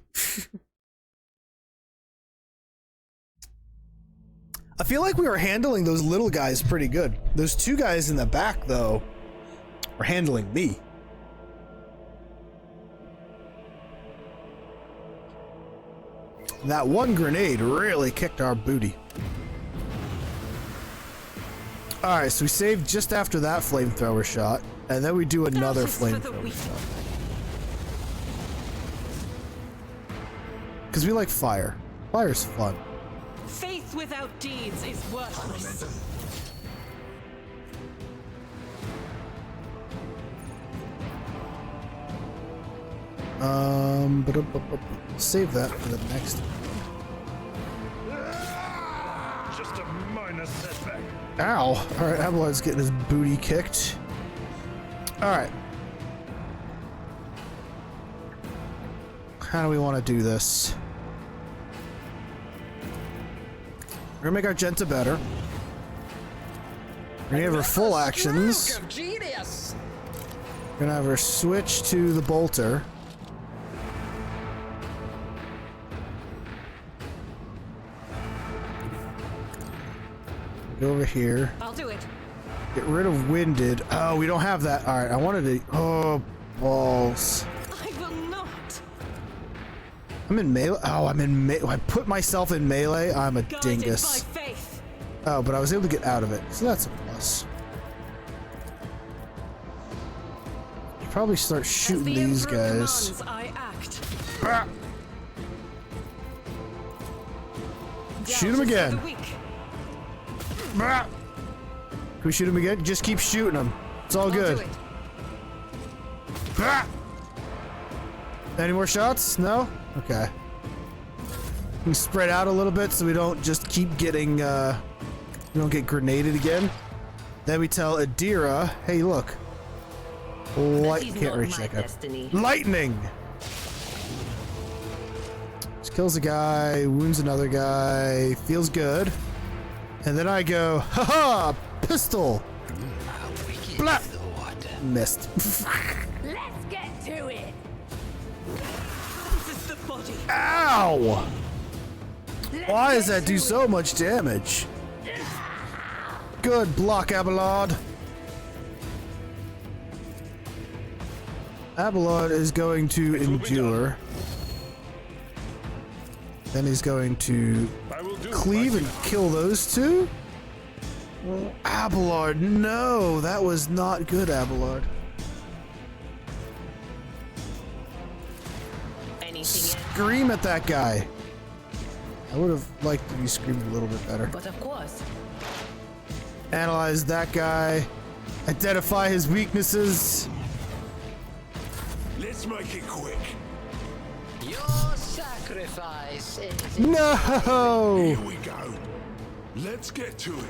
I feel like we were handling those little guys pretty good. Those two guys in the back, though, were handling me. That one grenade really kicked our booty. Alright, so we saved just after that flamethrower shot, and then we do another flamethrower shot. Because we like fire. Fire's fun. Faith without deeds is worthless. Save that for the next one. Just a minor setback. Ow! Alright, Abelard's getting his booty kicked. Alright. How do we want to do this? We're gonna make our Genta better. We're gonna have her full actions. We're gonna have her switch to the bolter. Go over here. I'll do it. Get rid of winded. Oh, we don't have that. All right, I wanted to. Oh, balls. I will not. I'm in melee. Oh, I'm in melee. I put myself in melee. I'm a Guided dingus. by faith. Oh, but I was able to get out of it, so that's a plus. You probably start shooting As the these Emperor guys. commands, I act. Ah. Shoot him Doubt is for again. the weak. Ah. Can we shoot him again? Just keep shooting him. It's all I'll good. do it. Ah. Any more shots? No? Okay. We spread out a little bit so we don't just keep getting We don't get grenaded again. Then we tell Adira, hey, look. Can't reach that guy. Destiny. Lightning! Just kills a guy, wounds another guy, feels good. And then I go, haha, pistol! Blah! Missed. Let's get to it. This is the body. Ow! Why does that do so much damage? Good block, Abelard. Abelard is going to endure. Then he's going to cleave and kill those two. Abelard, no, that was not good, Abelard. Scream at that guy. I would have liked to be screamed a little bit better. But of course. Analyze that guy. Identify his weaknesses. Let's make it quick. Your sacrifice is... No! Here we go. Let's get to it.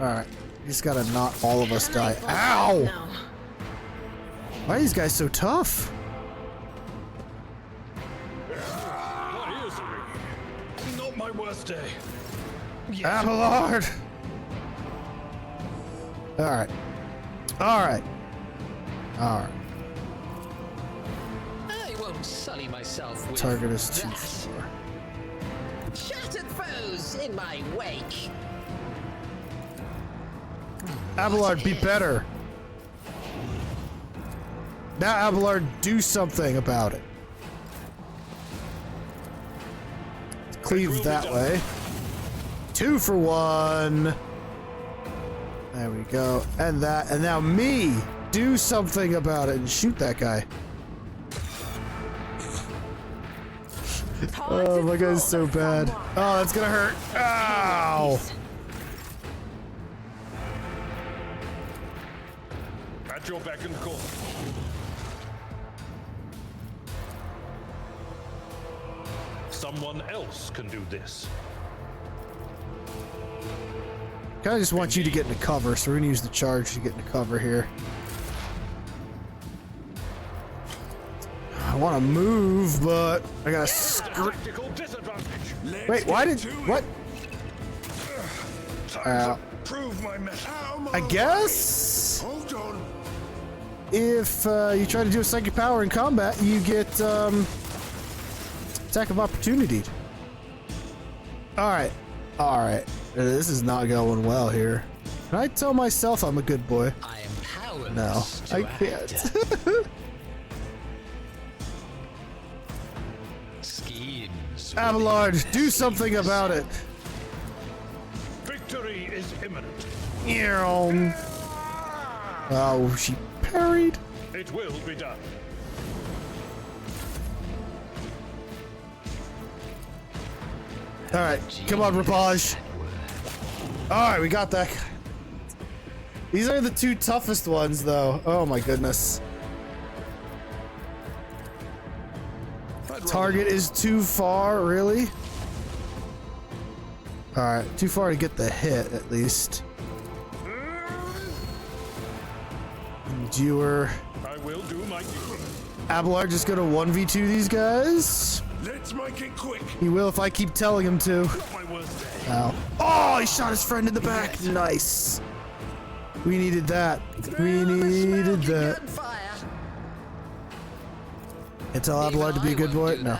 Alright. He's gotta not all of us die. Ow! Why are these guys so tough? What is it? Not my worst day. Abelard! Alright. Alright. Alright. I won't sully myself with Target is too that. far. Shattered foes in my wake. Abelard, be better. Now, Abelard, do something about it. Cleave that way. 2 for 1. There we go. And that. And now me. Do something about it and shoot that guy. Oh, my guy's so bad. Oh, that's gonna hurt. Ow. At your beck and call. Someone else can do this. I just want you to get into cover, so we're gonna use the charge to get into cover here. I want to move, but I gotta Wait, why did what? Prove my I guess Hold on. if you try to do a psychic power in combat, you get attack of opportunity. All right. This is not going well here. Can I tell myself I'm a good boy? I am powerless. No, I can't. Schemes. Abelard, do something about it. Victory is imminent. Oh, she parried. It will be done. All right, come on, Rapage. All right, we got that. These are the 2 toughest ones, though. Oh my goodness. Target is too far, really? All right, too far to get the hit, at least. Endure. I will do my Abelard just gonna 1v2 these guys. Let's make it quick. He will if I keep telling him to. Not my worst day. Ow. Oh, he shot his friend in the back. Nice. We needed that. We needed that. And tell Abelard to be a good boy? No.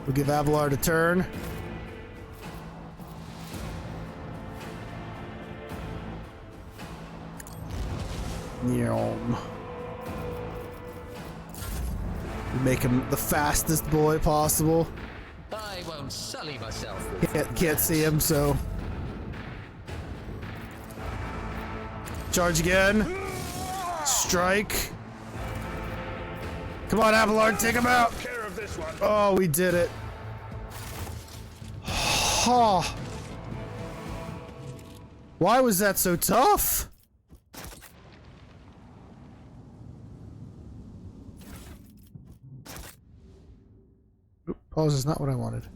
We'll give Abelard a turn. Yum. Make him the fastest boy possible. I won't sully myself with Can't see him, so. Charge again. Strike. Come on, Abelard, take him out. Care of this one. Oh, we did it. Oh. Why was that so tough? Oop, pause is not what I wanted.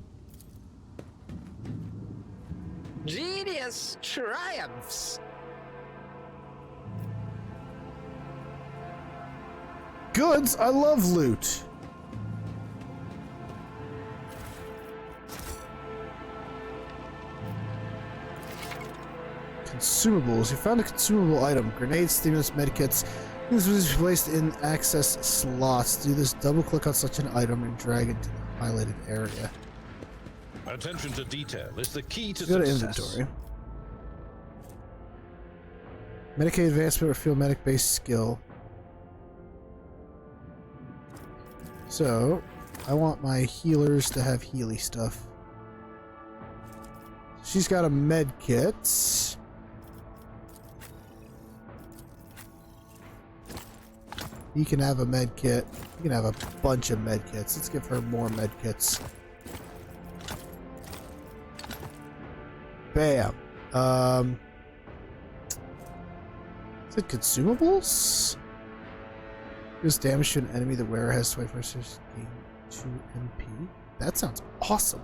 Genius triumphs. Goods? I love loot. Consumables. You found a consumable item. Grenades, stimulus, medikits. This was placed in access slots. Do this, double click on such an item and drag it to the highlighted area. Attention to detail is the key to Go to success. inventory. Medicaid advancement or field medic based skill. So, I want my healers to have healy stuff. She's got a med kit. He can have a med kit. You can have a bunch of med kits. Let's give her more med kits. Bam. Is it consumables? Deals damage to an enemy the wearer has 21st gain 2 MP. That sounds awesome.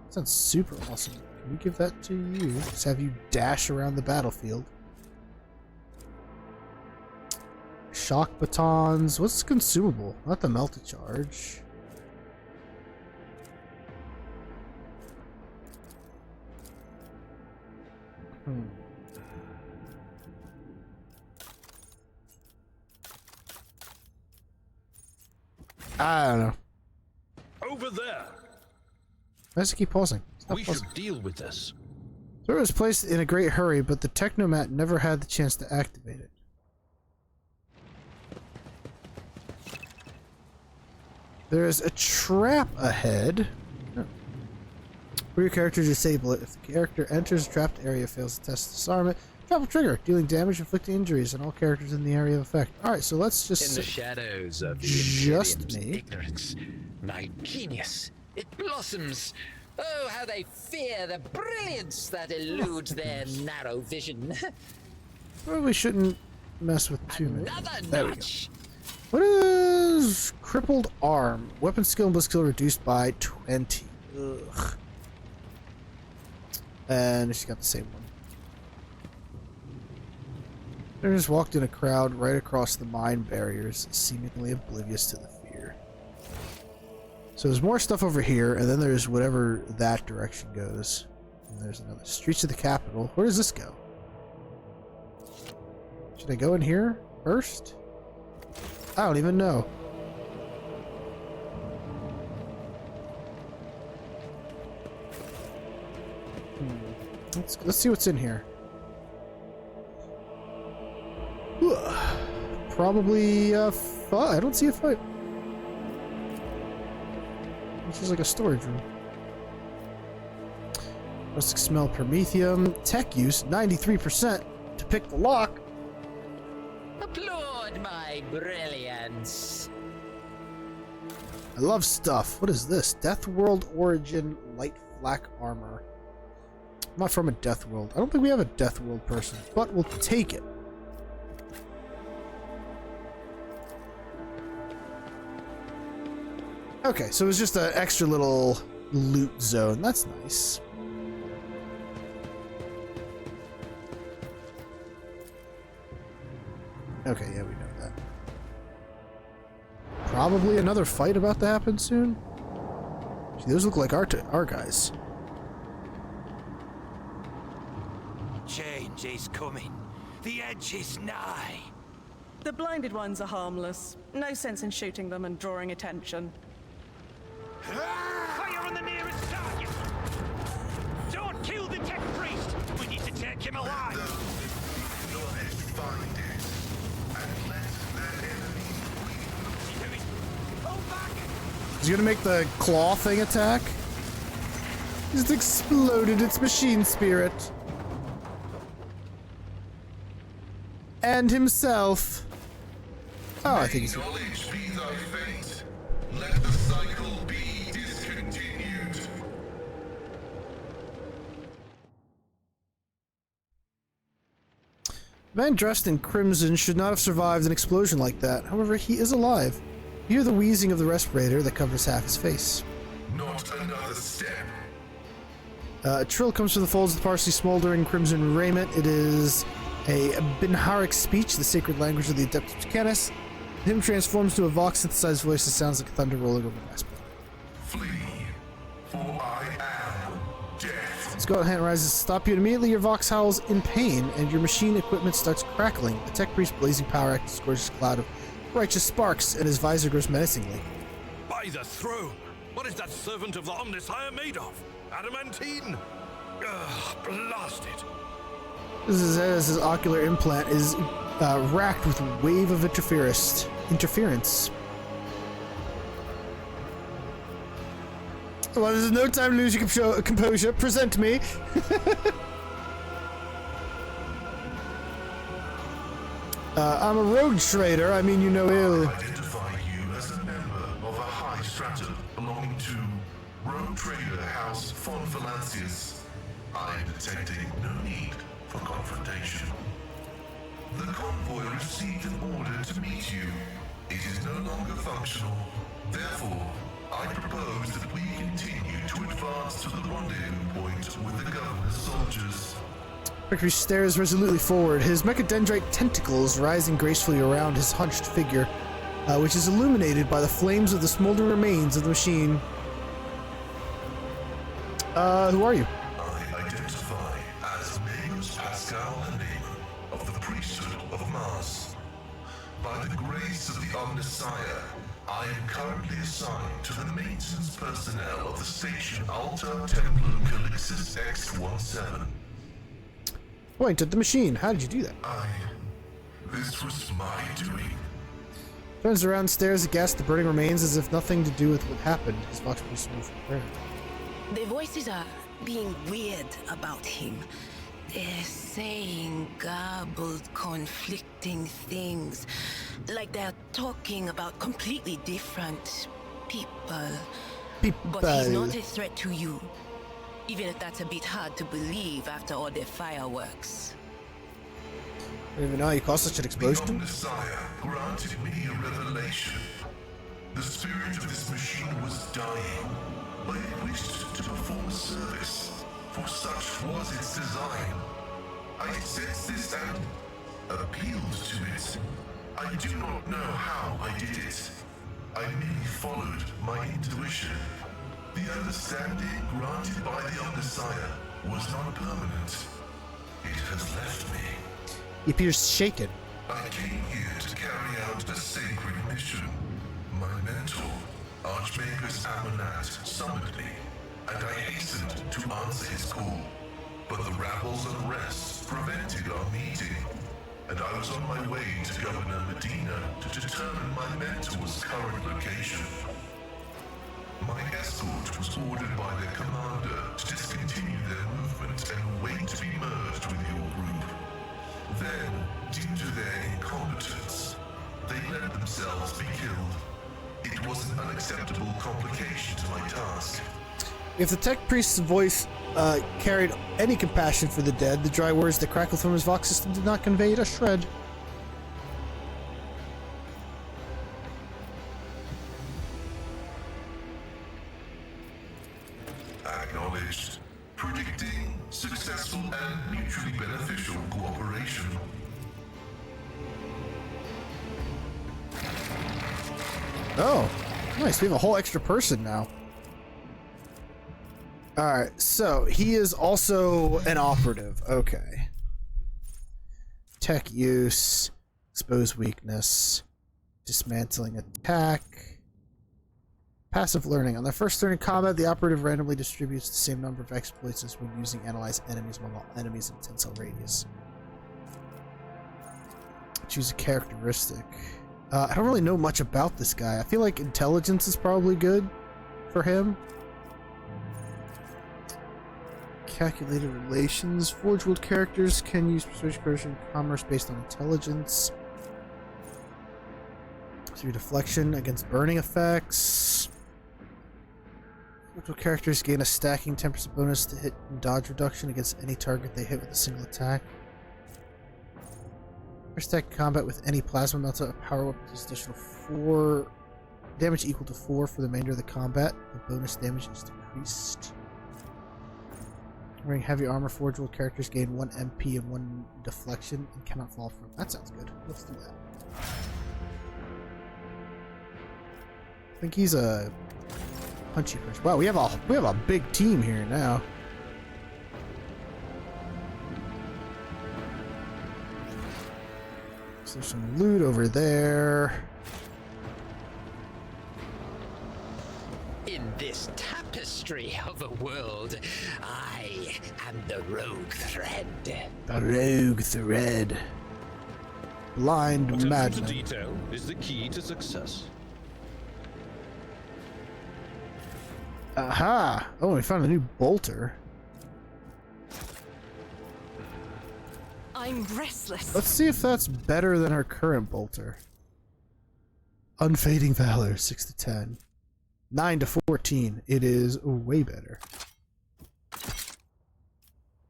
Sounds super awesome. Can we give that to you? Just have you dash around the battlefield. Shock batons. What's consumable? Not the melted charge. I don't know. Over there. Why does it keep pausing? We should deal with this. Thor was placed in a great hurry, but the Technomat never had the chance to activate it. There is a trap ahead. For your character to disable it. If the character enters a trapped area, fails to test disarmament, trap will trigger, dealing damage, inflicting injuries on all characters in the area of effect. Alright, so let's just... In the shadows of the just Imperium's me. ignorance, my genius, it blossoms. Oh, how they fear the brilliance that eludes their narrow vision. Well, we shouldn't mess with too many. Another There we go. notch. What is crippled arm? Weapon skill and blitz skill reduced by 20. Ugh. And she's got the same one. They just walked in a crowd right across the mine barriers, seemingly oblivious to the fear. So there's more stuff over here, and then there's whatever that direction goes. And there's another. Streets of the capital. Where does this go? Should I go in here first? I don't even know. Let's see what's in here. Probably a fight. I don't see a fight. This is like a storage room. Rustic smell promethium. Tech use 93% to pick the lock. Applaud my brilliance. I love stuff. What is this? Death World Origin Light Flak Armor. I'm not from a Death World. I don't think we have a Death World person, but we'll take it. Okay, so it was just an extra little loot zone. That's nice. Okay, yeah, we know that. Probably another fight about to happen soon. See, those look like our guys. Change is coming. The edge is nigh. The blinded ones are harmless. No sense in shooting them and drawing attention. Fire on the nearest target! Don't kill the tech priest! We need to take him alive! He's gonna make the claw thing attack. Just exploded its machine spirit. And himself. Oh, I think he's... Knowledge be thy fate. Let the cycle be discontinued. The man dressed in crimson should not have survived an explosion like that. However, he is alive. You hear the wheezing of the respirator that covers half his face. Not another step. Trill comes from the folds of the partially smoldering crimson raiment. It is a Binharic speech, the sacred language of the Adeptus Canis. Him transforms to a Vox synthesized voice that sounds like thunder rolling over grass. Flee, for I am death. Scarlet Hand rises to stop you, and immediately your Vox howls in pain, and your machine equipment starts crackling. The tech priest's blazing power acts as a gorgeous cloud of righteous sparks, and his visor grows menacingly. By the throne! What is that servant of the Omnissiah made of? Adamantine? Ugh, blast it! His ocular implant is racked with a wave of interference. Well, there's no time to lose your composure. Present me. I'm a rogue trader. I mean, you know ill. Identify you as a member of a high stratum belonging to Rogue Trader House von Valancius. I am detecting no need for confrontation. The convoy received an order to meet you. It is no longer functional. Therefore, I propose that we continue to advance to the rendezvous point with the governor's soldiers. Victory stares resolutely forward, his mechadendrite tentacles rising gracefully around his hunched figure, which is illuminated by the flames of the smoldering remains of the machine. Who are you? I identify as Magus Pascal Hanema of the priesthood of Mars. By the grace of the Omnissiah, I am currently assigned to the maintenance personnel of the station Alta Templum Calixis X-17. Point at the machine. How did you do that? This was my doing. Turns around, stares aghast at the burning remains as if nothing to do with what happened. His Vox priest moves from prayer. The voices are being weird about him. They're saying garbled, conflicting things. Like they're talking about completely different people. But he's not a threat to you. Even if that's a bit hard to believe after all the fireworks. I don't even know how you caused such an explosion. The Messiah granted me a revelation. The spirit of this machine was dying. But it wished to perform a service, for such was its design. I sensed this and appealed to it. I do not know how I did it. I merely followed my intuition. The understanding granted by the Omnissiah was not permanent. It has left me. He appears shaken. I came here to carry out a sacred mission. My mentor, Archmagus Amonat, summoned me, and I hastened to answer his call. But the rabble's unrest prevented our meeting, and I was on my way to Governor Medina to determine my mentor's current location. My escort was ordered by their commander to discontinue their movement and wait to be merged with your group. Then, due to their incompetence, they let themselves be killed. It was an unacceptable complication to my task. If the tech priest's voice carried any compassion for the dead, the dry words that crackled from his Vox system did not convey it a shred. Acknowledged. Predicting successful and mutually beneficial cooperation. Oh, nice. We have a whole extra person now. Alright, so he is also an operative. Okay. Tech use, expose weakness, dismantling attack, passive learning. On their first turn in combat, the operative randomly distributes the same number of exploits as when using analyze enemies among all enemies in 10 cell radius. Choose a characteristic. I don't really know much about this guy. I feel like intelligence is probably good for him. Calculated relations. Forge World characters can use persuasion commerce based on intelligence. Through deflection against burning effects. Forge World characters gain a stacking 10% bonus to hit and dodge reduction against any target they hit with a single attack. First attack combat with any plasma melta, a power weapon does additional 4 damage equal to 4 for the remainder of the combat. The bonus damage is decreased. Wearing heavy armor, forgeable characters gain 1 MP and 1 deflection and cannot fall from. That sounds good. Let's do that. I think he's a punchy person. Wow, we have a big team here now. So there's some loot over there. In this tapestry of a world, I am the rogue thread. The rogue thread. Blind Attention madman. to detail is the key to success. Aha! Oh, we found a new bolter. I'm restless. Let's see if that's better than our current bolter. Unfading Valor, 6 to 10. 9 to 14. It is way better.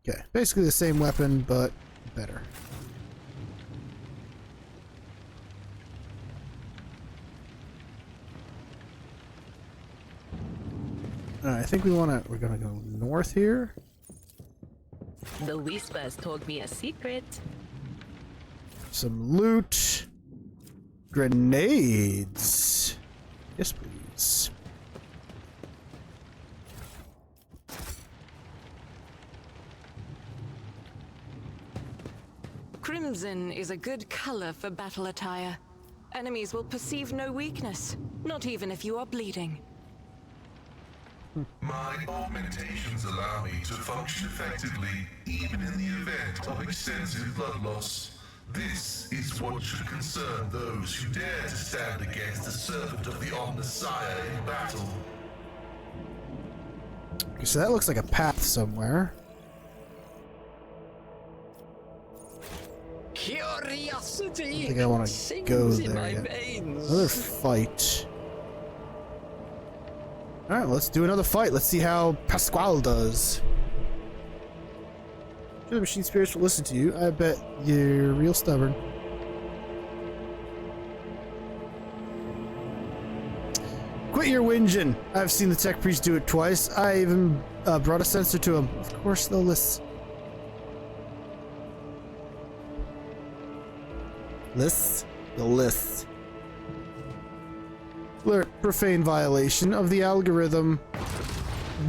Okay, basically the same weapon, but better. Alright, I think we're gonna go north here. The Whispers told me a secret. Some loot. Grenades. Yes, please. Crimson is a good color for battle attire. Enemies will perceive no weakness, not even if you are bleeding. My augmentations allow me to function effectively, even in the event of extensive blood loss. This is what should concern those who dare to stand against the servant of the Omnissiah in battle. Okay, so that looks like a path somewhere. Curiosity. I don't think I want to go there yet. Another fight. Alright, let's do another fight. Let's see how Pasquale does. Sure, the machine spirits will listen to you. I bet you're real stubborn. Quit your whinging. I've seen the tech priest do it twice. I even brought a sensor to him. Of course they'll listen. Lists? The lists. Alert, profane violation of the algorithm.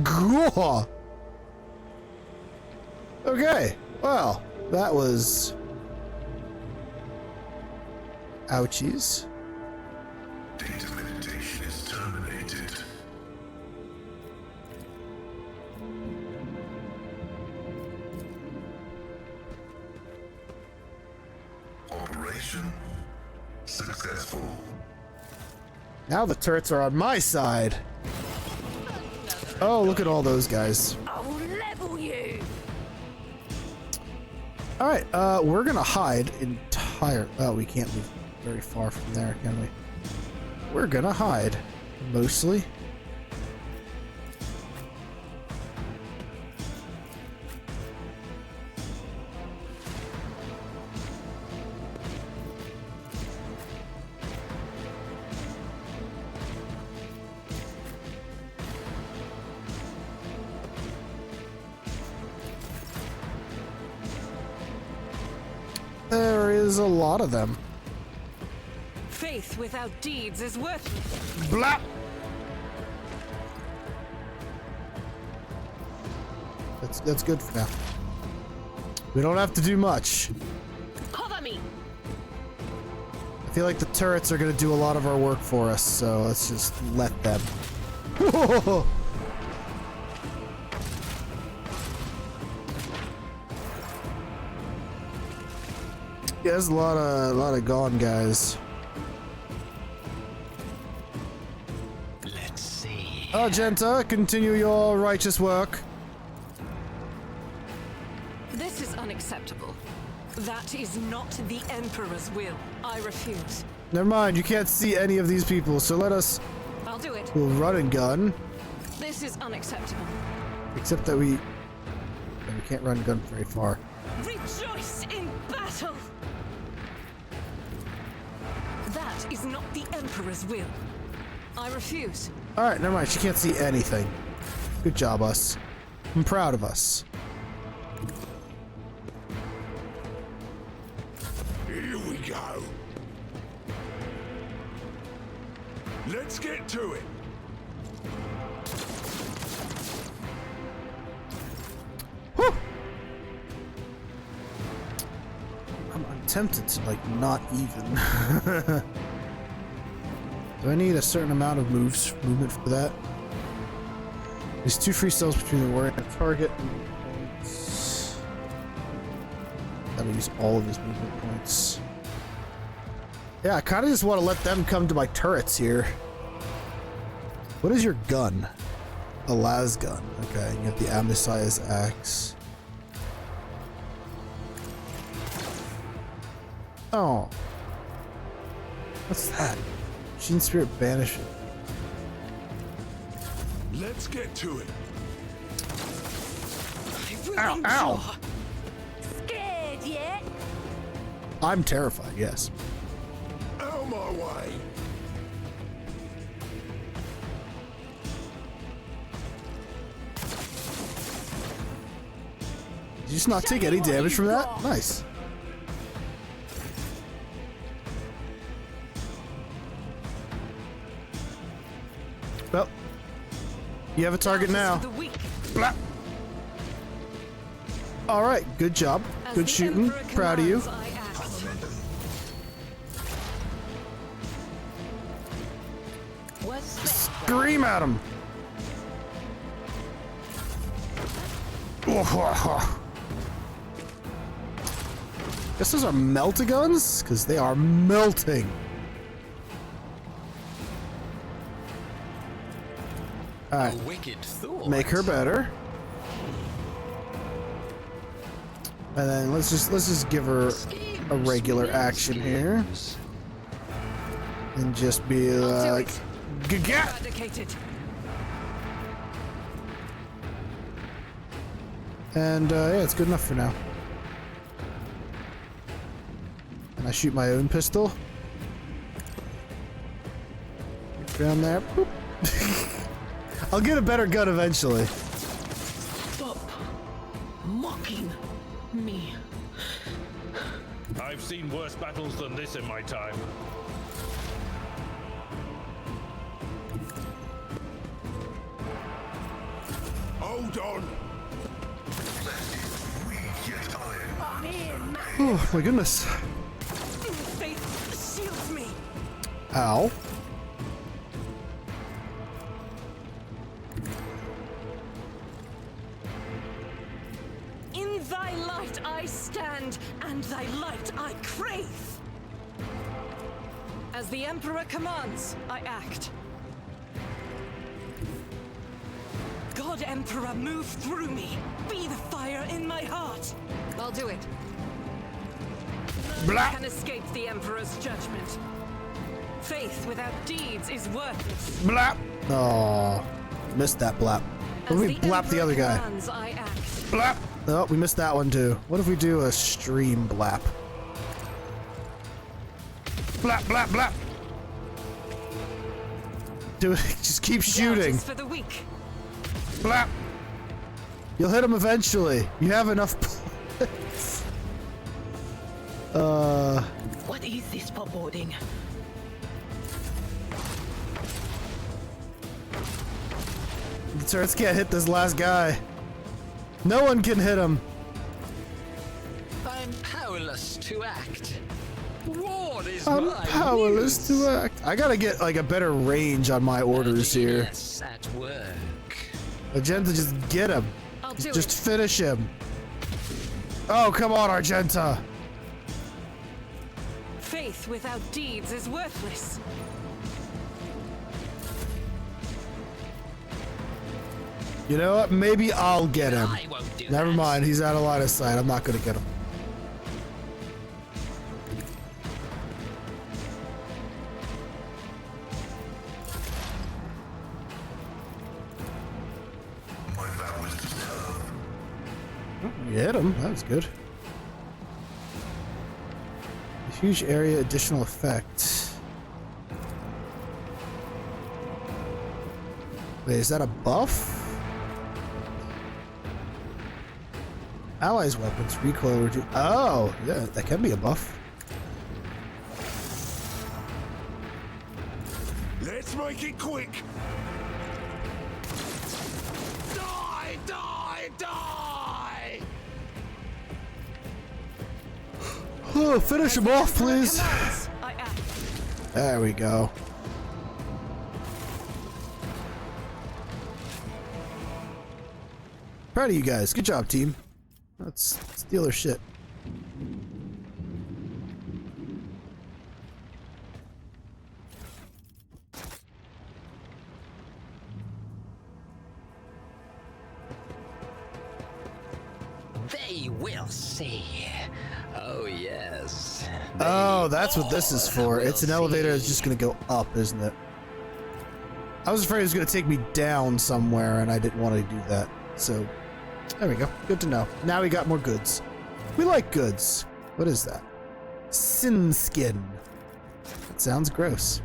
Gah! Okay, well, that was... ouchies. Data meditation is terminated. Operation successful. Now the turrets are on my side. Oh, look at all those guys. I'll level you. Alright, we're gonna hide entire... Oh, we can't move very far from there, can we? We're gonna hide, mostly. There is a lot of them. Faith without deeds is worthless. Blah! That's good for now. We don't have to do much. Cover me. I feel like the turrets are gonna do a lot of our work for us, so let's just let them. Yeah, there's a lot of gone guys. Let's see. Argenta, continue your righteous work. This is unacceptable. That is not the Emperor's will. I refuse. Never mind, you can't see any of these people, so let us... I'll do it. We'll run and gun. This is unacceptable. Except that we can't run and gun very far. Rejoice in battle! That is not the Emperor's will. I refuse. Alright, never mind, she can't see anything. Good job, us. I'm proud of us. Let's get to it. Whew. I'm tempted to like not even. Do I need a certain amount of movement for that? There's 2 free cells between the warrior and target. That'll use all of his movement points. Yeah, I kind of just want to let them come to my turrets here. What is your gun? A las gun. Okay, you have the Amnesiah's axe. Oh. What's that? Sheen Spirit Banish. Let's get to it. Ow, ow! Scared yet? I'm terrified, yes. Out of my way. Did you just not take any damage from that? Nice. Well, you have a target now. Blah. All right, good job. Good shooting. Proud of you. Scream at him. Guess those are melt-a-guns? Because they are melting. Alright. Make her better. And then let's just give her a regular action here. And just be like Gagat! And yeah, it's good enough for now. And I shoot my own pistol. Down there. Boop. I'll get a better gun eventually. Stop mocking me. I've seen worse battles than this in my time. Hold on. Oh my goodness. Faith shields me. Ow. In thy light I stand, and thy light I crave. As the Emperor commands, I act. God Emperor, move through me. Be the fire in my heart. I'll do it. None can escape the Emperor's judgment. Faith without deeds is worthless. Blap. Oh, missed that blap. What if we blap the other guy? Blap. Oh, we missed that one too. What if we do a stream blap? Blap, blap, blap. Do it. Just keep shooting. For the weak. Blap. You'll hit him eventually. You have enough bullets. What is this foreboding? The turrets can't hit this last guy. No one can hit him. I'm powerless to act. What is I'm my powerless use? to act. I gotta get like a better range on my orders here. Yes, at work. Argenta, just get him. Just finish him. Oh, come on, Argenta. Faith without deeds is worthless. You know what? Maybe I'll get him. I won't do Never that. mind. He's out of line of sight. I'm not gonna get him. You hit him. That was good. A huge area additional effect. Wait, is that a buff? Allies' weapons recoil reduce. Oh, yeah, that can be a buff. Let's move. Strike it quick! Die! Die! Die! Oh, finish him off, please. There we go. Proud of you guys. Good job, team. Let's steal their shit. They will see. Oh, yes. Oh, that's what this is for. It's an elevator that's just gonna go up, isn't it? I was afraid it was gonna take me down somewhere, and I didn't want to do that. So, there we go. Good to know. Now we got more goods. We like goods. What is that? Sin skin. That sounds gross.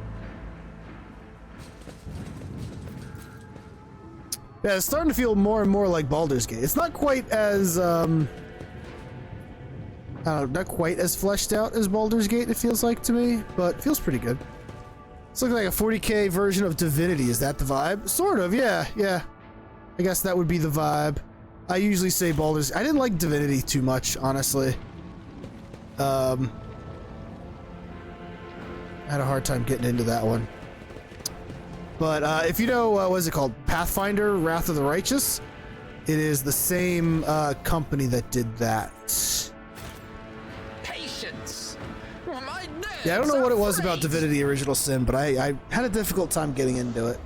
Yeah, it's starting to feel more and more like Baldur's Gate. It's not quite as, I don't know, not quite as fleshed out as Baldur's Gate, it feels like to me, but it feels pretty good. It's looking like a 40k version of Divinity. Is that the vibe? Sort of, yeah. I guess that would be the vibe. I usually say Baldur's... I didn't like Divinity too much, honestly. I had a hard time getting into that one. But if you know, what is it called? Pathfinder, Wrath of the Righteous? It is the same company that did that. Patience. Yeah, I don't know what it was about Divinity Original Sin, but I had a difficult time getting into it.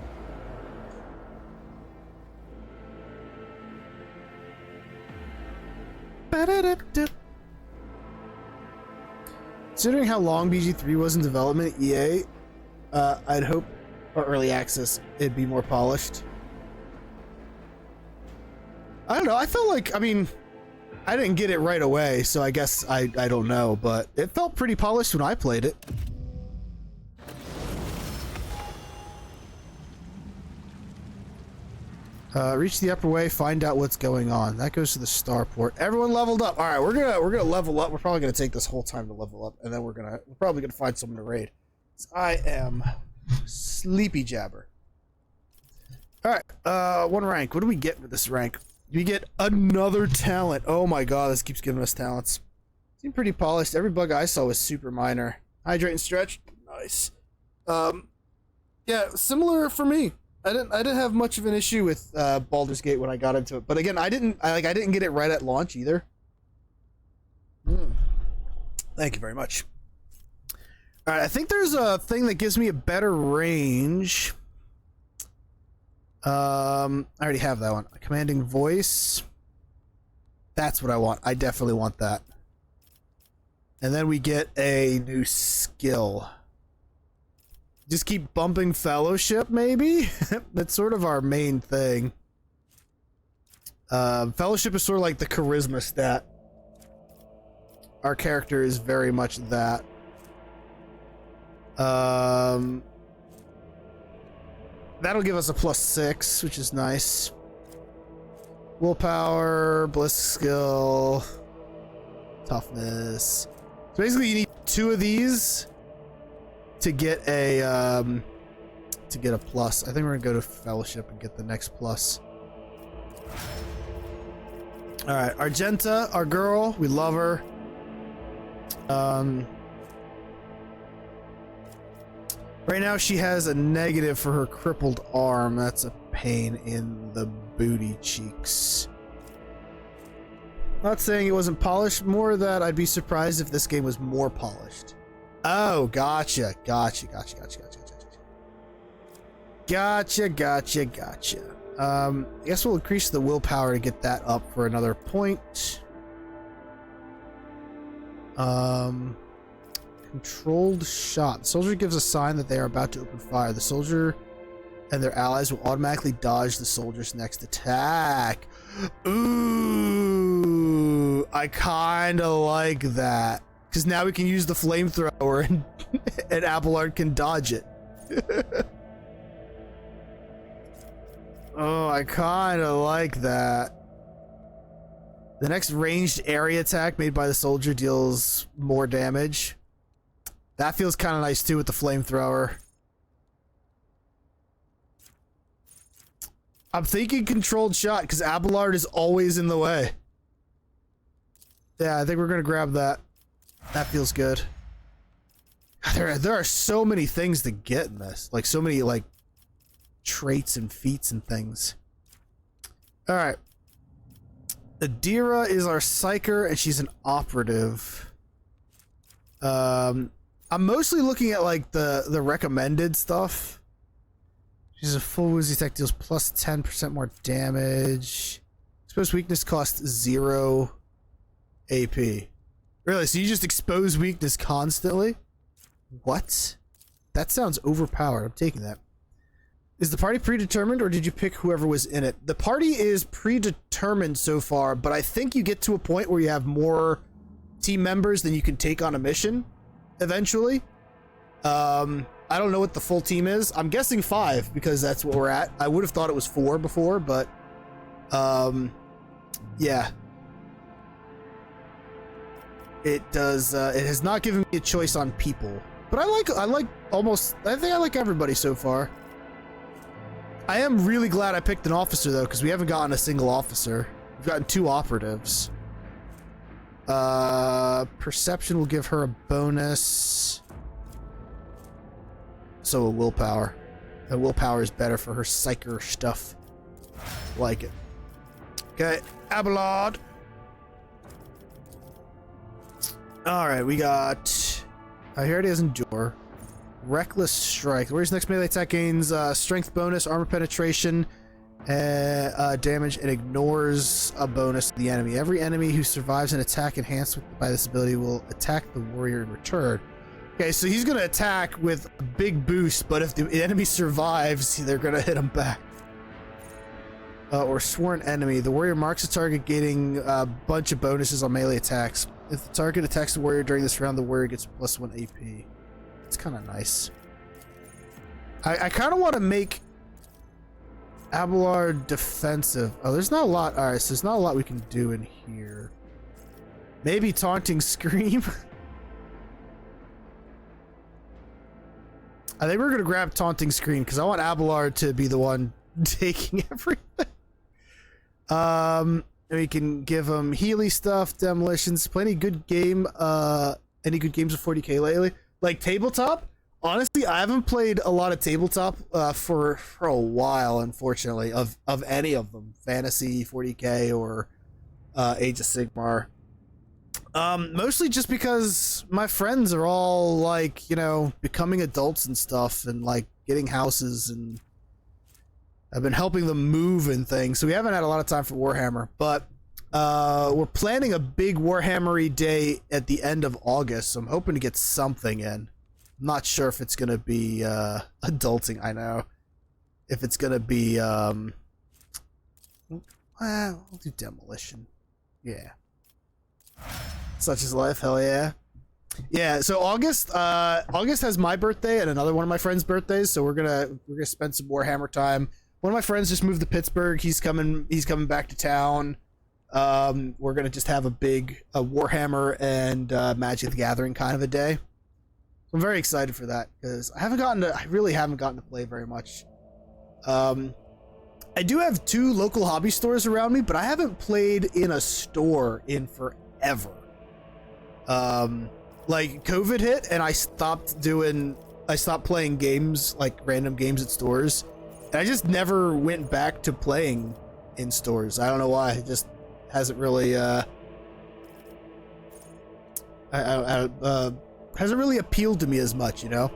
Considering how long BG3 was in development at EA, I'd hope, or early access, it'd be more polished. I don't know, I felt like, I mean, I didn't get it right away, so I guess I don't know, but it felt pretty polished when I played it. Reach the upper way, find out what's going on. That goes to the starport. Everyone leveled up. All right, we're gonna level up. We're probably gonna take this whole time to level up, and then we're probably gonna find someone to raid. I am sleepy jabber. All right, one rank. What do we get with this rank? We get another talent. Oh my god, this keeps giving us talents. Seem pretty polished. Every bug I saw was super minor. Hydrate and stretch. Nice. Yeah, similar for me. I didn't have much of an issue with Baldur's Gate when I got into it, but again, I didn't get it right at launch either. Thank you very much. All right, I think there's a thing that gives me a better range. I already have that one. Commanding voice. That's what I want. I definitely want that. And then we get a new skill. Just keep bumping fellowship, maybe? That's sort of our main thing. Fellowship is sort of like the charisma stat. Our character is very much that. That'll give us a +6, which is nice. Willpower, bliss skill, toughness. So basically you need 2 of these to get a plus. I think we're gonna go to fellowship and get the next plus. All right, Argenta, our girl, we love her. Right now she has a negative for her crippled arm. That's a pain in the booty cheeks. Not saying it wasn't polished, more that I'd be surprised if this game was more polished. Oh, gotcha. I guess we'll increase the willpower to get that up for another point. Controlled shot. The soldier gives a sign that they are about to open fire. The soldier and their allies will automatically dodge the soldier's next attack. Ooh, I kind of like that. Because now we can use the flamethrower and Abelard can dodge it. Oh, I kind of like that. The next ranged area attack made by the soldier deals more damage. That feels kind of nice too with the flamethrower. I'm thinking controlled shot because Abelard is always in the way. Yeah, I think we're gonna grab that. That feels good. There are so many things to get in this. Like so many like traits and feats and things. All right. Adira is our psyker and she's an operative. I'm mostly looking at like the recommended stuff. She's a full wounds attack, deals plus 10% more damage. Exposed weakness costs 0 AP. Really? So you just expose weakness constantly? What? That sounds overpowered. I'm taking that. Is the party predetermined or did you pick whoever was in it? The party is predetermined so far, but I think you get to a point where you have more team members than you can take on a mission eventually. I don't know what the full team is. I'm guessing 5 because that's what we're at. I would have thought it was 4 before, but yeah. It does it has not given me a choice on people. But I think I like everybody so far. I am really glad I picked an officer though, because we haven't gotten a single officer. We've gotten 2 operatives. Perception will give her a bonus. So a willpower. And willpower is better for her psyker stuff. Like it. Okay, Abelard. Alright, we got... I hear it is Endure. Reckless Strike. Where's next melee attack gains strength bonus, armor penetration, damage, and ignores a bonus to the enemy. Every enemy who survives an attack enhanced by this ability will attack the warrior in return. Okay, so he's gonna attack with a big boost, but if the enemy survives, they're gonna hit him back. Or sworn enemy. The warrior marks a target, gaining a bunch of bonuses on melee attacks. If the target attacks the warrior during this round, the warrior gets plus 1 AP. It's kind of nice. I kind of want to make Abelard defensive. Oh, there's not a lot. All right, so there's not a lot we can do in here. Maybe taunting scream. I think we're gonna grab taunting scream because I want Abelard to be the one taking everything. We can give him Healy stuff, demolitions. Play any good game? Any good games of 40k lately? Like tabletop? Honestly, I haven't played a lot of tabletop for a while, unfortunately. Of any of them, fantasy, 40k, or Age of Sigmar. Mostly just because my friends are all like, you know, becoming adults and stuff, and like getting houses, and I've been helping them move and things, so we haven't had a lot of time for Warhammer. But we're planning a big Warhammery day at the end of August, so I'm hoping to get something in. I'm not sure if it's gonna be adulting. I know if it's gonna be we'll do demolition. Yeah. Such is life, hell yeah. Yeah, so August has my birthday and another one of my friends' birthdays, so we're gonna spend some Warhammer time. One of my friends just moved to Pittsburgh. He's coming back to town. We're gonna just have a big Warhammer and Magic the Gathering kind of a day. I'm very excited for that because I really haven't gotten to play very much. I do have 2 local hobby stores around me, but I haven't played in a store in forever. Like COVID hit and I stopped playing games, like random games at stores, and I just never went back to playing in stores. I don't know why. It just hasn't really hasn't really appealed to me as much, you know.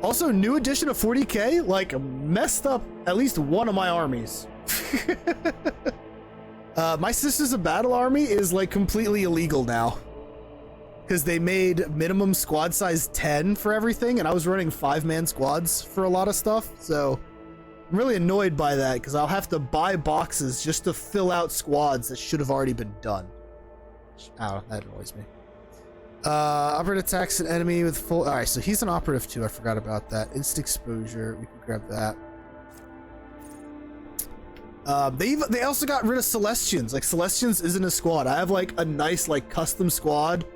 Also, new edition of 40k like messed up at least one of my armies. My Sisters of Battle army is like completely illegal now because they made minimum squad size 10 for everything, and I was running 5-man squads for a lot of stuff, so I'm really annoyed by that because I'll have to buy boxes just to fill out squads that should have already been done. Oh, that annoys me. Operative attacks an enemy with full... Alright, so he's an operative too. I forgot about that. Instant exposure. We can grab that. They also got rid of Celestians. Like, Celestians isn't a squad. I have, like, a nice, like, custom squad.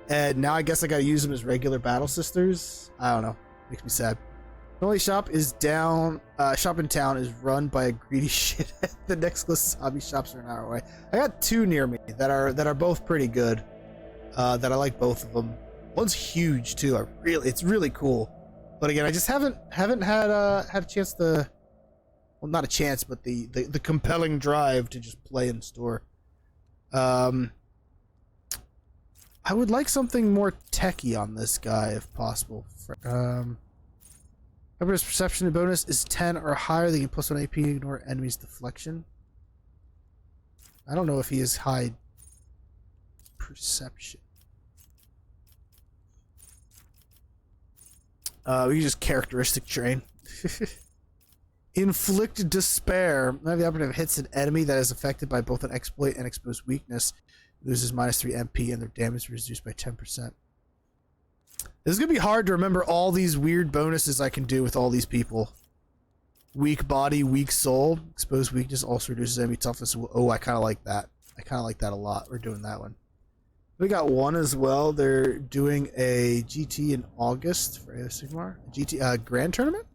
And now I guess I gotta use them as regular Battle Sisters. I don't know. Makes me sad. The only shop is down. Shop in town is run by a greedy shithead. The next closest hobby shops are an hour away. I got two near me that are both pretty good. That I like both of them. One's huge too. It's really cool. But again, I just haven't had a chance to. Well, not a chance, but the compelling drive to just play in store. I would like something more techy on this guy if possible. Everybody's perception bonus is 10 or higher. They can +1 AP, ignore enemies' deflection. I don't know if he has high perception. We can just characteristic train. Inflict despair. Now the operative hits an enemy that is affected by both an exploit and exposed weakness. Loses -3 MP and their damage is reduced by 10%. This is going to be hard to remember all these weird bonuses I can do with all these people. Weak body, weak soul. Exposed weakness also reduces enemy toughness. Oh, I kind of like that. I kind of like that a lot. We're doing that one. We got one as well. They're doing a GT in August for AO Sigmar. GT Grand Tournament?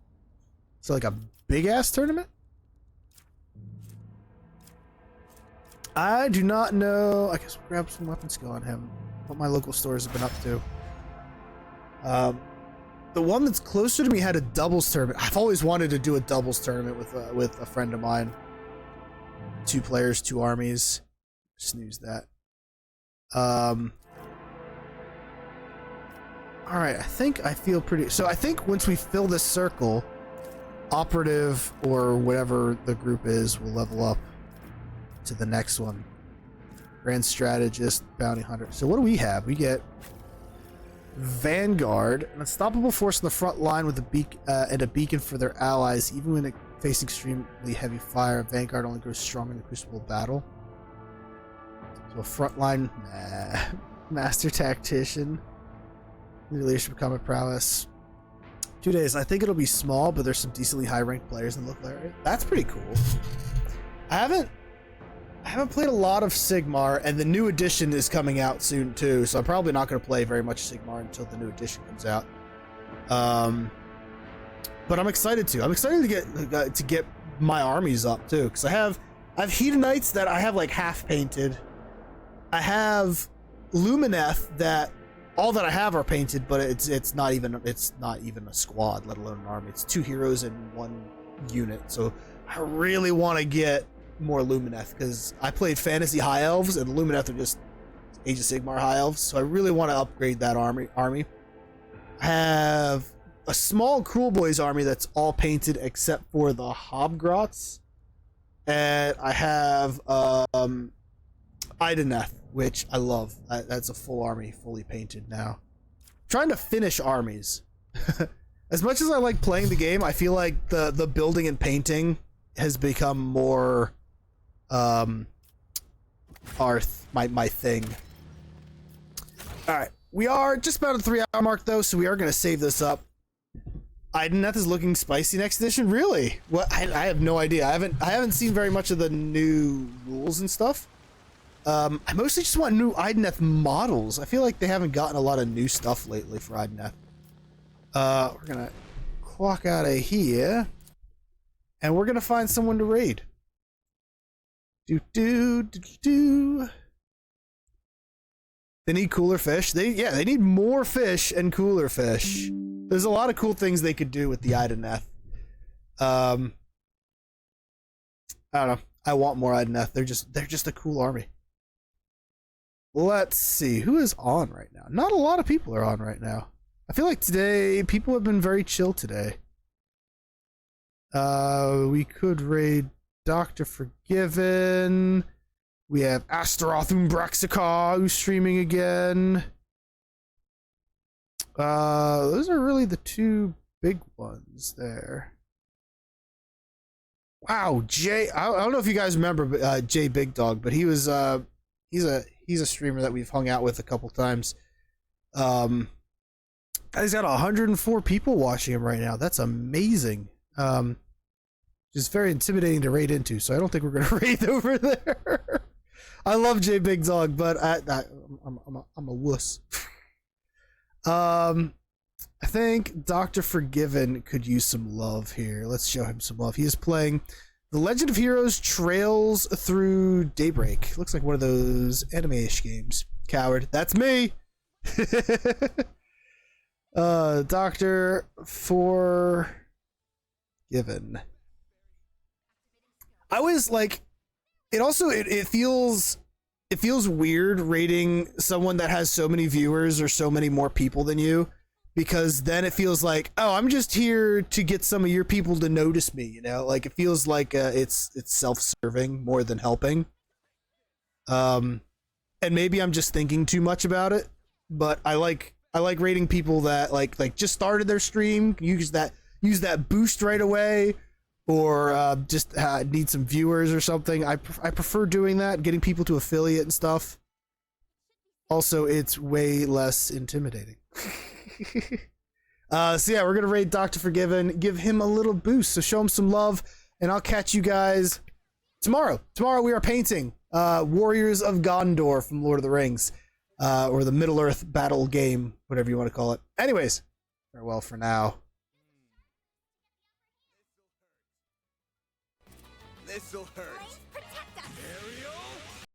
So like a big-ass tournament? I do not know. I guess we'll grab some weapon skill on him. What my local stores have been up to. The one that's closer to me had a doubles tournament. I've always wanted to do a doubles tournament with a friend of mine. 2 players, 2 armies. Snooze that. All right, I think I feel pretty. So I think once we fill this circle, operative or whatever the group is will level up to the next one. Grand strategist, bounty hunter. So what do we have? We get Vanguard, an unstoppable force in the front line with a beacon for their allies, even when facing extremely heavy fire. Vanguard only grows strong in the crucible battle. So a frontline, master tactician, leadership, combat prowess. 2 days. I think it'll be small, but there's some decently high ranked players in the local area. That's pretty cool. I haven't played a lot of Sigmar, and the new edition is coming out soon too, so I'm probably not going to play very much Sigmar until the new edition comes out. But I'm excited to. I'm excited to get my armies up too, because I have Hedonites that I have like half painted. I have Lumineth that all that I have are painted, but it's not even a squad, let alone an army. It's 2 heroes and 1 unit. So I really want to get more Lumineth, because I played Fantasy High Elves and Lumineth are just Age of Sigmar High Elves, so I really want to upgrade that army. I have a small Cruel Boys army that's all painted except for the Hobgrots, and I have Ideneth, which I love. That's a full army, fully painted now. I'm trying to finish armies. As much as I like playing the game, I feel like the building and painting has become more my thing. All right, we are just about at the 3-hour mark though, so we are going to save this up. Ideneth is looking spicy next edition. Really? What? I have no idea. I haven't seen very much of the new rules and stuff. I mostly just want new Ideneth models. I feel like they haven't gotten a lot of new stuff lately for Ideneth. We're gonna clock out of here, and we're gonna find someone to raid. They need cooler fish. They need more fish and cooler fish. There's a lot of cool things they could do with the Ideneth. I don't know. I want more Ideneth. They're just a cool army. Let's see who is on right now. Not a lot of people are on right now. I feel like today people have been very chill today. We could raid Dr. Forgiven. We have Astaroth Umbraxica who's streaming again. Those are really the 2 big ones there. Wow, Jay. I don't know if you guys remember Jay Big Dog, but he was he's a streamer that we've hung out with a couple times. He's got 104 people watching him right now. That's amazing. Just very intimidating to raid into, so I don't think we're gonna raid over there. I love J Big Dog, but I'm a wuss. I think Dr. Forgiven could use some love here. Let's show him some love. He is playing The Legend of Heroes Trails Through Daybreak. Looks like one of those anime-ish games. Coward. That's me! Dr. Forgiven. I was like, it feels weird rating someone that has so many viewers or so many more people than you, because then it feels like, oh, I'm just here to get some of your people to notice me, you know? Like, it feels like it's self-serving more than helping. And maybe I'm just thinking too much about it, but I like rating people that like just started their stream, use that boost right away, or just need some viewers or something. I prefer doing that, getting people to affiliate and stuff. Also, it's way less intimidating. So yeah, we're gonna raid Dr. Forgiven, give him a little boost, so show him some love, and I'll catch you guys tomorrow. Tomorrow we are painting Warriors of Gondor from Lord of the Rings, or the Middle-earth battle game, whatever you want to call it. Anyways, farewell for now. This'll hurt.